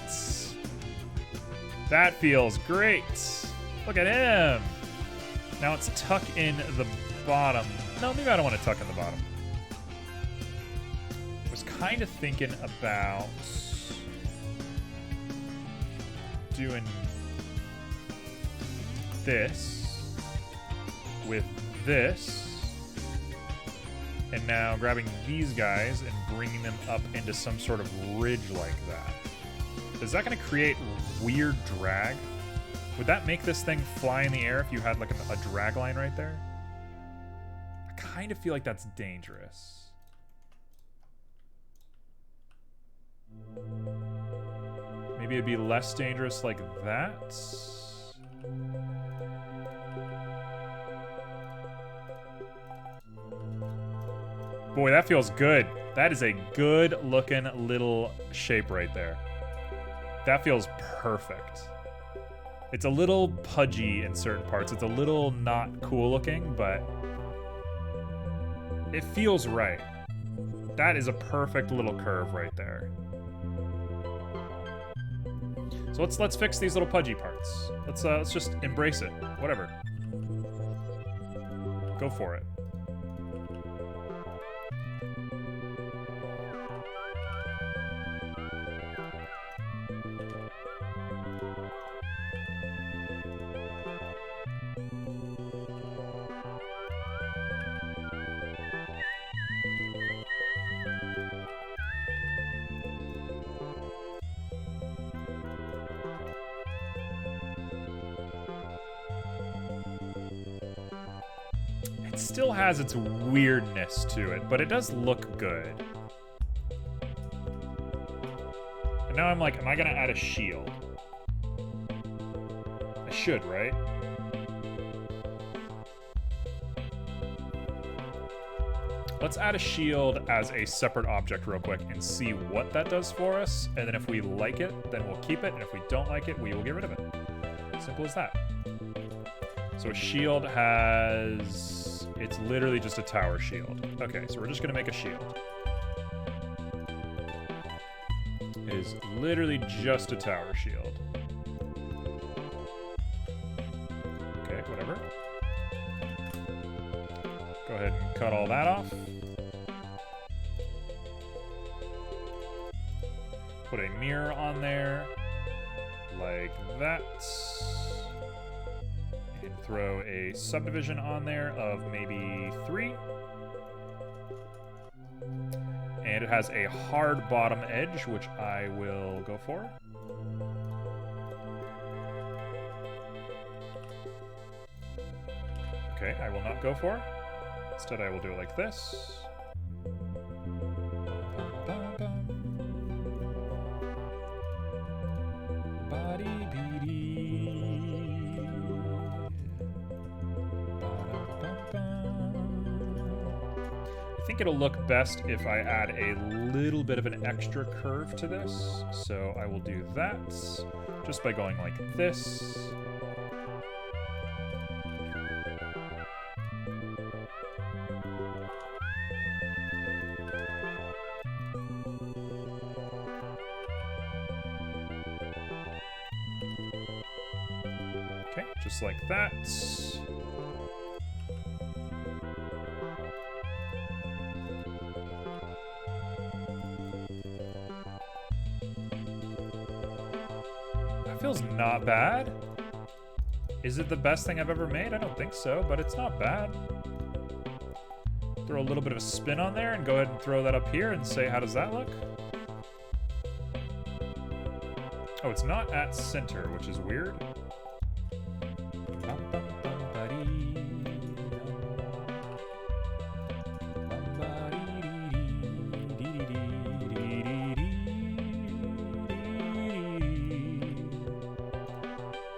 That feels great. Look at him. Now it's tuck in the bottom. No, maybe I don't want to tuck in the bottom. I was kind of thinking about doing this with this. And now grabbing these guys and bringing them up into some sort of ridge like that. Is that going to create weird drag? Would that make this thing fly in the air if you had like a drag line right there? I kind of feel like that's dangerous. Maybe it'd be less dangerous like that. Boy, that feels good. That is a good looking little shape right there. That feels perfect. It's a little pudgy in certain parts. It's a little not cool looking, but it feels right. That is a perfect little curve right there. So let's fix these little pudgy parts. Let's just embrace it. Whatever. Go for it. It still has its weirdness to it, but it does look good. And now I'm like, am I gonna add a shield? I should, right? Let's add a shield as a separate object real quick and see what that does for us. And then if we like it, then we'll keep it. And if we don't like it, we will get rid of it. Simple as that. So a shield has... It's literally just a tower shield. Okay, so we're just going to make a shield. It is literally just a tower shield. Okay, whatever. Go ahead and cut all that off. Put a mirror on there, like that. And throw a subdivision on there of maybe 3. And it has a hard bottom edge, which I will go for. Okay, I will not go for. Instead, I will do it like this. I think it'll look best if I add a little bit of an extra curve to this. So I will do that just by going like this. Okay, just like that. Feels not bad. Is it the best thing I've ever made? I don't think so, but it's not bad. throw a little bit of a spin on there and go ahead and throw that up here and say, how does that look? Oh, it's not at center, which is weird.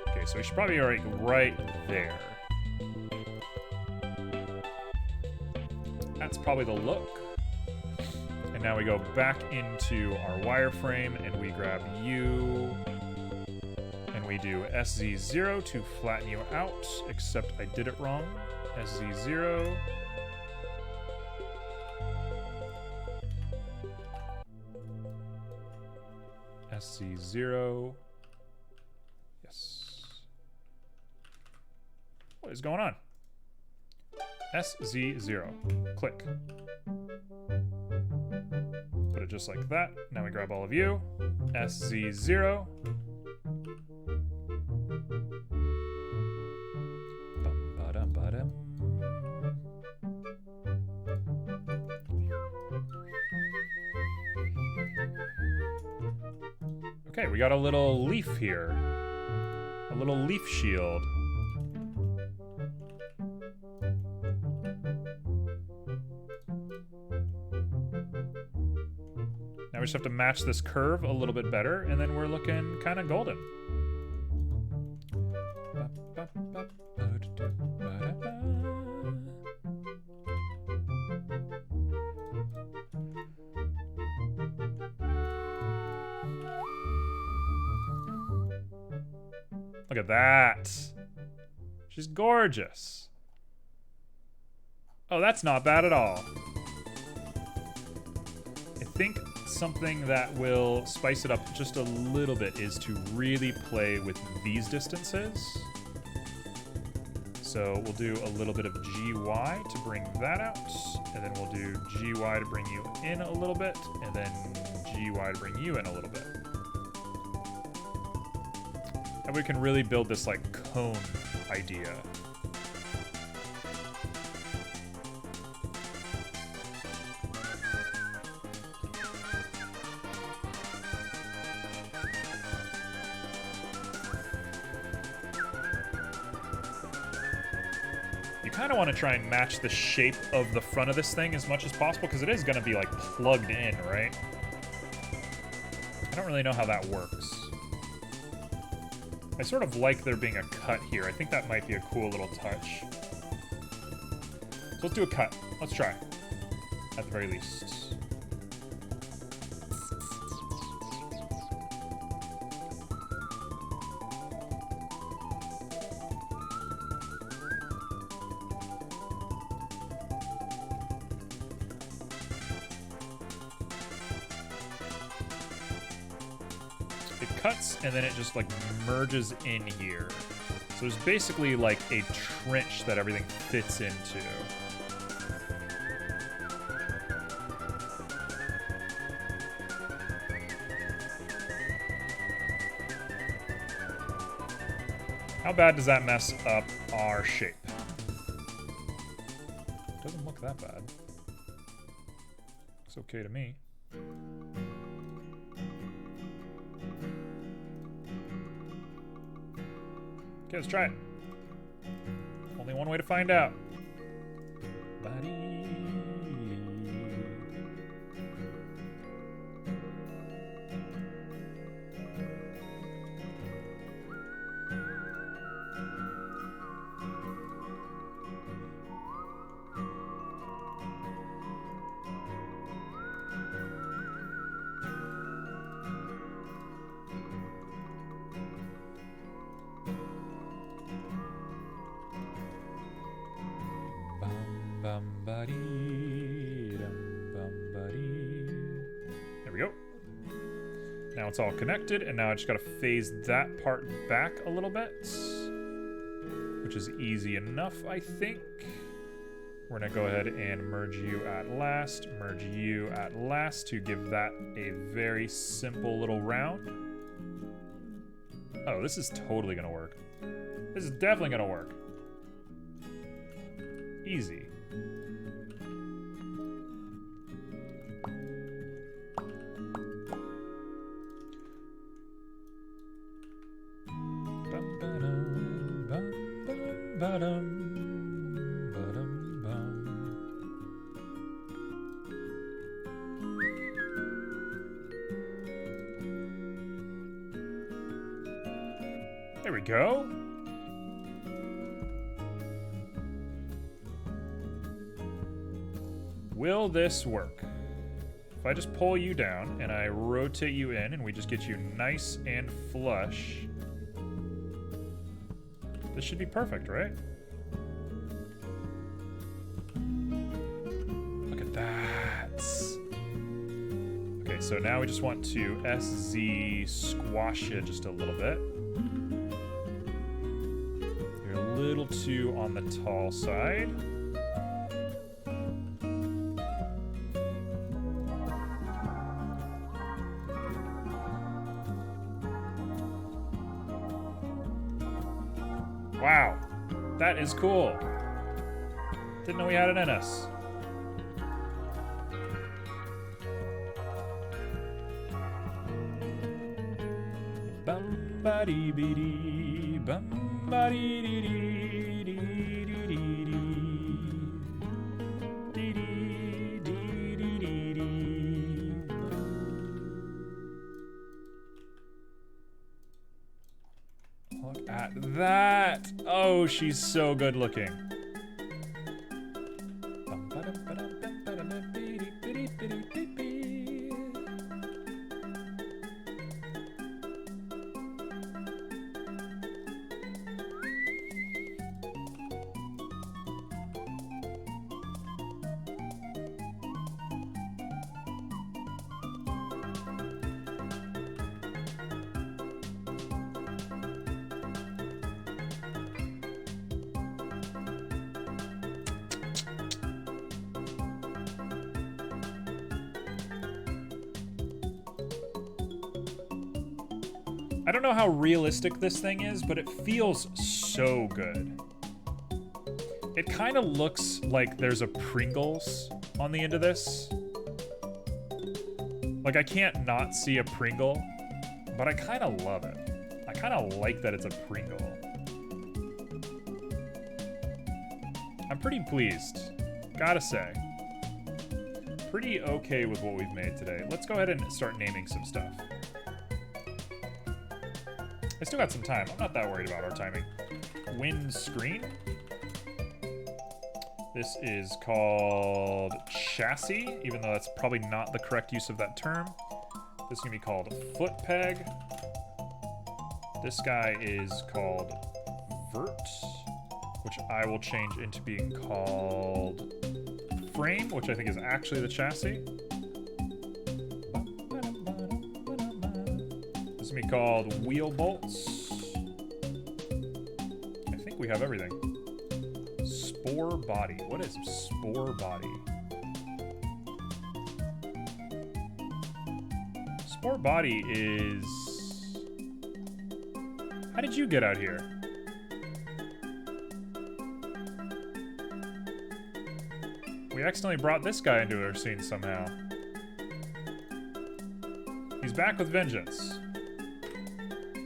Okay, so we should probably be right there. That's probably the look. And now we go back into our wireframe and we grab you. And we do SZ0 to flatten you out, except I did it wrong. SZ0. SZ0. Yes. What is going on? SZ0. Click. Put it just like that. Now we grab all of you. SZ0. Bum-ba-dum-ba-dum. Okay, we got a little leaf here. A little leaf shield. Now we just have to match this curve a little bit better, and then we're looking kind of golden. Look at that. She's gorgeous. Oh, that's not bad at all. I think something that will spice it up just a little bit is to really play with these distances. So we'll do a little bit of GY to bring that out, and then we'll do GY to bring you in a little bit, and then GY to bring you in a little bit. And we can really build this like cone idea. You kind of want to try and match the shape of the front of this thing as much as possible, because it is going to be like plugged in, right? I don't really know how that works. I sort of like there being a cut here. I think that might be a cool little touch. So let's do a cut. Let's try, at the very least. It cuts, and then it just, like, merges in here. So there's basically, like, a trench that everything fits into. How bad does that mess up our shape? Doesn't look that bad. Looks okay to me. Okay, let's try it. Only one way to find out. There we go. Now it's all connected, and now I just gotta phase that part back a little bit, which is easy enough, I think. We're gonna go ahead and merge you at last, merge you at last to give that a very simple little round. Oh, this is totally gonna work. This is definitely gonna work. Easy. Ba-dum, ba-dum, bum. There we go. Will this work? If I just pull you down and I rotate you in and we just get you nice and flush, this should be perfect, right? Look at that. Okay, so now we just want to SZ squash it just a little bit. You're a little too on the tall side. Wow, that is cool. Didn't know we had it in us. Bum ba dee bee dee, bum ba dee dee dee dee dee dee dee dee dee dee dee dee. Look at that! Oh, she's so good looking. I don't know how realistic this thing is, but it feels so good. It kind of looks like there's a Pringles on the end of this. Like, I can't not see a Pringle, but I kind of love it. I kind of like that it's a Pringle. I'm pretty pleased, gotta say. Pretty okay with what we've made today. Let's go ahead and start naming some stuff. I still got some time. I'm not that worried about our timing. Windscreen. This is called chassis, even though that's probably not the correct use of that term. This is gonna be called foot peg. This guy is called vert, which I will change into being called frame, which I think is actually the chassis. This is gonna be called wheel bolts. I think we have everything. Spore body. What is spore body? Spore body is... How did you get out here? We accidentally brought this guy into our scene somehow. He's back with vengeance.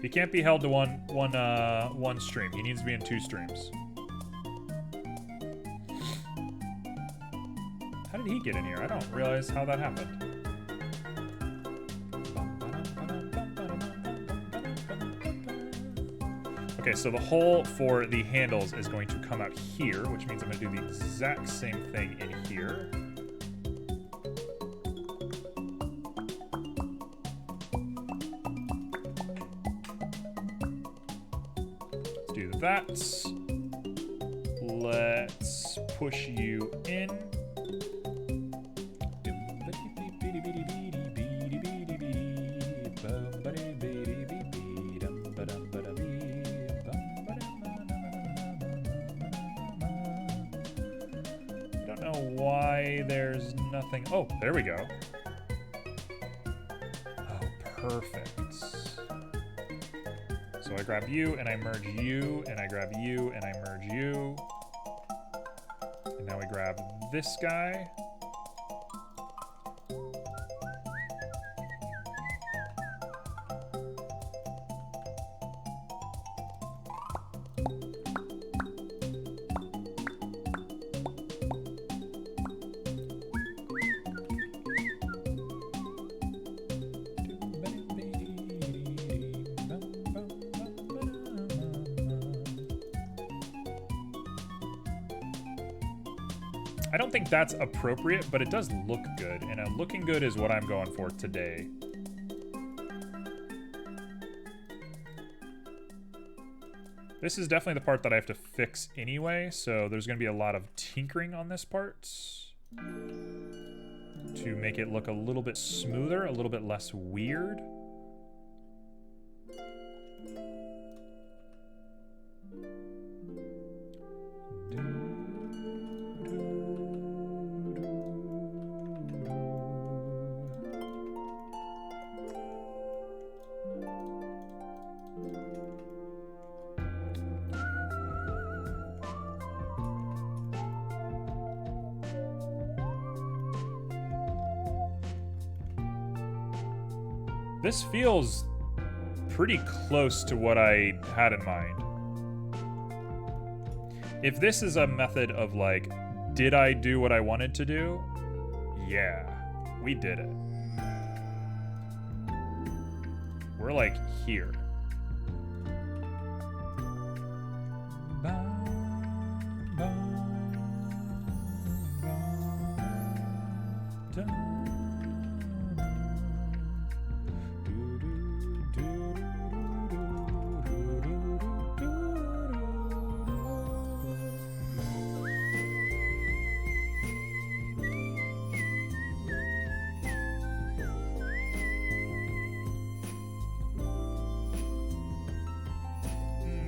He can't be held to one stream. He needs to be in 2 streams. How did he get in here? I don't realize how that happened. Okay, so the hole for the handles is going to come out here, which means I'm going to do the exact same thing in here. Let's do that. Let's push you in. Why there's nothing. Oh, there we go. Oh, perfect. So I grab you and I merge you and I grab you and I merge you. And now we grab this guy. I don't think that's appropriate, but it does look good, and looking good is what I'm going for today. This is definitely the part that I have to fix anyway, so there's going to be a lot of tinkering on this part to make it look a little bit smoother, a little bit less weird. This feels pretty close to what I had in mind. If this is a method of like, did I do what I wanted to do? Yeah, we did it. We're like here.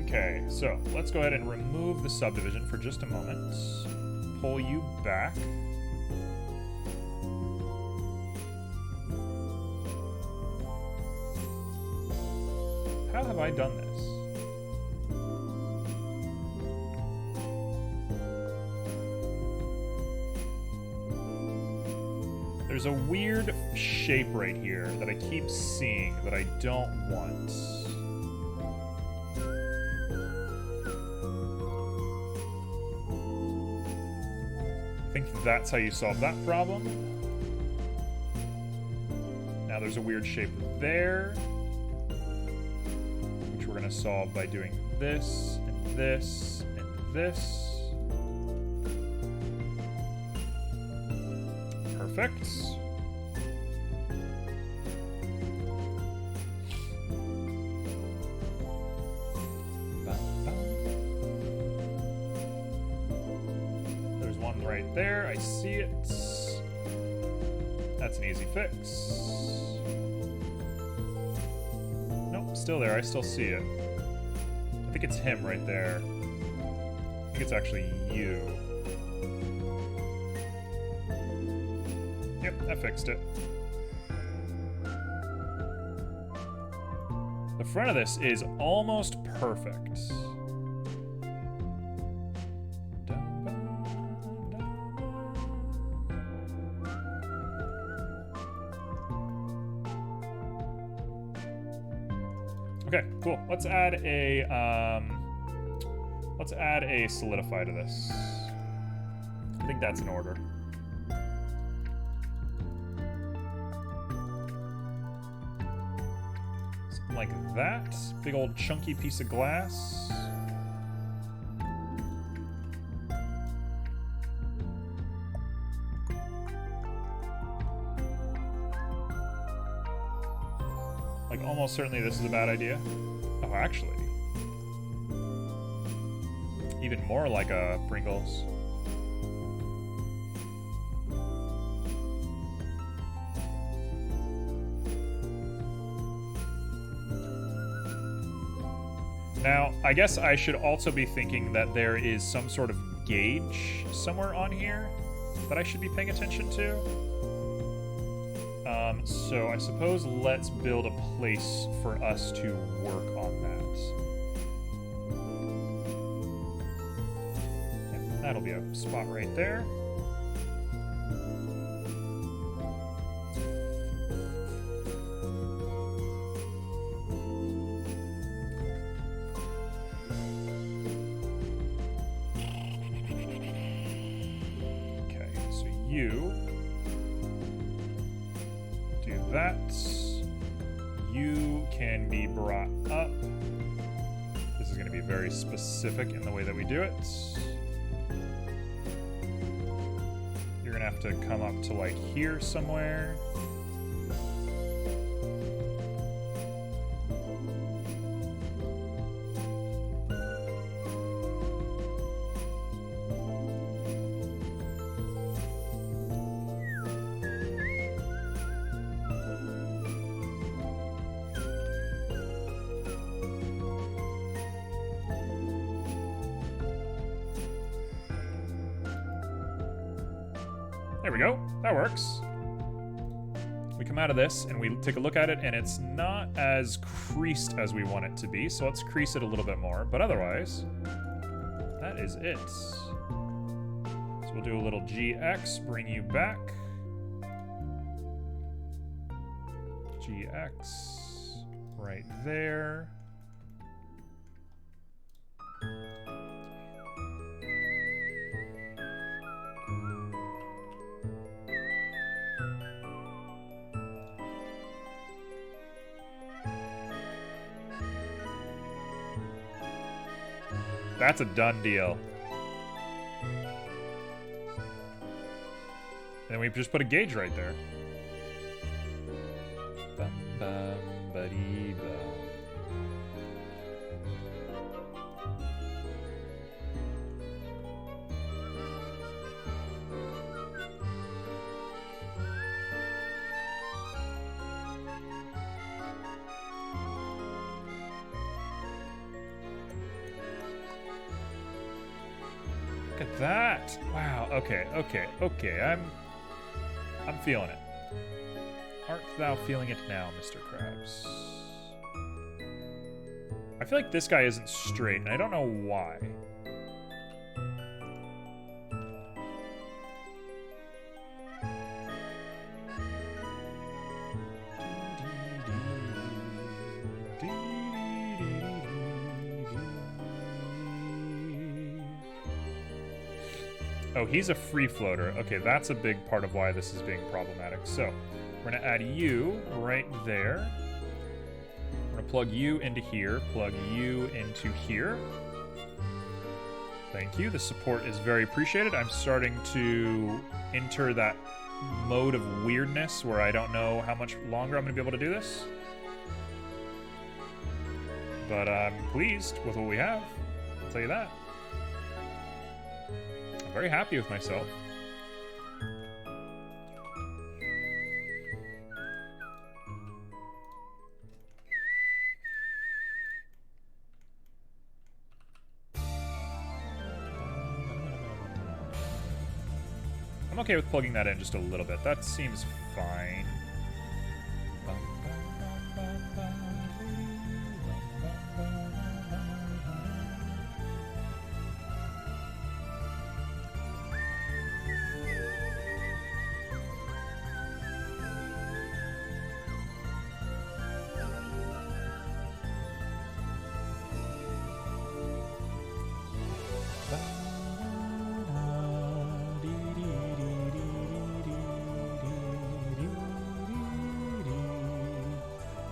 Okay, so let's go ahead and remove the subdivision for just a moment. Pull you back. How have I done this? There's a weird shape right here that I keep seeing that I don't want. I think that's how you solve that problem. Now there's a weird shape there, which we're going to solve by doing this, and this, and this. Perfect. Right there, I see it. That's an easy fix. Nope, still there, I still see it. I think it's him right there. I think it's actually you. Yep, I fixed it. The front of this is almost perfect. Okay, cool. Let's add a solidify to this. I think that's in order. Something like that. Big old chunky piece of glass. Like, almost certainly this is a bad idea. Oh, actually. Even more like a Pringles. Now, I guess I should also be thinking that there is some sort of gauge somewhere on here that I should be paying attention to. So I suppose let's build a place for us to work on that. And that'll be a spot right there. Okay, so you do that. You can be brought up. This is going to be very specific in the way that we do it. gonna have to come up to like here somewhere. There we go. That works. We come out of this and we take a look at it, and it's not as creased as we want it to be, so let's crease it a little bit more. But otherwise, that is it. So we'll do a little GX, bring you back. GX, right there. That's a done deal. And we just put a gauge right there. Bum, bum, ba-dee, bum. Look at that. Wow. Okay. I'm feeling it. Art thou feeling it now, Mr. Krabs? I feel like this guy isn't straight, and I don't know why. Oh, he's a free floater. Okay, that's a big part of why this is being problematic. So, we're gonna add you right there. We're gonna plug you into here, plug you into here. Thank you. The support is very appreciated. I'm starting to enter that mode of weirdness where I don't know how much longer I'm gonna be able to do this. But I'm pleased with what we have. I'll tell you that. Very happy with myself. I'm okay with plugging that in just a little bit. That seems fine.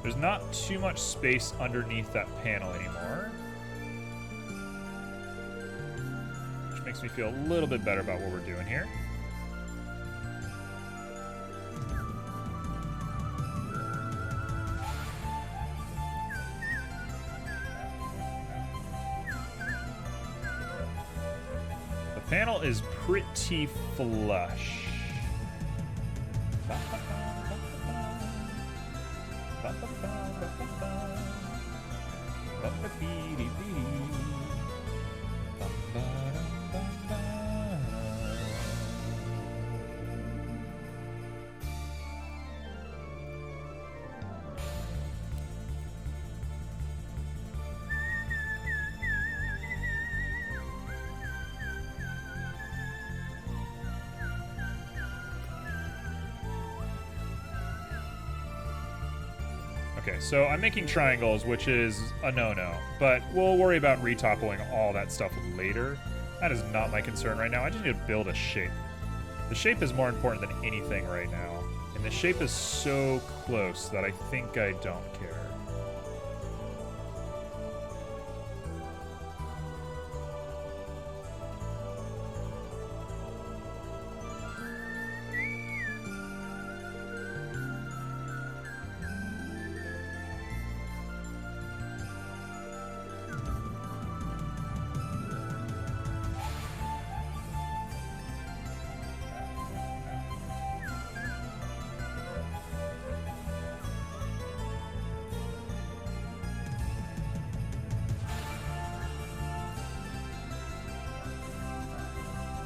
There's not too much space underneath that panel anymore, which makes me feel a little bit better about what we're doing here. The panel is pretty flush. Okay, so I'm making triangles, which is a no-no, but we'll worry about retoppling all that stuff later. That is not my concern right now. I just need to build a shape. The shape is more important than anything right now, and the shape is so close that I think I don't care.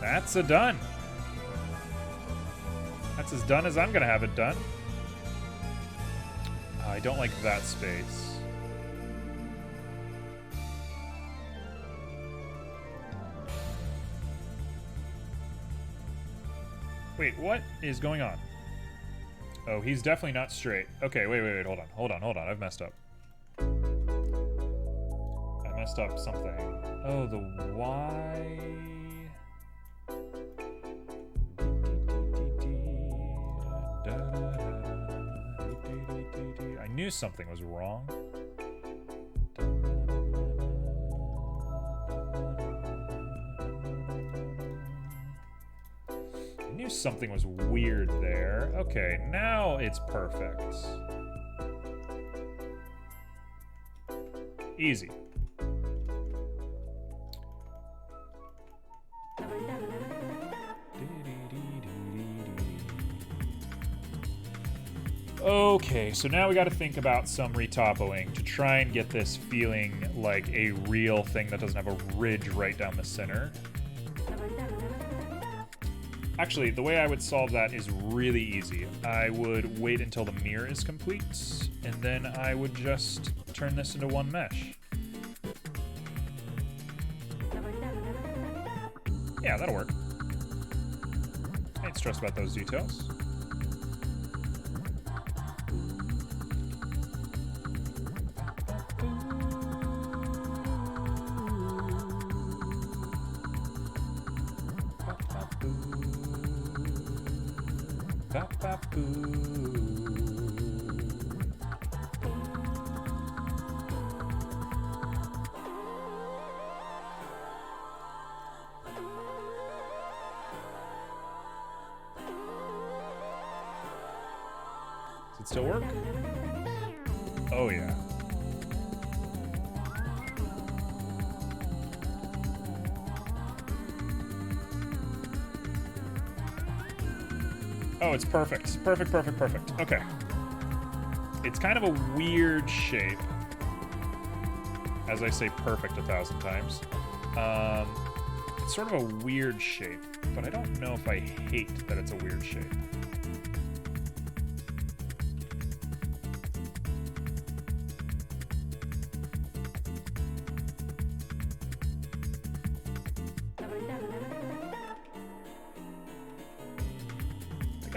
That's a done. That's as done as I'm gonna have it done. I don't like that space. Wait, what is going on? Oh, he's definitely not straight. Okay, wait, hold on. I've messed up. I messed up something. Oh, the Y. I knew something was wrong. I knew something was weird there. Okay, now it's perfect. Easy. Okay, so now we got to think about some retopoing to try and get this feeling like a real thing that doesn't have a ridge right down the center. Actually, the way I would solve that is really easy. I would wait until the mirror is complete, and then I would just turn this into one mesh. Yeah, that'll work. I ain't stressed about those details. Does it still work? Oh yeah. Oh, it's perfect. Perfect. Okay. It's kind of a weird shape. As I say perfect 1,000 times. It's sort of a weird shape, but I don't know if I hate that it's a weird shape.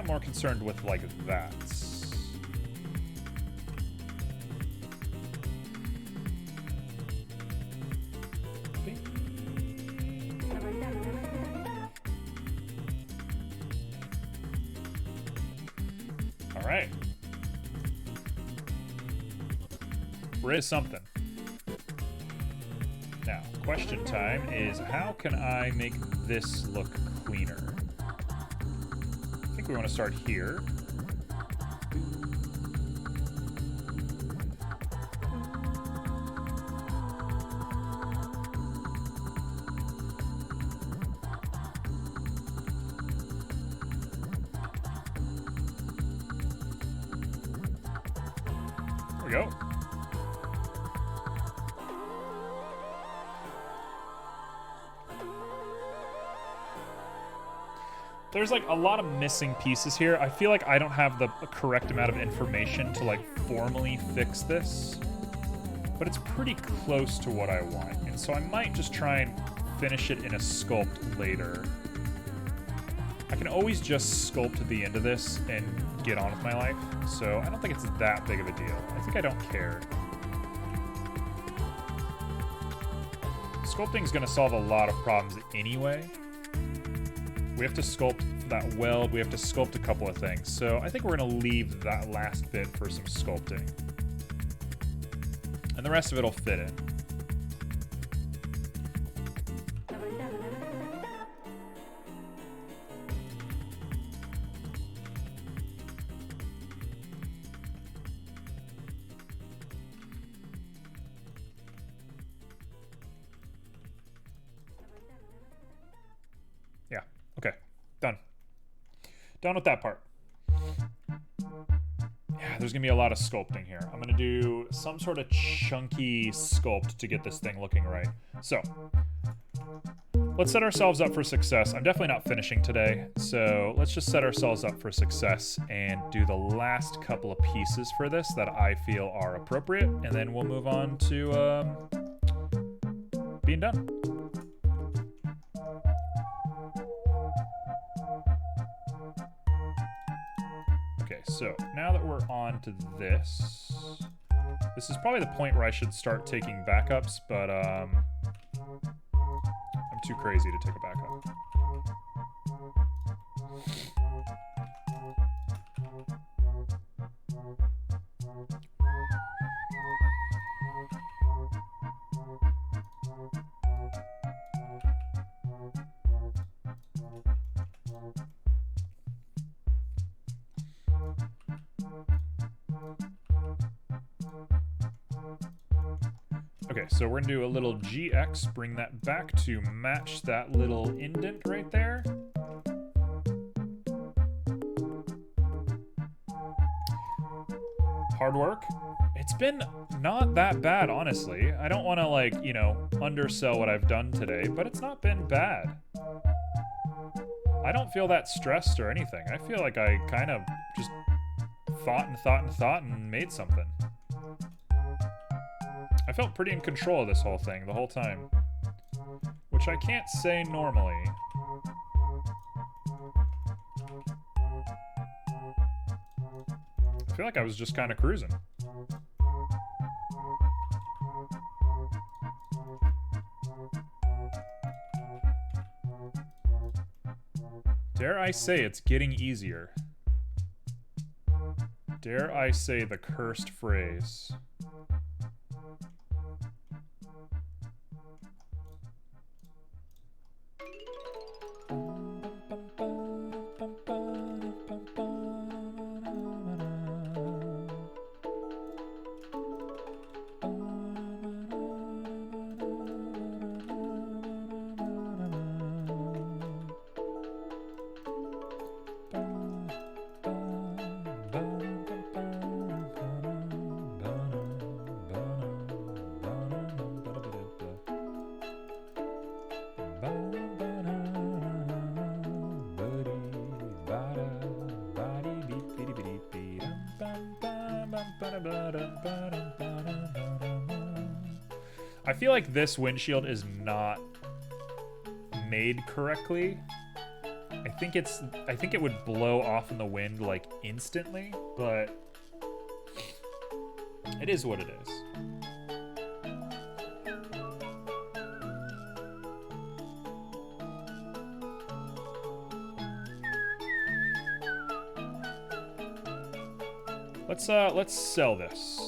More concerned with like that. All right. We're into something. Now, question time is how can I make this look cleaner? We want to start here. There we go. There's like a lot of missing pieces here. I feel like I don't have the correct amount of information to like formally fix this, but it's pretty close to what I want. And so I might just try and finish it in a sculpt later. I can always just sculpt the end of this and get on with my life. So I don't think it's that big of a deal. I think I don't care. Sculpting is going to solve a lot of problems anyway. We have to sculpt that weld, we have to sculpt a couple of things. So I think we're gonna leave that last bit for some sculpting. And the rest of it'll fit in. Yeah, okay, done. Done with that part. Yeah, there's gonna be a lot of sculpting here. I'm gonna do some sort of chunky sculpt to get this thing looking right. So, let's set ourselves up for success. I'm definitely not finishing today, so let's just set ourselves up for success and do the last couple of pieces for this that I feel are appropriate, and then we'll move on to being done. Okay, so now that we're on to this is probably the point where I should start taking backups, but I'm too crazy to take a backup. Okay, so we're gonna do a little GX, bring that back to match that little indent right there. Hard work. It's been not that bad, honestly. I don't wanna, like, you know, undersell what I've done today, but it's not been bad. I don't feel that stressed or anything. I feel like I kind of just thought and made something. I felt pretty in control of this whole thing the whole time, which I can't say normally. I feel like I was just kind of cruising. Dare I say it's getting easier? Dare I say the cursed phrase? I feel like this windshield is not made correctly. I think it would blow off in the wind like instantly, but it is what it is. Let's sell this.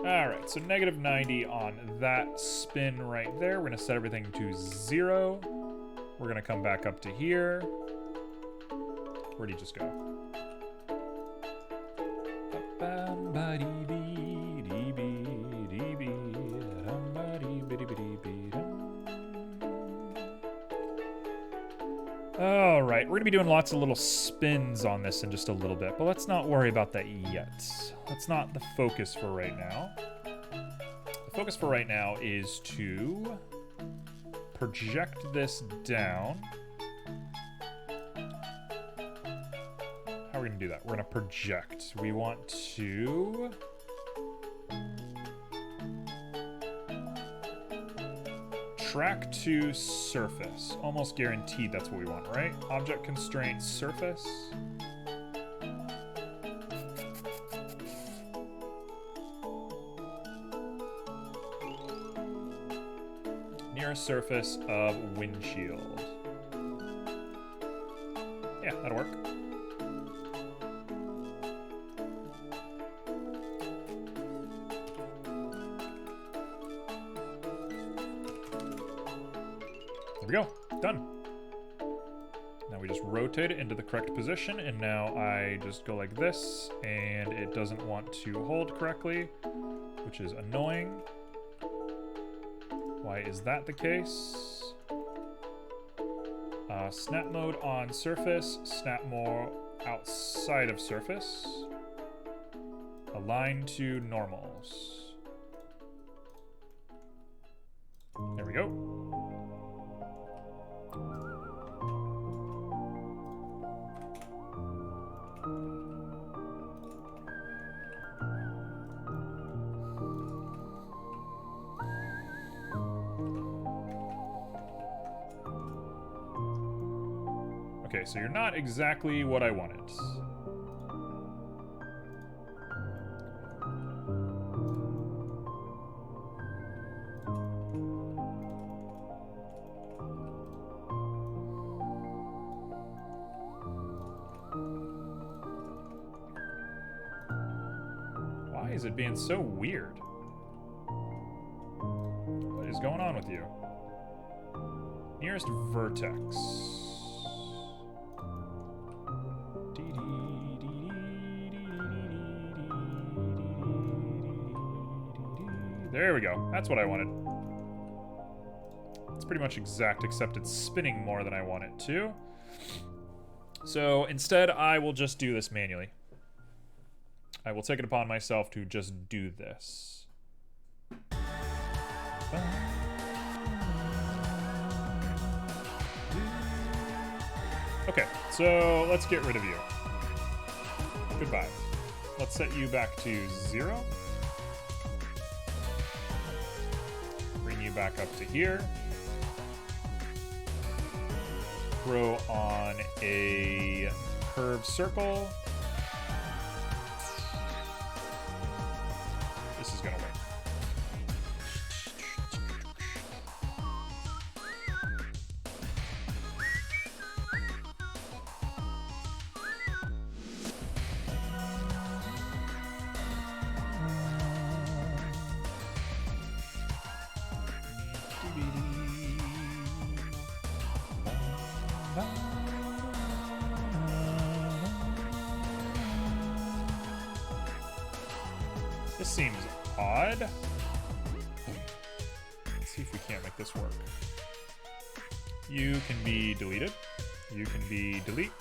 Alright, so negative 90 on that spin right there. We're going to set everything to 0. We're going to come back up to here. Where'd he just go? Alright, we're going to be doing lots of little spins on this in just a little bit, but let's not worry about that yet. That's not the focus for right now. The focus for right now is to project this down. How are we going to do that? We're going to project. We want to... track to surface. Almost guaranteed that's what we want, right? Object constraint surface. Nearest surface of windshield. Yeah, that'll work. There we go. Done. Now we just rotate it into the correct position, and now I just go like this, and it doesn't want to hold correctly, which is annoying. Why is that the case? Snap mode on surface, snap mode outside of surface. Align to normals. There we go. Okay, so you're not exactly what I wanted. Why is it being so weird? What is going on with you? Nearest vertex. There we go. That's what I wanted. It's pretty much exact, except it's spinning more than I want it to. So instead, I will just do this manually. I will take it upon myself to just do this. Okay, so let's get rid of you. Goodbye. Let's set you back to 0. Bring you back up to here. Throw on a curved circle. This is gonna work. This seems odd. Let's see if we can't make this work. You can be deleted. You can be delete.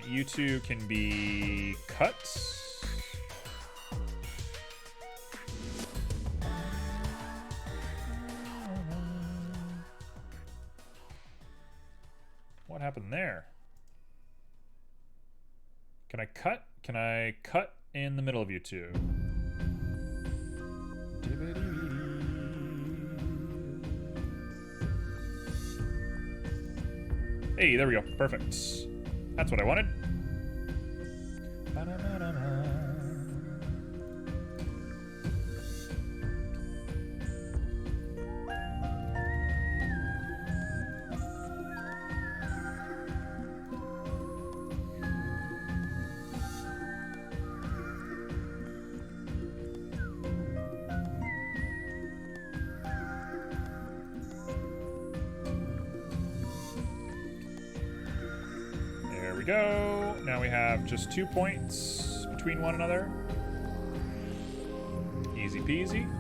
You two can be cut. What happened there? Can I cut? Can I cut in the middle of you two? Hey, there we go. Perfect. That's what I wanted. Go. Now we have just 2 points between one another. Easy peasy.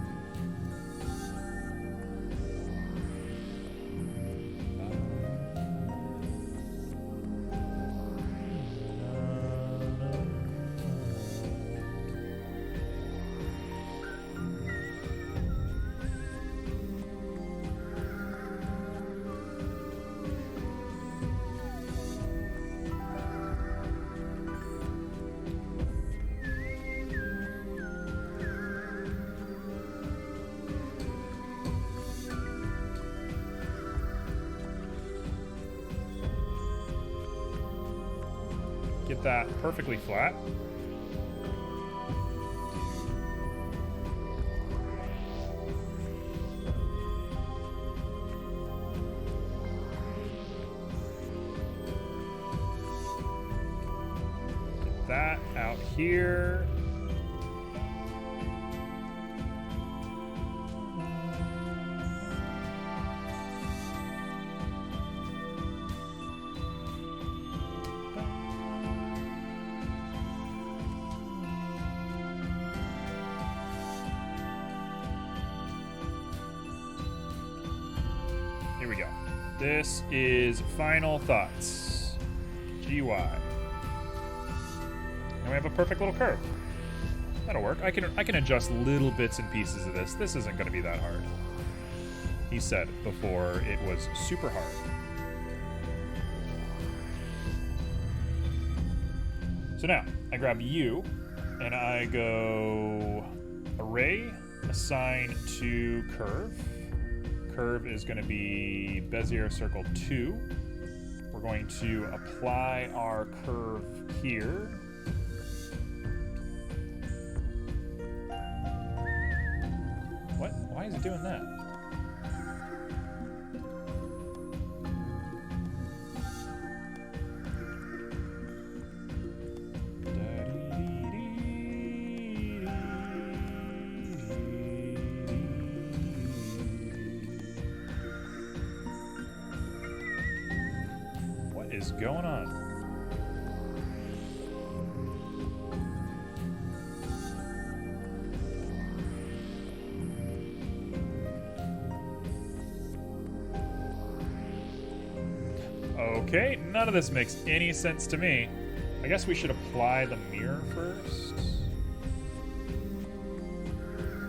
Get that perfectly flat. Get that out here. Here we go. This is Final Thoughts. GY. And we have a perfect little curve. That'll work. I can adjust little bits and pieces of this. This isn't going to be that hard. He said before it was super hard. So now, I grab U, and I go array, assign to curve. Curve is going to be Bezier circle 2. We're going to apply our curve here. What? Why is it doing that? What is going on? Okay, none of this makes any sense to me. I guess we should apply the mirror first.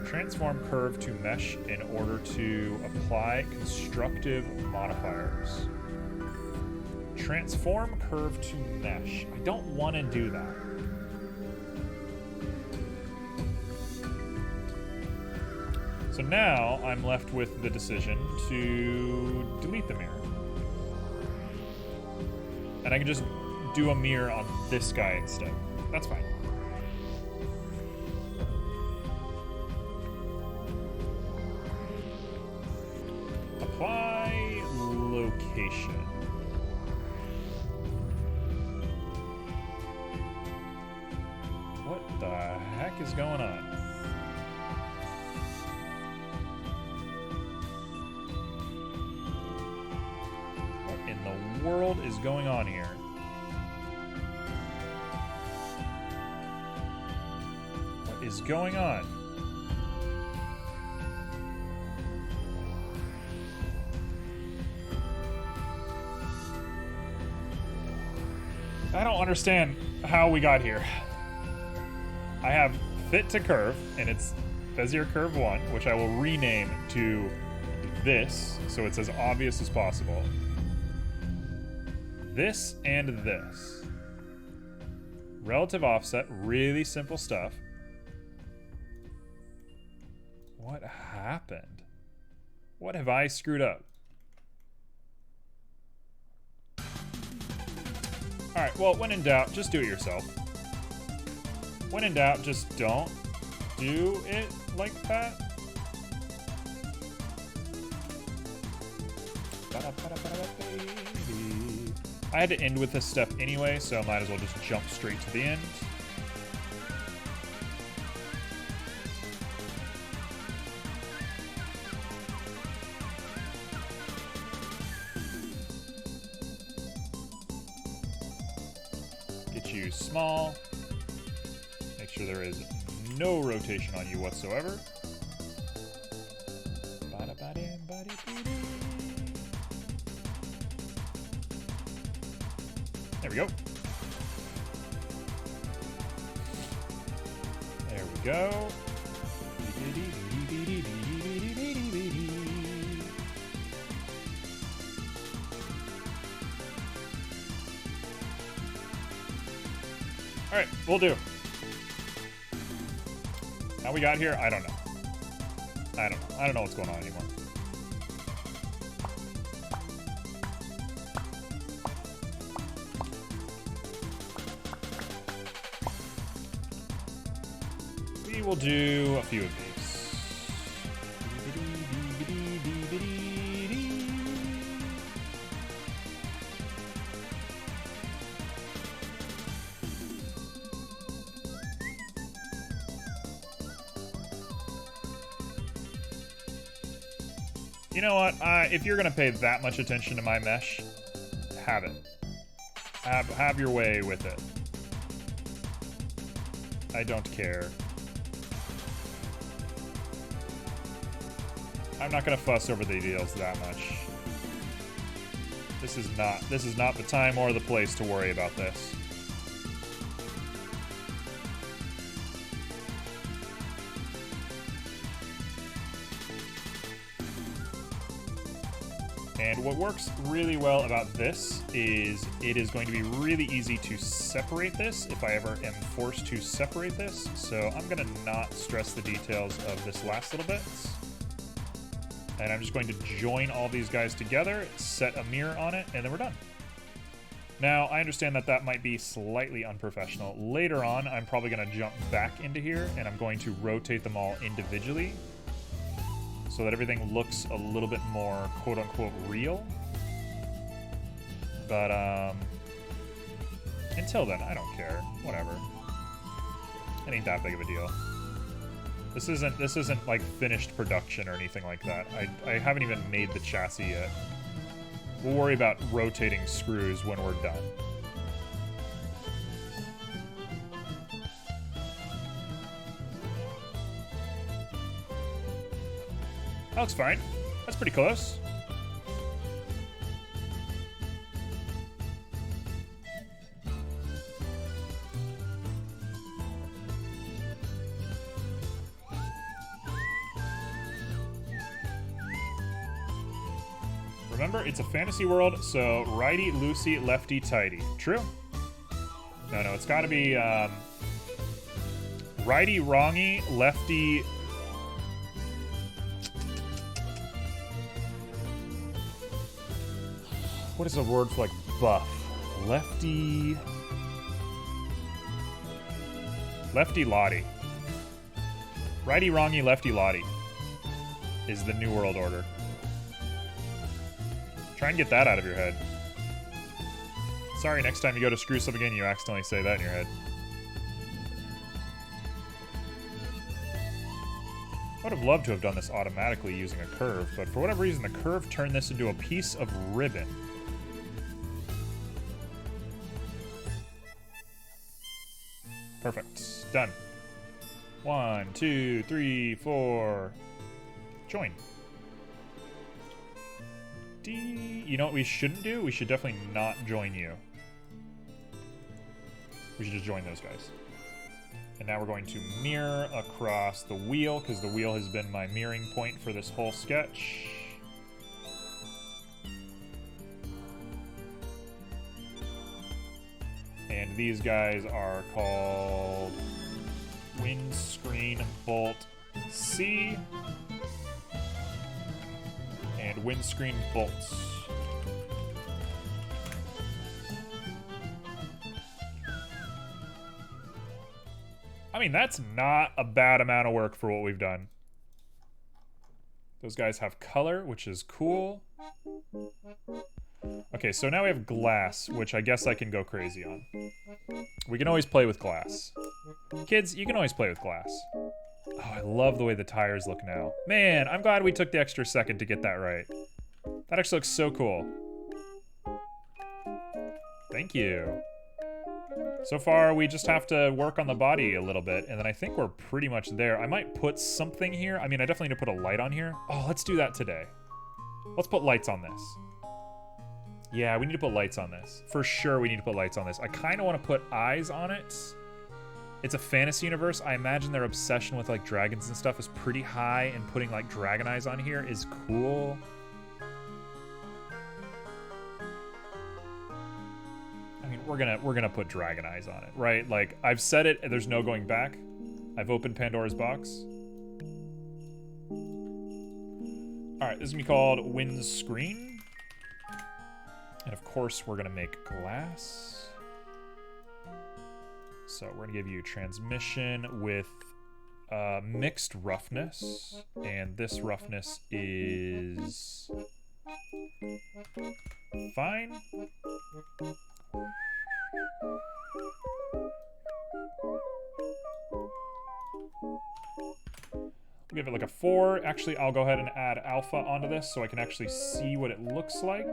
Transform curve to mesh in order to apply constructive modifiers. Transform curve to mesh. I don't want to do that. So now I'm left with the decision to delete the mirror. And I can just do a mirror on this guy instead. That's fine. Apply location. What the heck is going on? What in the world is going on here? What is going on? I don't understand how we got here. I have fit to curve, and it's Bezier curve 1, which I will rename to this, so it's as obvious as possible. This and this. Relative offset, really simple stuff. What happened? What have I screwed up? Alright, well, when in doubt, just do it yourself. When in doubt, just don't do it like that. I had to end with this step anyway, so I might as well just jump straight to the end. Get you small. Make sure there is no rotation on you whatsoever. There we go. There we go. All right, we'll do. How we got here, I don't know. I don't know what's going on anymore. We will do a few of these. You know what? If you're gonna pay that much attention to my mesh, have it. Have your way with it. I don't care. I'm not gonna fuss over the details that much. This is not the time or the place to worry about this. And what works really well about this is it is going to be really easy to separate this if I ever am forced to separate this. So I'm going to not stress the details of this last little bit. And I'm just going to join all these guys together, set a mirror on it, and then we're done. Now, I understand that that might be slightly unprofessional. Later on, I'm probably going to jump back into here, and I'm going to rotate them all individually so that everything looks a little bit more quote-unquote real. But, until then, I don't care. Whatever. It ain't that big of a deal. This isn't like finished production or anything like that. I haven't even made the chassis yet. We'll worry about rotating screws when we're done. That looks fine. That's pretty close. Remember, it's a fantasy world, so righty-loosey, lefty-tighty. True? No, it's gotta be, righty-wrongy, lefty... What is a word for, like, buff? Lefty... Lefty-lotty. Righty-wrongy, lefty-lotty is the New World Order. Try and get that out of your head. Sorry, next time you go to screw something in, you accidentally say that in your head. I would have loved to have done this automatically using a curve, but for whatever reason, the curve turned this into a piece of ribbon. Perfect. Done. 1, 2, 3, 4. Join. You know what we shouldn't do? We should definitely not join you. We should just join those guys. And now we're going to mirror across the wheel, because the wheel has been my mirroring point for this whole sketch. And these guys are called Windscreen Bolt C and Windscreen Bolts. I mean, that's not a bad amount of work for what we've done. Those guys have color, which is cool. Okay, so now we have glass, which I guess I can go crazy on. We can always play with glass. Kids, you can always play with glass. Oh, I love the way the tires look now. Man, I'm glad we took the extra second to get that right. That actually looks so cool. Thank you. So far, we just have to work on the body a little bit, and then I think we're pretty much there. I might put something here. I mean, I definitely need to put a light on here. Oh, let's do that today. Let's put lights on this. Yeah, we need to put lights on this. For sure, we need to put lights on this. I kind of want to put eyes on it. It's a fantasy universe. I imagine their obsession with, like, dragons and stuff is pretty high, and putting, like, dragon eyes on here is cool. I mean, we're gonna put dragon eyes on it, right? Like, I've said it, and there's no going back. I've opened Pandora's box. Alright, this is gonna be called Windscreen. And of course, we're gonna make glass. So we're gonna give you transmission with mixed roughness. And this roughness is fine. We'll give it like a 4. Actually, I'll go ahead and add alpha onto this so I can actually see what it looks like.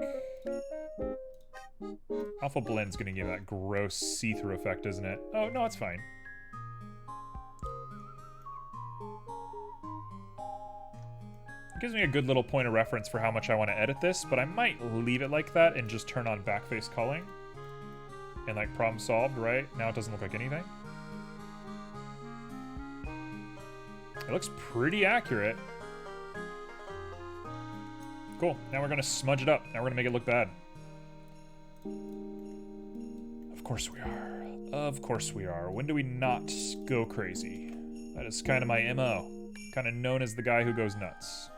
Alpha blend's gonna give that gross see-through effect, isn't it? Oh, no, it's fine. gives me a good little point of reference for how much I want to edit this, but I might leave it like that and just turn on backface culling. And like problem solved, right? Now it doesn't look like anything. It looks pretty accurate. Cool, now we're gonna smudge it up. Now we're gonna make it look bad. Of course we are. Of course we are. When do we not go crazy? That is kind of my MO. Kind of known as the guy who goes nuts.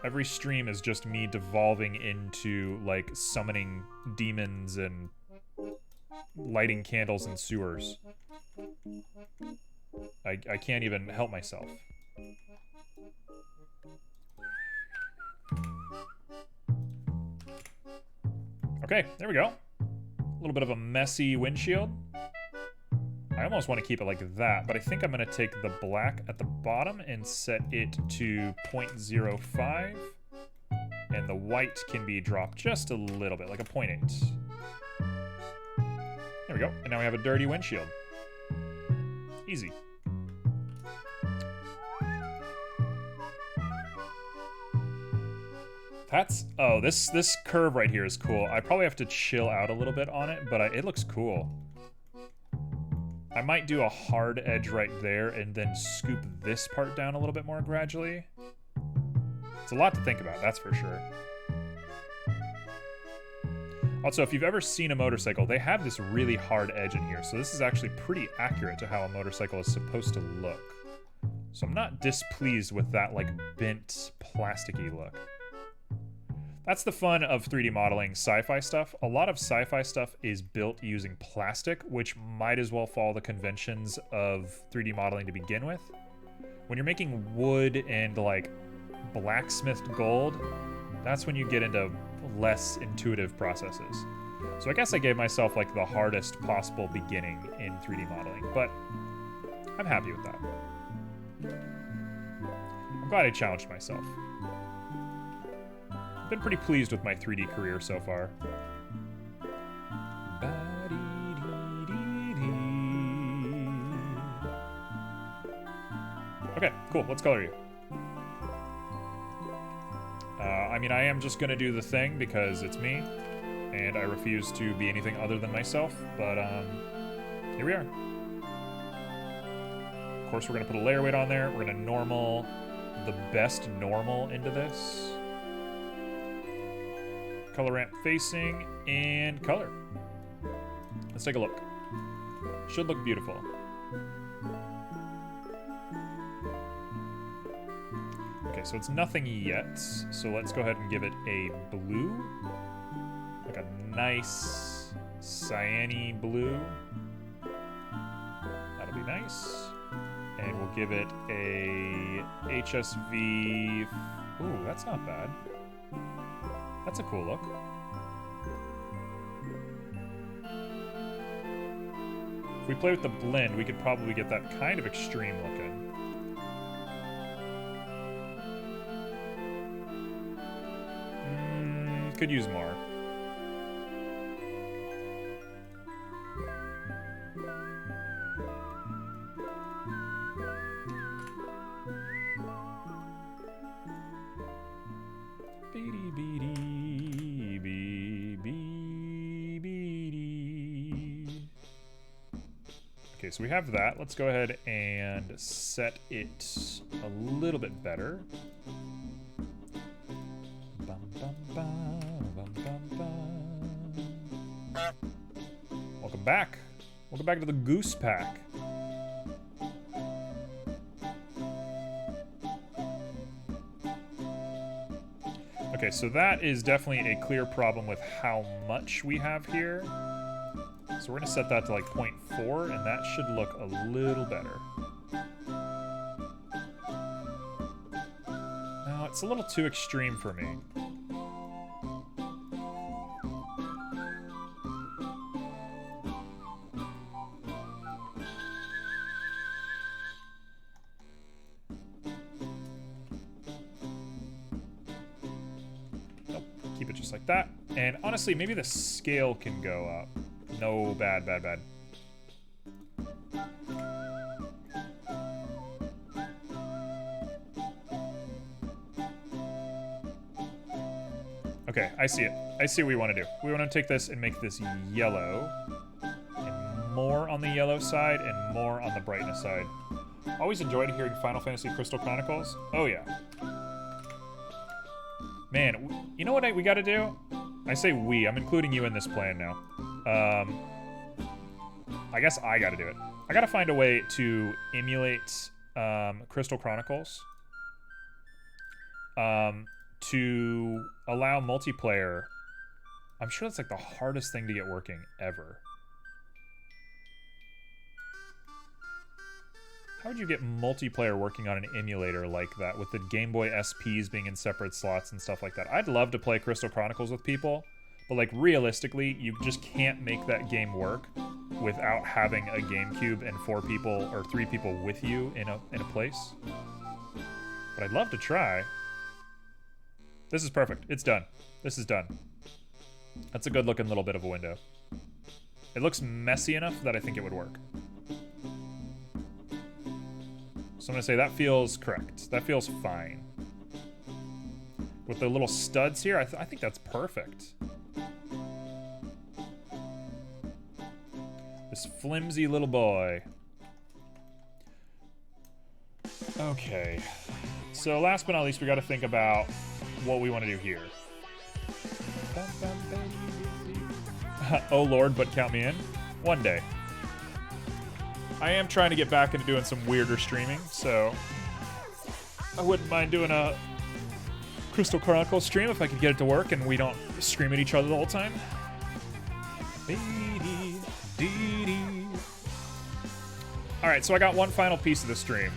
Every stream is just me devolving into, like, summoning demons and lighting candles in sewers. I can't even help myself. Okay, there we go. A little bit of a messy windshield. I almost want to keep it like that, but I think I'm going to take the black at the bottom and set it to 0.05. And the white can be dropped just a little bit, like a 0.8. There we go. And now we have a dirty windshield. Easy. That's... Oh, this curve right here is cool. I probably have to chill out a little bit on it, but it looks cool. I might do a hard edge right there and then scoop this part down a little bit more gradually. It's a lot to think about, that's for sure. Also, if you've ever seen a motorcycle, they have this really hard edge in here, so this is actually pretty accurate to how a motorcycle is supposed to look. So I'm not displeased with that, like, bent, plasticky look. That's the fun of 3D modeling sci-fi stuff. A lot of sci-fi stuff is built using plastic, which might as well follow the conventions of 3D modeling to begin with. When you're making wood and, like, blacksmithed gold, that's when you get into less intuitive processes. So I guess I gave myself, like, the hardest possible beginning in 3D modeling, but I'm happy with that. I'm glad I challenged myself. Been pretty pleased with my 3D career so far. Okay, cool. Let's color you. I mean, I am just gonna do the thing because it's me, and I refuse to be anything other than myself, but here we are. Of course, we're gonna put a layer weight on there. We're gonna normal the best normal into this. Color ramp facing, and color. Let's take a look. Should look beautiful. Okay, so it's nothing yet, so let's go ahead and give it a blue. Like a nice cyan-y blue. That'll be nice. And we'll give it a HSV... Ooh, that's not bad. That's a cool look. If we play with the blend, we could probably get that kind of extreme looking. Could use more. Okay, so we have that. Let's go ahead and set it a little bit better. Welcome back. Welcome back to the Goose Pack. Okay, so that is definitely a clear problem with how much we have here. So we're gonna set that to like 0.4, and that should look a little better. No, it's a little too extreme for me. Nope, keep it just like that. And honestly, maybe the scale can go up. No, bad. Okay, I see it. I see what we want to do. We want to take this and make this yellow. And more on the yellow side and more on the brightness side. Always enjoyed hearing Final Fantasy Crystal Chronicles. Oh, yeah. Man, you know what we gotta do? I say we. I'm including you in this plan now. I guess I gotta do it. I gotta find a way to emulate Crystal Chronicles to allow multiplayer. I'm sure that's like the hardest thing to get working ever. How would you get multiplayer working on an emulator like that with the Game Boy SPs being in separate slots and stuff like that? I'd love to play Crystal Chronicles with people, but like realistically, you just can't make that game work without having a GameCube and 4 people or 3 people with you in a place. But I'd love to try. This is perfect. It's done. This is done. That's a good looking little bit of a window. It looks messy enough that I think it would work. So I'm gonna say that feels correct. That feels fine. With the little studs here, I think that's perfect. This flimsy little boy. Okay. So last but not least, we gotta think about what we want to do here. Oh Lord, but count me in. One day. I am trying to get back into doing some weirder streaming, so I wouldn't mind doing a Crystal Chronicles stream if I could get it to work and we don't scream at each other the whole time. Alright, so I got one final piece of the stream.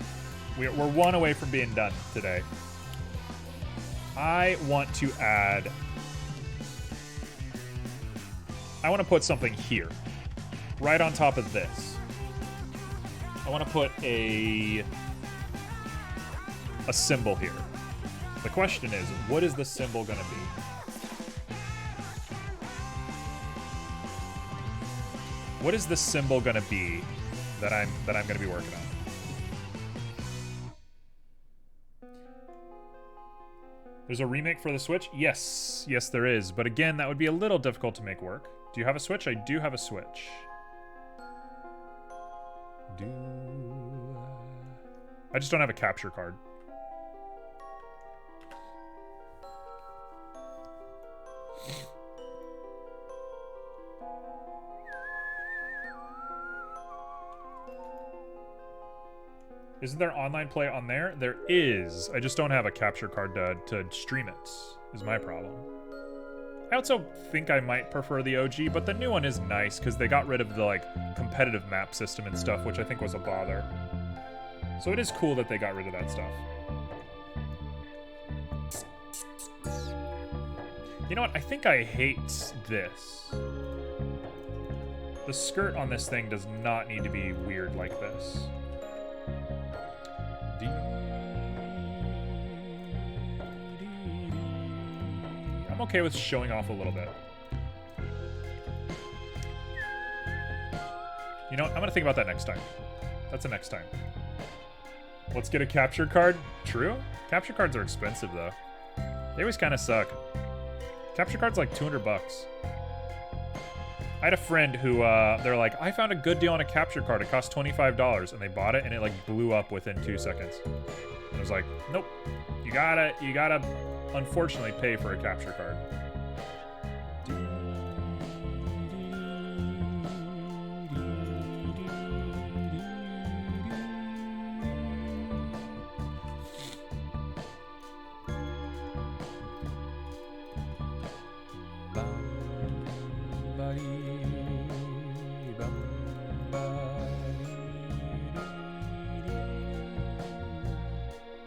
We're one away from being done today. I want to put something here, right on top of this. I want to put a symbol here. The question is, what is the symbol going to be? What is the symbol going to be that I'm going to be working on? There's a remake for the Switch? Yes, there is. But again, that would be a little difficult to make work. Do you have a Switch? I do have a Switch. I just don't have a capture card. Isn't there online play on there? There is. I just don't have a capture card to stream it, is my problem. I also think I might prefer the OG, but the new one is nice because they got rid of the like competitive map system and stuff, which I think was a bother. So it is cool that they got rid of that stuff. You know what? I think I hate this. The skirt on this thing does not need to be weird like this. I'm okay with showing off a little bit. You know what? I'm gonna think about that next time. That's the next time. Let's get a capture card. True? Capture cards are expensive though. They always kind of suck. Capture card's like 200 bucks. I had a friend who, they're like, I found a good deal on a capture card. It cost $25, and they bought it, and it like blew up within 2 seconds. And I was like, nope. You gotta unfortunately pay for a capture card.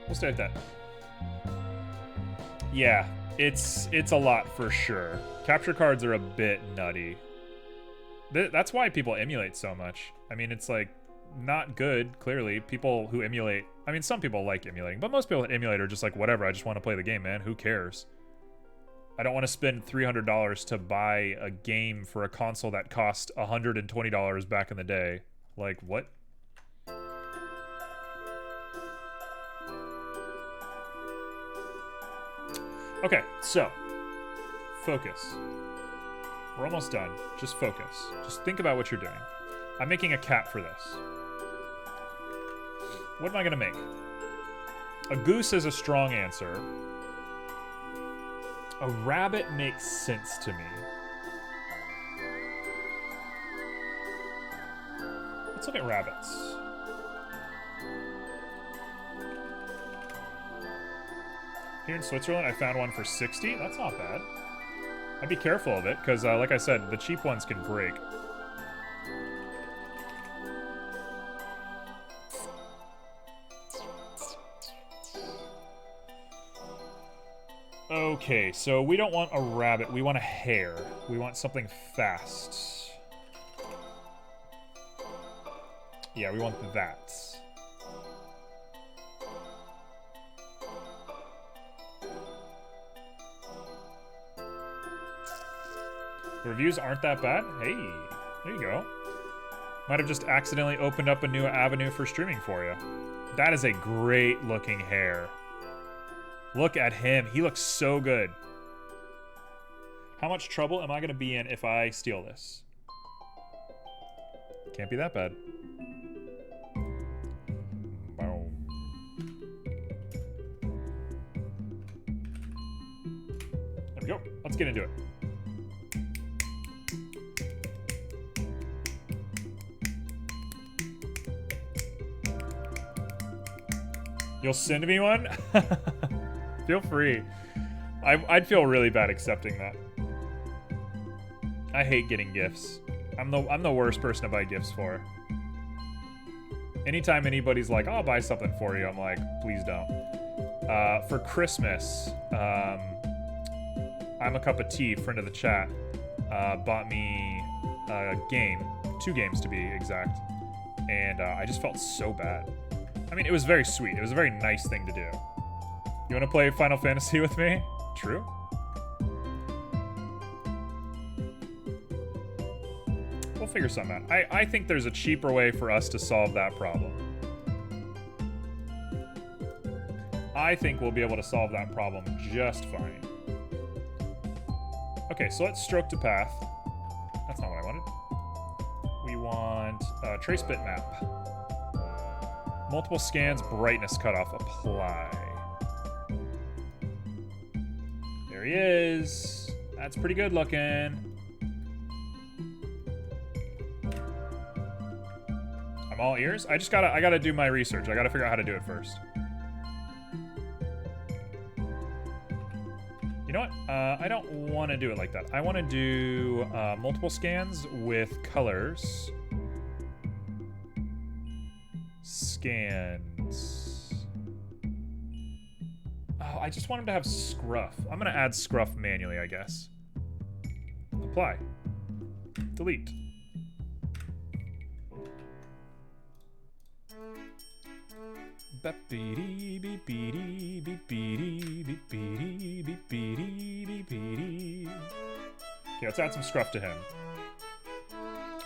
We'll stay at that. Yeah, it's a lot for sure. Capture cards are a bit nutty. That's why people emulate so much. I mean, it's like not good, clearly. People who emulate, I mean, some people like emulating, but most people that emulate are just like, whatever, I just want to play the game, man. Who cares? I don't want to spend $300 to buy a game for a console that cost $120 back in the day. Like, what? Okay, so focus. We're almost done. Just focus. Just think about what you're doing. I'm making a cat for this. What am I gonna make? A goose is a strong answer. A rabbit makes sense to me. Let's look at rabbits. Here in Switzerland, I found one for 60. That's not bad. I'd be careful of it, because like I said, the cheap ones can break. Okay, so we don't want a rabbit, we want a hare. We want something fast. Yeah, we want that. The reviews aren't that bad. Hey, there you go. Might have just accidentally opened up a new avenue for streaming for you. That is a great looking hare. Look at him. He looks so good. How much trouble am I going to be in if I steal this? Can't be that bad. Boom. There we go. Let's get into it. You'll send me one? Feel free. I'd feel really bad accepting that. I hate getting gifts. I'm the worst person to buy gifts for. Anytime anybody's like, I'll buy something for you, I'm like, please don't. For Christmas, I'm a cup of tea, friend of the chat, bought me a game, 2 games to be exact, and I just felt so bad. I mean, it was very sweet. It was a very nice thing to do. You want to play Final Fantasy with me? True. We'll figure something out. I think there's a cheaper way for us to solve that problem. I think we'll be able to solve that problem just fine. Okay, so let's stroke to path. That's not what I wanted. We want a trace bitmap. Multiple scans, brightness cutoff, apply. There he is. That's pretty good looking. I'm all ears. I gotta do my research. I gotta figure out how to do it first. You know what? I don't want to do it like that. I want to do multiple scans with colors. Scans. Oh, I just want him to have scruff. I'm gonna add scruff manually, I guess. Apply. Delete. Okay, let's add some scruff to him.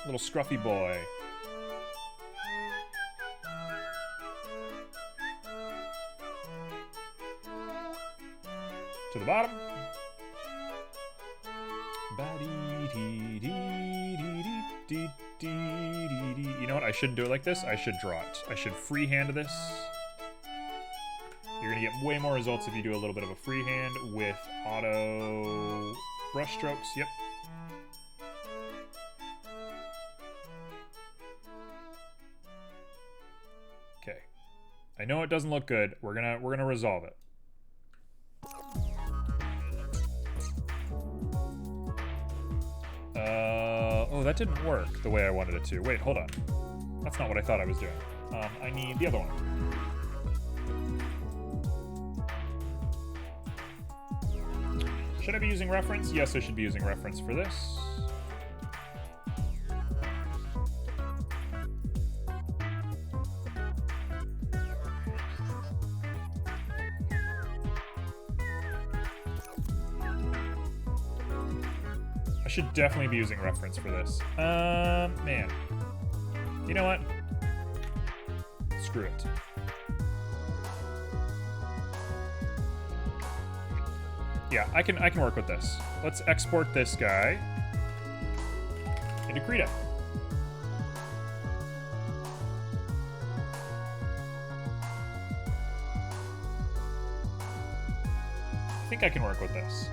Little scruffy boy. To the bottom. You know what? I shouldn't do it like this. I should draw it. I should freehand this. You're gonna get way more results if you do a little bit of a freehand with auto brush strokes. Yep. Okay. I know it doesn't look good. We're gonna resolve it. Oh, that didn't work the way I wanted it to. Wait, hold on. That's not what I thought I was doing. I need the other one. Should I be using reference? Yes, I should be using reference for this. I should definitely be using reference for this. Man. You know what? Screw it. Yeah, I can work with this. Let's export this guy into Krita. I think I can work with this.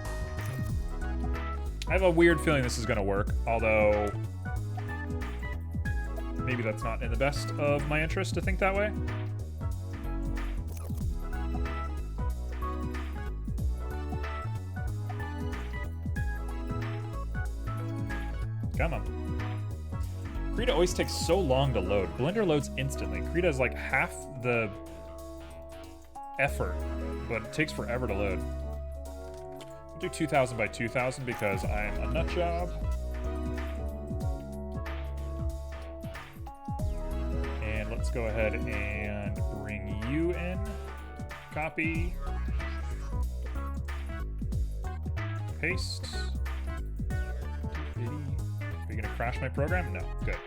I have a weird feeling this is going to work, although maybe that's not in the best of my interest to think that way. Come on. Krita always takes so long to load. Blender loads instantly. Krita is like half the effort, but it takes forever to load. I'll do 2000 by 2000 because I'm a nut job. And let's go ahead and bring you in. Copy. Paste. Are you gonna crash my program? No. Good.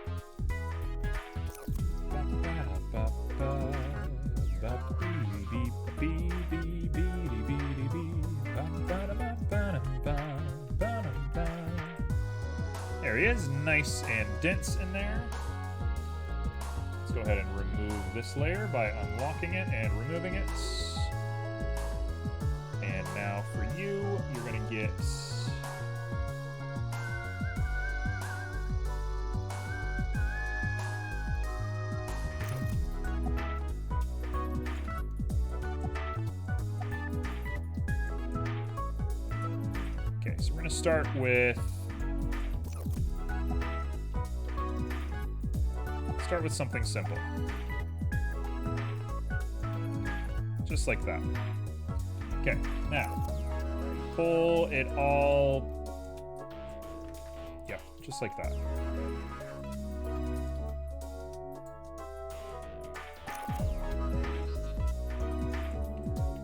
There he is, nice and dense in there. Let's go ahead and remove this layer by unlocking it and removing it. And now for you, you're gonna get so we're going to start with something simple. Just like that. Okay, now pull it all. Yeah, just like that.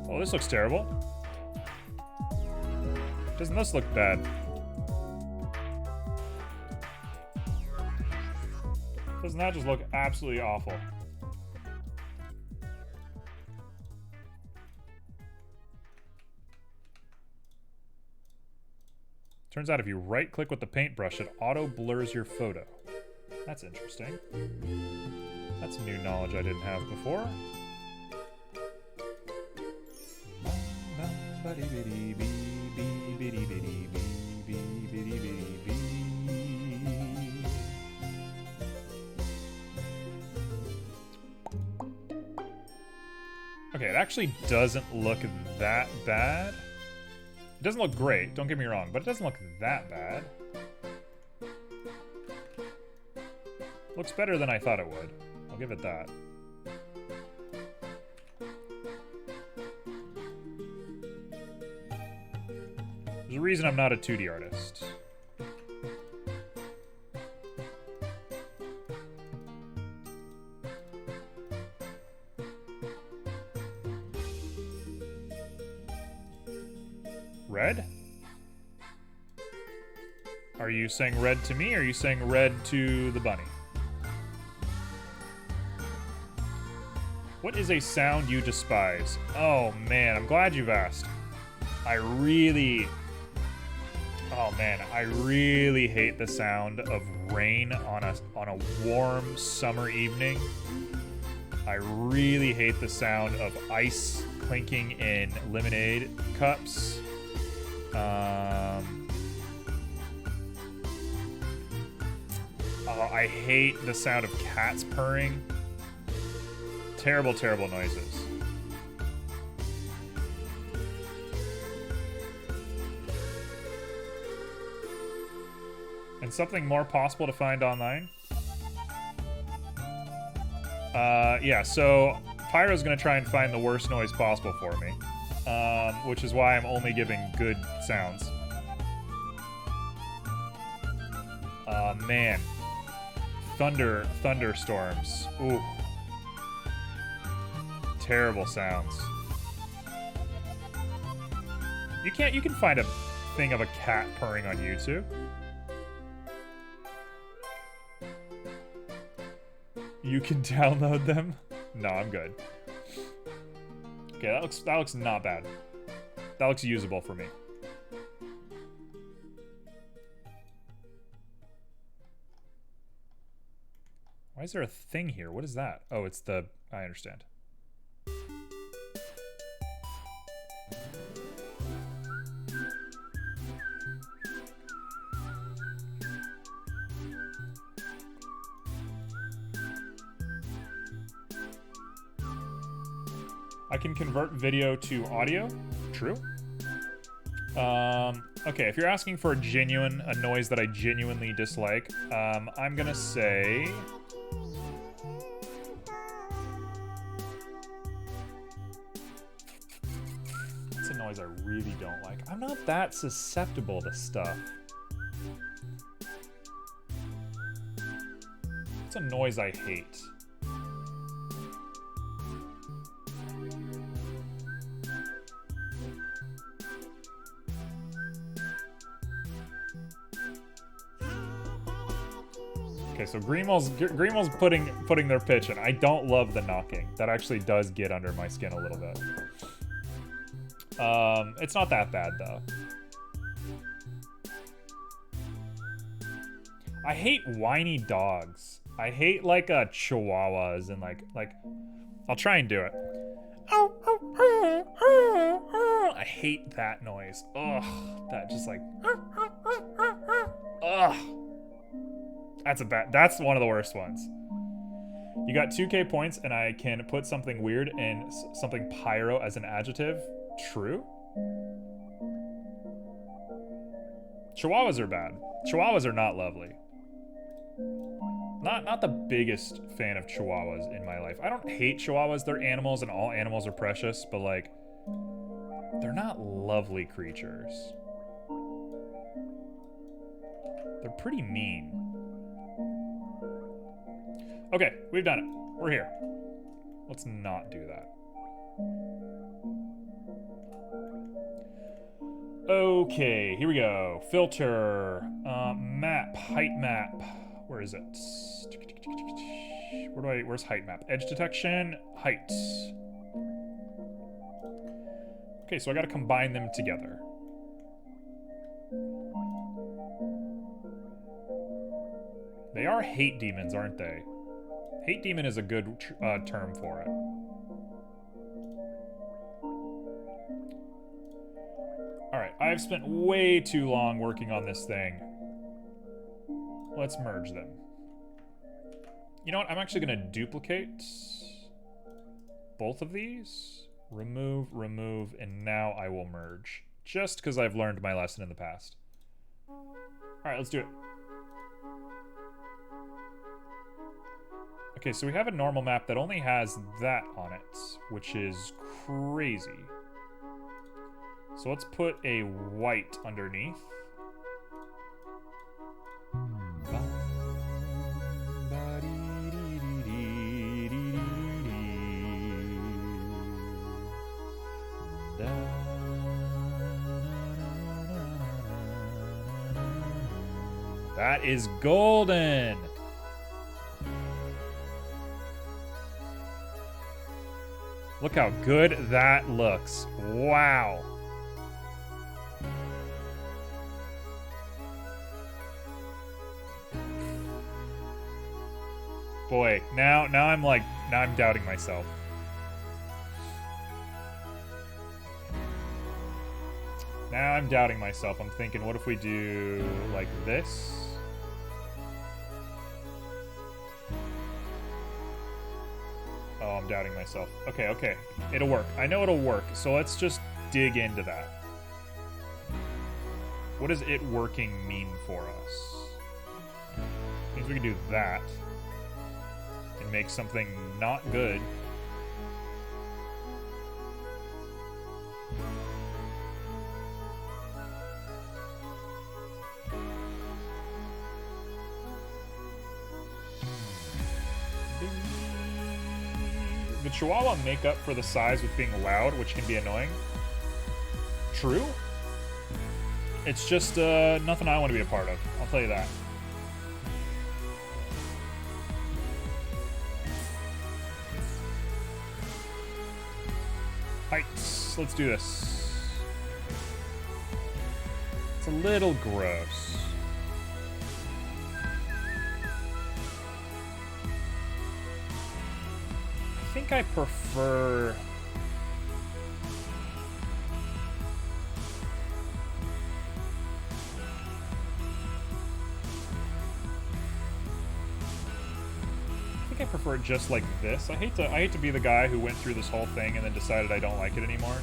Oh, this looks terrible. Doesn't this look bad? Doesn't that just look absolutely awful? Turns out if you right-click with the paintbrush, it auto-blurs your photo. That's interesting. That's new knowledge I didn't have before. Okay, it actually doesn't look that bad. It doesn't look great, don't get me wrong, but it doesn't look that bad. Looks better than I thought it would. I'll give it that. There's a reason I'm not a 2D artist. Red? Are you saying red to me, or are you saying red to the bunny? What is a sound you despise? Oh man, I'm glad you've asked. I really hate the sound of rain on a warm summer evening. I really hate the sound of ice clinking in lemonade cups. I hate the sound of cats purring. Terrible, terrible noises. And something more possible to find online? Yeah, so Pyro's gonna try and find the worst noise possible for me. Which is why I'm only giving good sounds. Man. Thunderstorms. Ooh. Terrible sounds. You can find a thing of a cat purring on YouTube. You can download them? No, I'm good. Okay, that looks not bad. That looks usable for me. Why is there a thing here? What is that? Oh, it's the... I understand. I can convert video to audio. True. Okay, if you're asking for a noise that I genuinely dislike, I'm gonna say... It's a noise I really don't like. I'm not that susceptible to stuff. It's a noise I hate. Okay, so Grimold's putting their pitch in. I don't love the knocking. That actually does get under my skin a little bit. It's not that bad though. I hate whiny dogs. I hate like chihuahuas and like I'll try and do it. I hate that noise. Ugh, that just like ugh. That's one of the worst ones. You got 2k points and I can put something weird and something pyro as an adjective. True. Chihuahuas are bad. Chihuahuas are not lovely. Not the biggest fan of chihuahuas in my life. I don't hate chihuahuas. They're animals and all animals are precious, but like they're not lovely creatures. They're pretty mean. Okay, we've done it. We're here. Let's not do that. Okay, here we go. Filter, map, height map. Where is it? Where's height map? Edge detection, height. Okay, so I gotta combine them together. They are hate demons, aren't they? Hate demon is a good term for it. Alright, I've spent way too long working on this thing. Let's merge them. You know what? I'm actually going to duplicate both of these. Remove, remove, and now I will merge. Just because I've learned my lesson in the past. Alright, let's do it. Okay, so we have a normal map that only has that on it, which is crazy. So let's put a white underneath. That is golden! Look how good that looks. Wow. Boy, now I'm doubting myself. Now I'm doubting myself. I'm thinking, what if we do like this? Oh, I'm doubting myself. Okay, okay. It'll work. I know it'll work. So let's just dig into that. What does it working mean for us? Means we can do that and make something not good. The Chihuahua make up for the size with being loud, which can be annoying. True. It's just nothing I want to be a part of. I'll tell you that. Heights. Let's do this. It's a little gross. think I prefer... I prefer it just like this. I hate to be the guy who went through this whole thing and then decided I don't like it anymore.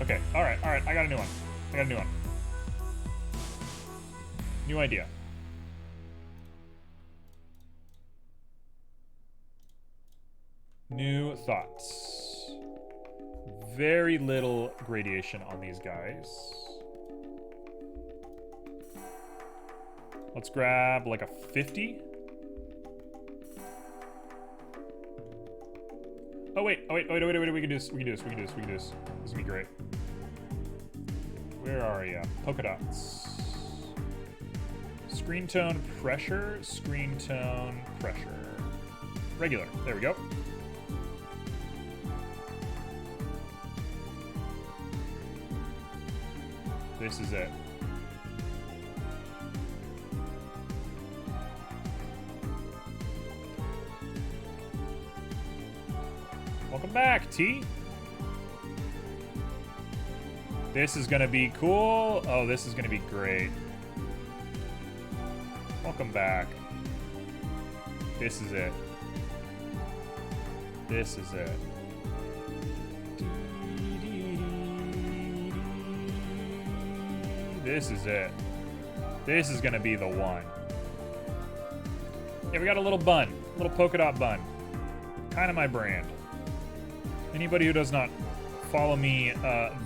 Okay, alright, I got a new one. New idea. New thoughts. Very little gradation on these guys. Let's grab like a 50. Oh wait, we can do this. This is gonna be great. Where are ya? Polka dots. Screen tone pressure, Regular, there we go. This is it. Welcome back, T. This is gonna be cool. Oh, this is gonna be great. Welcome back. This is it. This is it. This is it. This is gonna be the one. Yeah, we got a little bun. Little polka dot bun. Kind of my brand. Anybody who does not follow me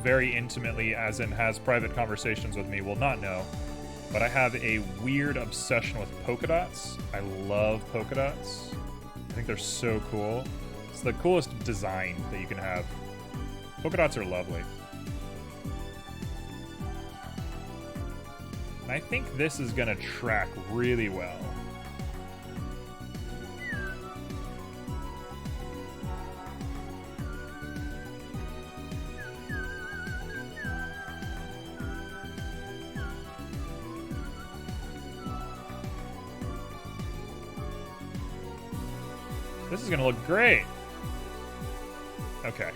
very intimately, as in has private conversations with me, will not know. But I have a weird obsession with polka dots. I love polka dots. I think they're so cool. It's the coolest design that you can have. Polka dots are lovely. And I think this is gonna track really well. This is gonna look great. Okay.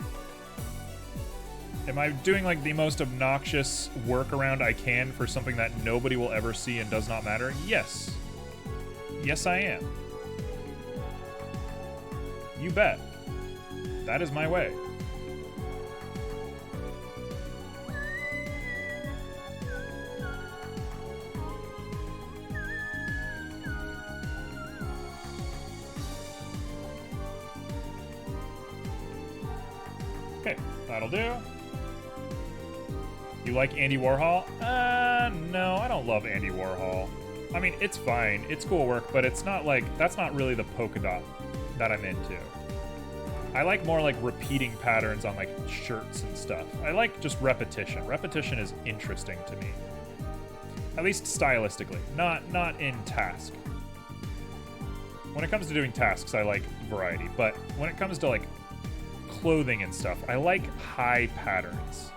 Am I doing like the most obnoxious workaround I can for something that nobody will ever see and does not matter? Yes. Yes, I am. You bet. That is my way. Okay, that'll do. You like Andy Warhol? No, I don't love Andy Warhol. I mean, it's fine. It's cool work, but it's not like, that's not really the polka dot that I'm into. I like more like repeating patterns on like shirts and stuff. I like just repetition. Repetition is interesting to me. At least stylistically, not in task. When it comes to doing tasks, I like variety, but when it comes to like clothing and stuff, I like high patterns.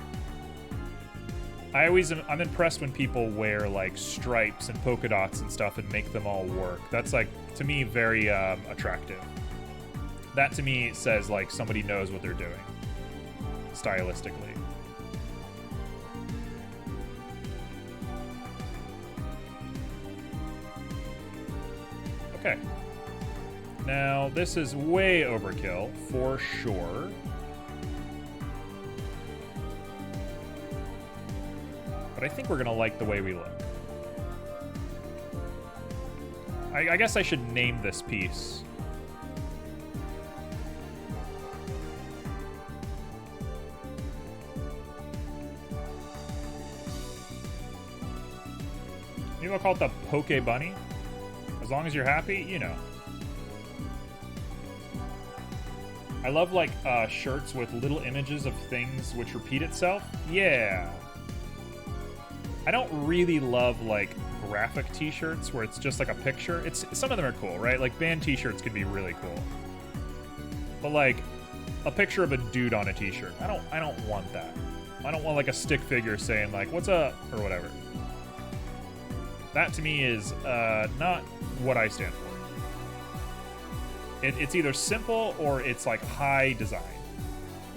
I'm impressed when people wear like stripes and polka dots and stuff and make them all work. That's like, to me, very attractive. That to me says like somebody knows what they're doing stylistically. Okay. Now, this is way overkill, for sure. But I think we're gonna like the way we look. I guess I should name this piece. Maybe I'll call it the Poke Bunny. As long as you're happy, you know. I love like shirts with little images of things which repeat itself. Yeah. I don't really love like graphic t-shirts where it's just like a picture. Some of them are cool, right? Like band t-shirts can be really cool. But like a picture of a dude on a t-shirt, I don't want that. I don't want like a stick figure saying like, "What's up?" or whatever. That to me is not what I stand for. It's either simple or it's like high design.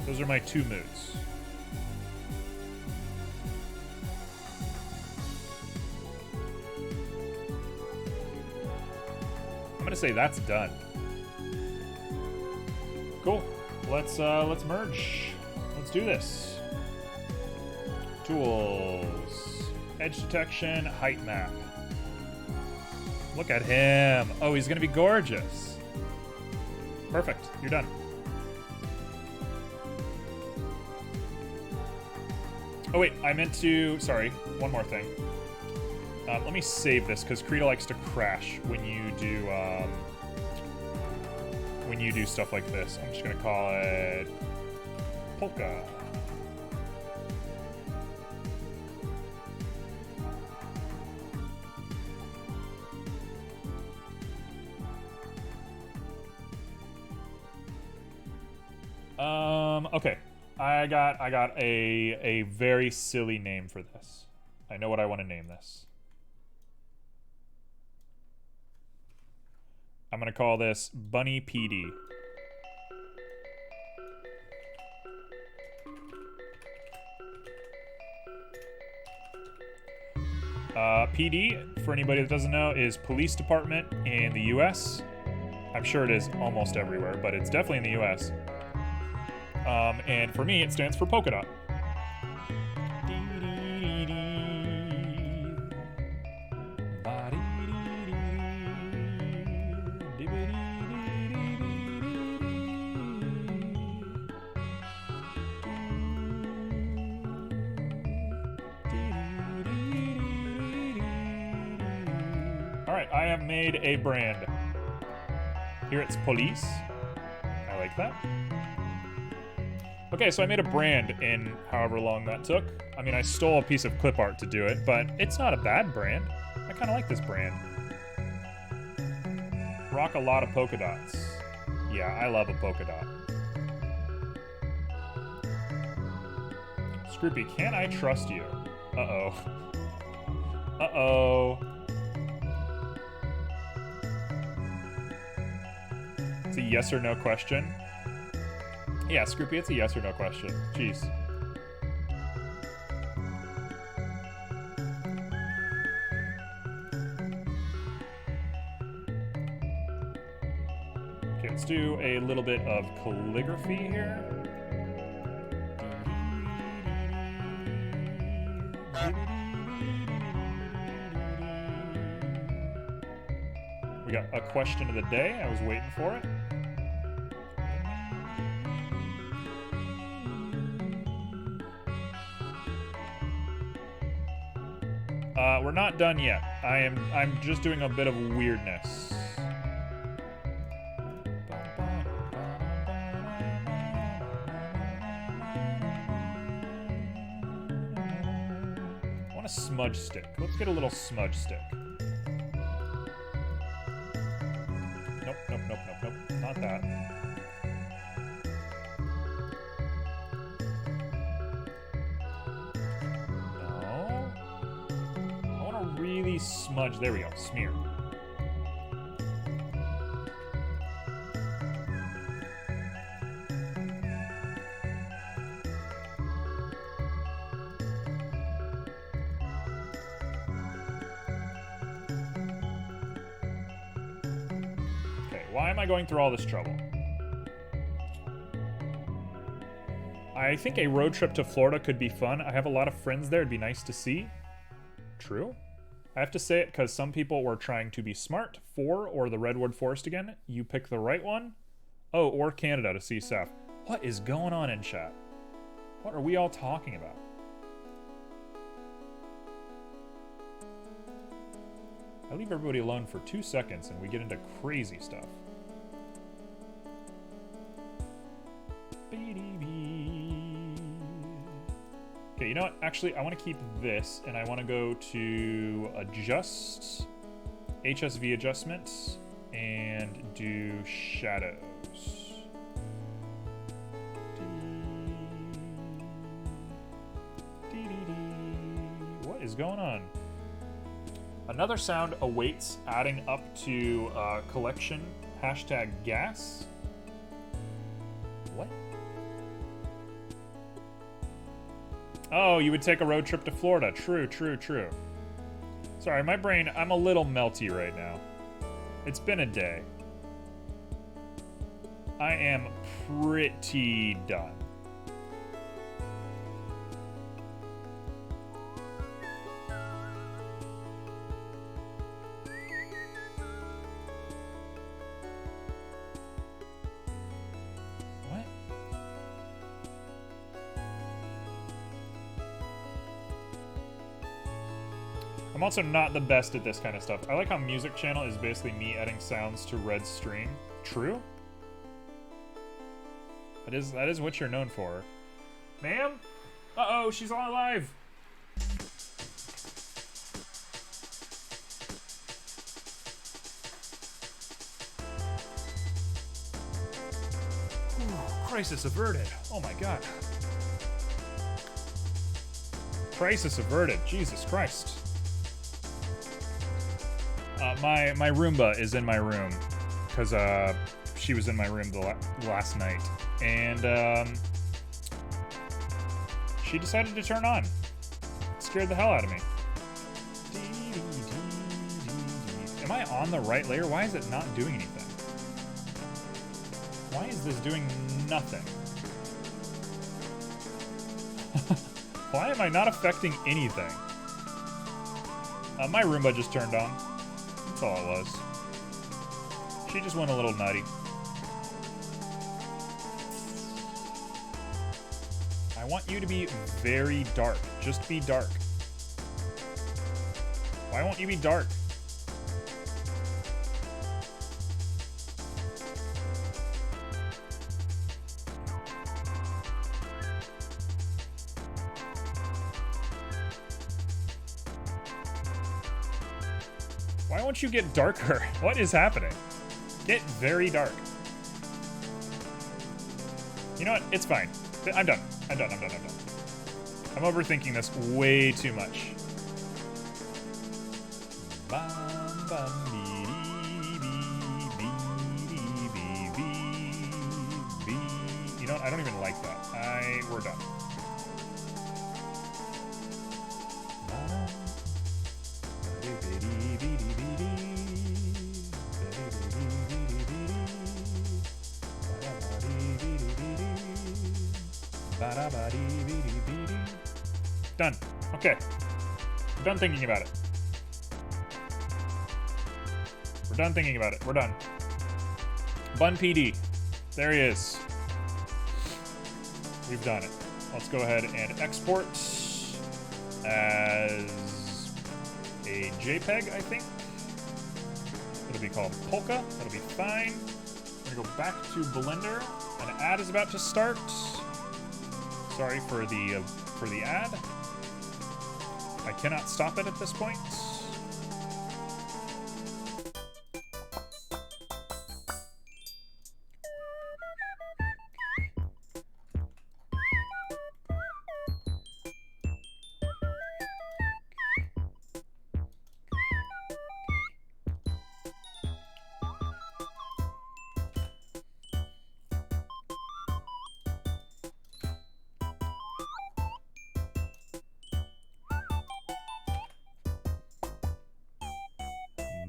Those are my two moods. I'm gonna say that's done. Cool. Let's merge. Let's do this. Tools. Edge detection, height map. Look at him. Oh, he's gonna be gorgeous. Perfect. You're done. Oh wait, I meant to. Sorry, one more thing. Let me save this because Krita likes to crash when you do stuff like this. I'm just gonna call it Polka. Okay. I got a very silly name for this. I know what I want to name this. I'm gonna call this Bunny PD. PD, for anybody that doesn't know, is police department in the US. I'm sure it is almost everywhere, but it's definitely in the US. And for me, it stands for polka dot. Alright, I have made a brand. Here it's police. I like that. Okay, so I made a brand in however long that took. I mean, I stole a piece of clip art to do it, but it's not a bad brand. I kind of like this brand. Rock a lot of polka dots. Yeah, I love a polka dot. Scroopy, can I trust you? Uh-oh. Uh-oh. It's a yes or no question. Yeah, Scroopy, it's a yes or no question. Jeez. Okay, let's do a little bit of calligraphy here. We got a question of the day. I was waiting for it. We're not done yet. I'm just doing a bit of weirdness. I want a smudge stick. Let's get a little smudge stick. Nope, nope, nope, nope, nope. Not that. Really smudge. There we go. Smear. Okay, why am I going through all this trouble? I think a road trip to Florida could be fun. I have a lot of friends there. It'd be nice to see. True. I have to say it because some people were trying to be smart. Or the Redwood Forest again. You pick the right one. Oh, or Canada to see Seth. What is going on in chat? What are we all talking about? I leave everybody alone for 2 seconds and we get into crazy stuff. Okay, you know what? Actually, I want to keep this, and I want to go to Adjust, HSV Adjustments, and do Shadows. What is going on? Another sound awaits adding up to collection #gas. What? Oh, you would take a road trip to Florida. True, true, true. Sorry, my brain, I'm a little melty right now. It's been a day. I am pretty done. What? I'm also not the best at this kind of stuff. I like how Music Channel is basically me adding sounds to Red's stream. True? That is what you're known for. Ma'am? Uh-oh, she's all alive! Ooh, crisis averted. Oh my god. Crisis averted. Jesus Christ. My Roomba is in my room. Because, she was in my room last night. And, she decided to turn on. It scared the hell out of me. Am I on the right layer? Why is it not doing anything? Why is this doing nothing? Why am I not affecting anything? My Roomba just turned on. That's all it was. She just went a little nutty. I want you to be very dark. Just be dark. Why won't you be dark? Why won't you get darker? What is happening? Get very dark. You know what? It's fine. I'm done. I'm done. I'm overthinking this way too much. You know what? I don't even like that. We're done. Done. Okay. We're done thinking about it. We're done thinking about it. We're done. Bun PD. There he is. We've done it. Let's go ahead and export as a JPEG, I think. It'll be called Polka. That'll be fine. I'm gonna go back to Blender. An ad is about to start. Sorry for the ad. I cannot stop it at this point.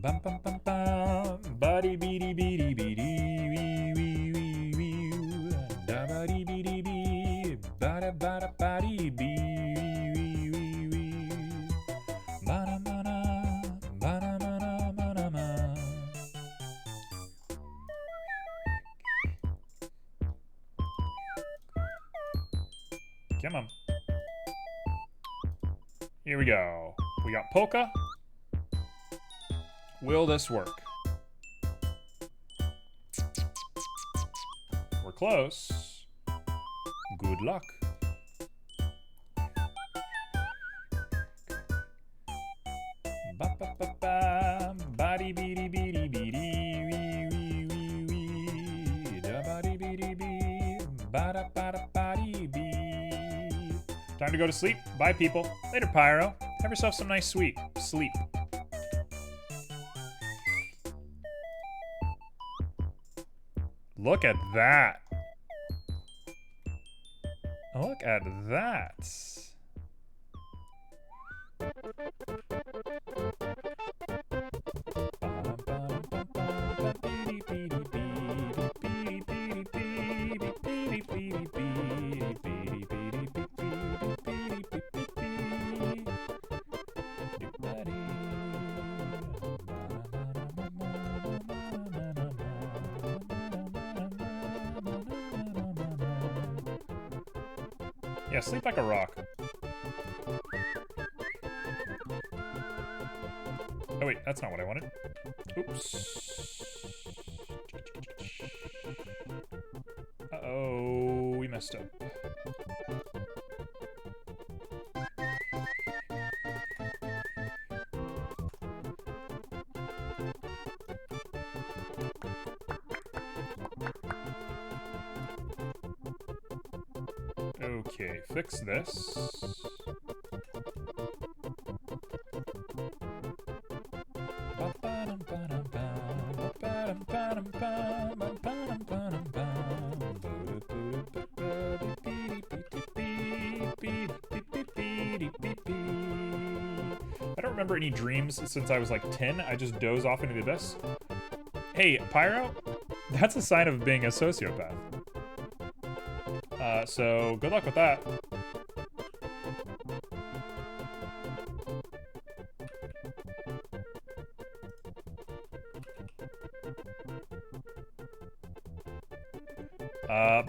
Bum bum bum bum, buddy beady beady beady wee wee wee wee, da buddy beady bee, bada bada buddy bee wee wee wee, bada bada bada bada bada bada. Come on. Here we go. We got polka. Will this work? We're close. Good luck. Ba-ba-ba-ba, ba-dee-bee-dee-bee-dee-bee-dee, wee-wee-wee-wee, da-ba-dee-bee-dee-bee, ba-da-ba-da-ba-dee-bee. Time to go to sleep. Bye, people. Later, Pyro. Have yourself some nice sleep. Look at that. Look at that. Yeah, sleep like a rock. Oh wait, that's not what I wanted. Oops. Uh-oh, we messed up. Okay, fix this. I don't remember any dreams since I was like 10. I just doze off into the abyss. Hey, Pyro? That's a sign of being a sociopath. So good luck with that.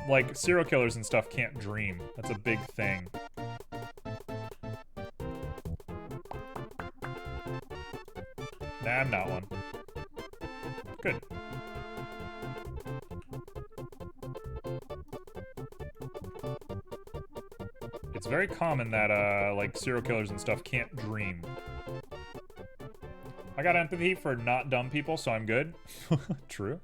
Like, serial killers and stuff can't dream. That's a big thing. Nah, I'm not one. Good. It's very common that, like, serial killers and stuff can't dream. I got empathy for not dumb people, so I'm good. True.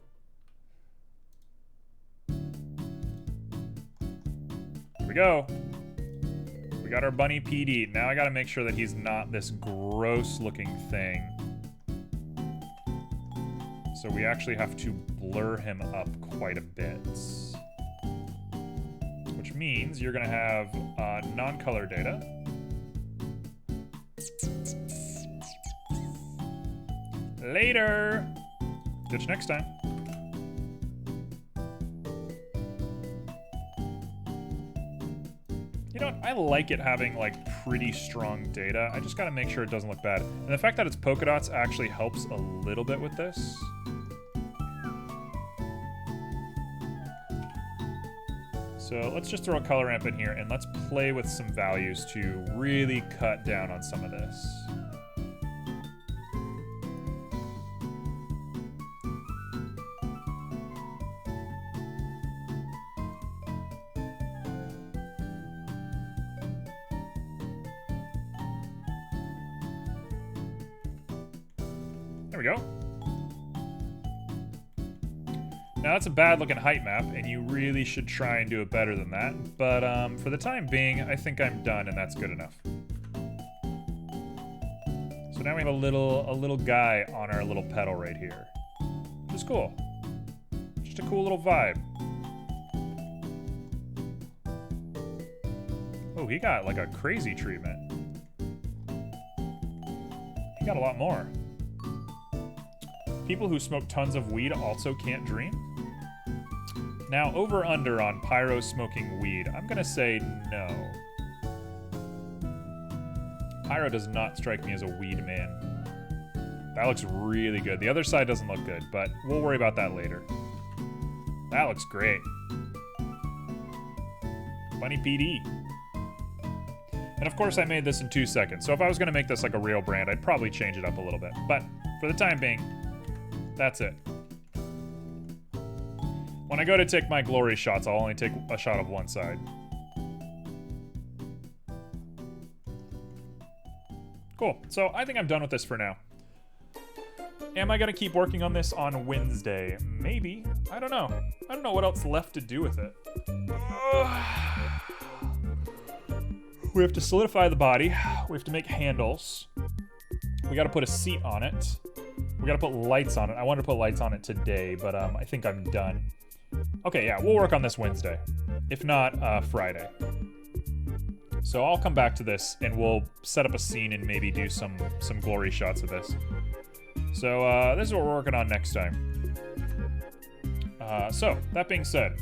Here we go. We got our bunny PD. Now I gotta make sure that he's not this gross-looking thing. So we actually have to blur him up quite a bit. Which means you're gonna have non-color data. Later! Ditch next time. You know what? I like it having, like, pretty strong data. I just gotta make sure it doesn't look bad. And the fact that it's polka dots actually helps a little bit with this. So let's just throw a color ramp in here and let's play with some values to really cut down on some of this. There we go. Now that's a bad looking height map, and you really should try and do it better than that. But for the time being, I think I'm done, and that's good enough. So now we have a little guy on our little pedal right here, which is cool. Just a cool little vibe. Oh, he got like a crazy treatment. He got a lot more. People who smoke tons of weed also can't dream? Now, over under on Pyro smoking weed, I'm gonna say no. Pyro does not strike me as a weed man. That looks really good. The other side doesn't look good, but we'll worry about that later. That looks great. Bunny PD. And of course I made this in 2 seconds, so if I was gonna make this like a real brand, I'd probably change it up a little bit. But for the time being, that's it. When I go to take my glory shots, I'll only take a shot of one side. Cool. So I think I'm done with this for now. Am I gonna keep working on this on Wednesday? Maybe. I don't know. I don't know what else left to do with it. We have to solidify the body. We have to make handles. We gotta put a seat on it. We gotta put lights on it. I wanted to put lights on it today, but I think I'm done. Okay, yeah, we'll work on this Wednesday. If not, Friday. So I'll come back to this and we'll set up a scene and maybe do some glory shots of this. So this is what we're working on next time. So that being said,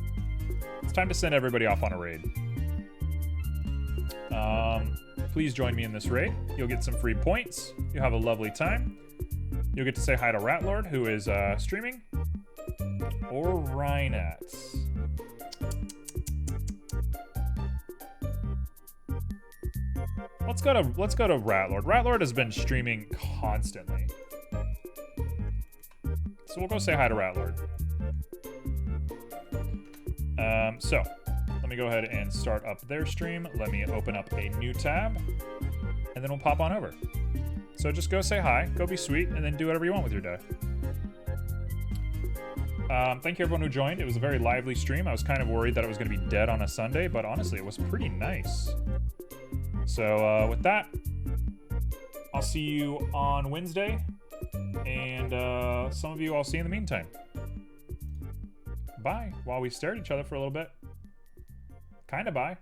it's time to send everybody off on a raid. Please join me in this raid. You'll get some free points. You'll have a lovely time. You'll get to say hi to Ratlord, who is streaming, or Rhinats. Let's go to Ratlord. Ratlord has been streaming constantly, so we'll go say hi to Ratlord. So let me go ahead and start up their stream. Let me open up a new tab, and then we'll pop on over. So just go say hi, go be sweet, and then do whatever you want with your day. Thank you everyone who joined. It was a very lively stream. I was kind of worried that it was going to be dead on a Sunday, but honestly, it was pretty nice. So with that, I'll see you on Wednesday, and some of you I'll see in the meantime. Bye, while we stare at each other for a little bit. Kinda bye.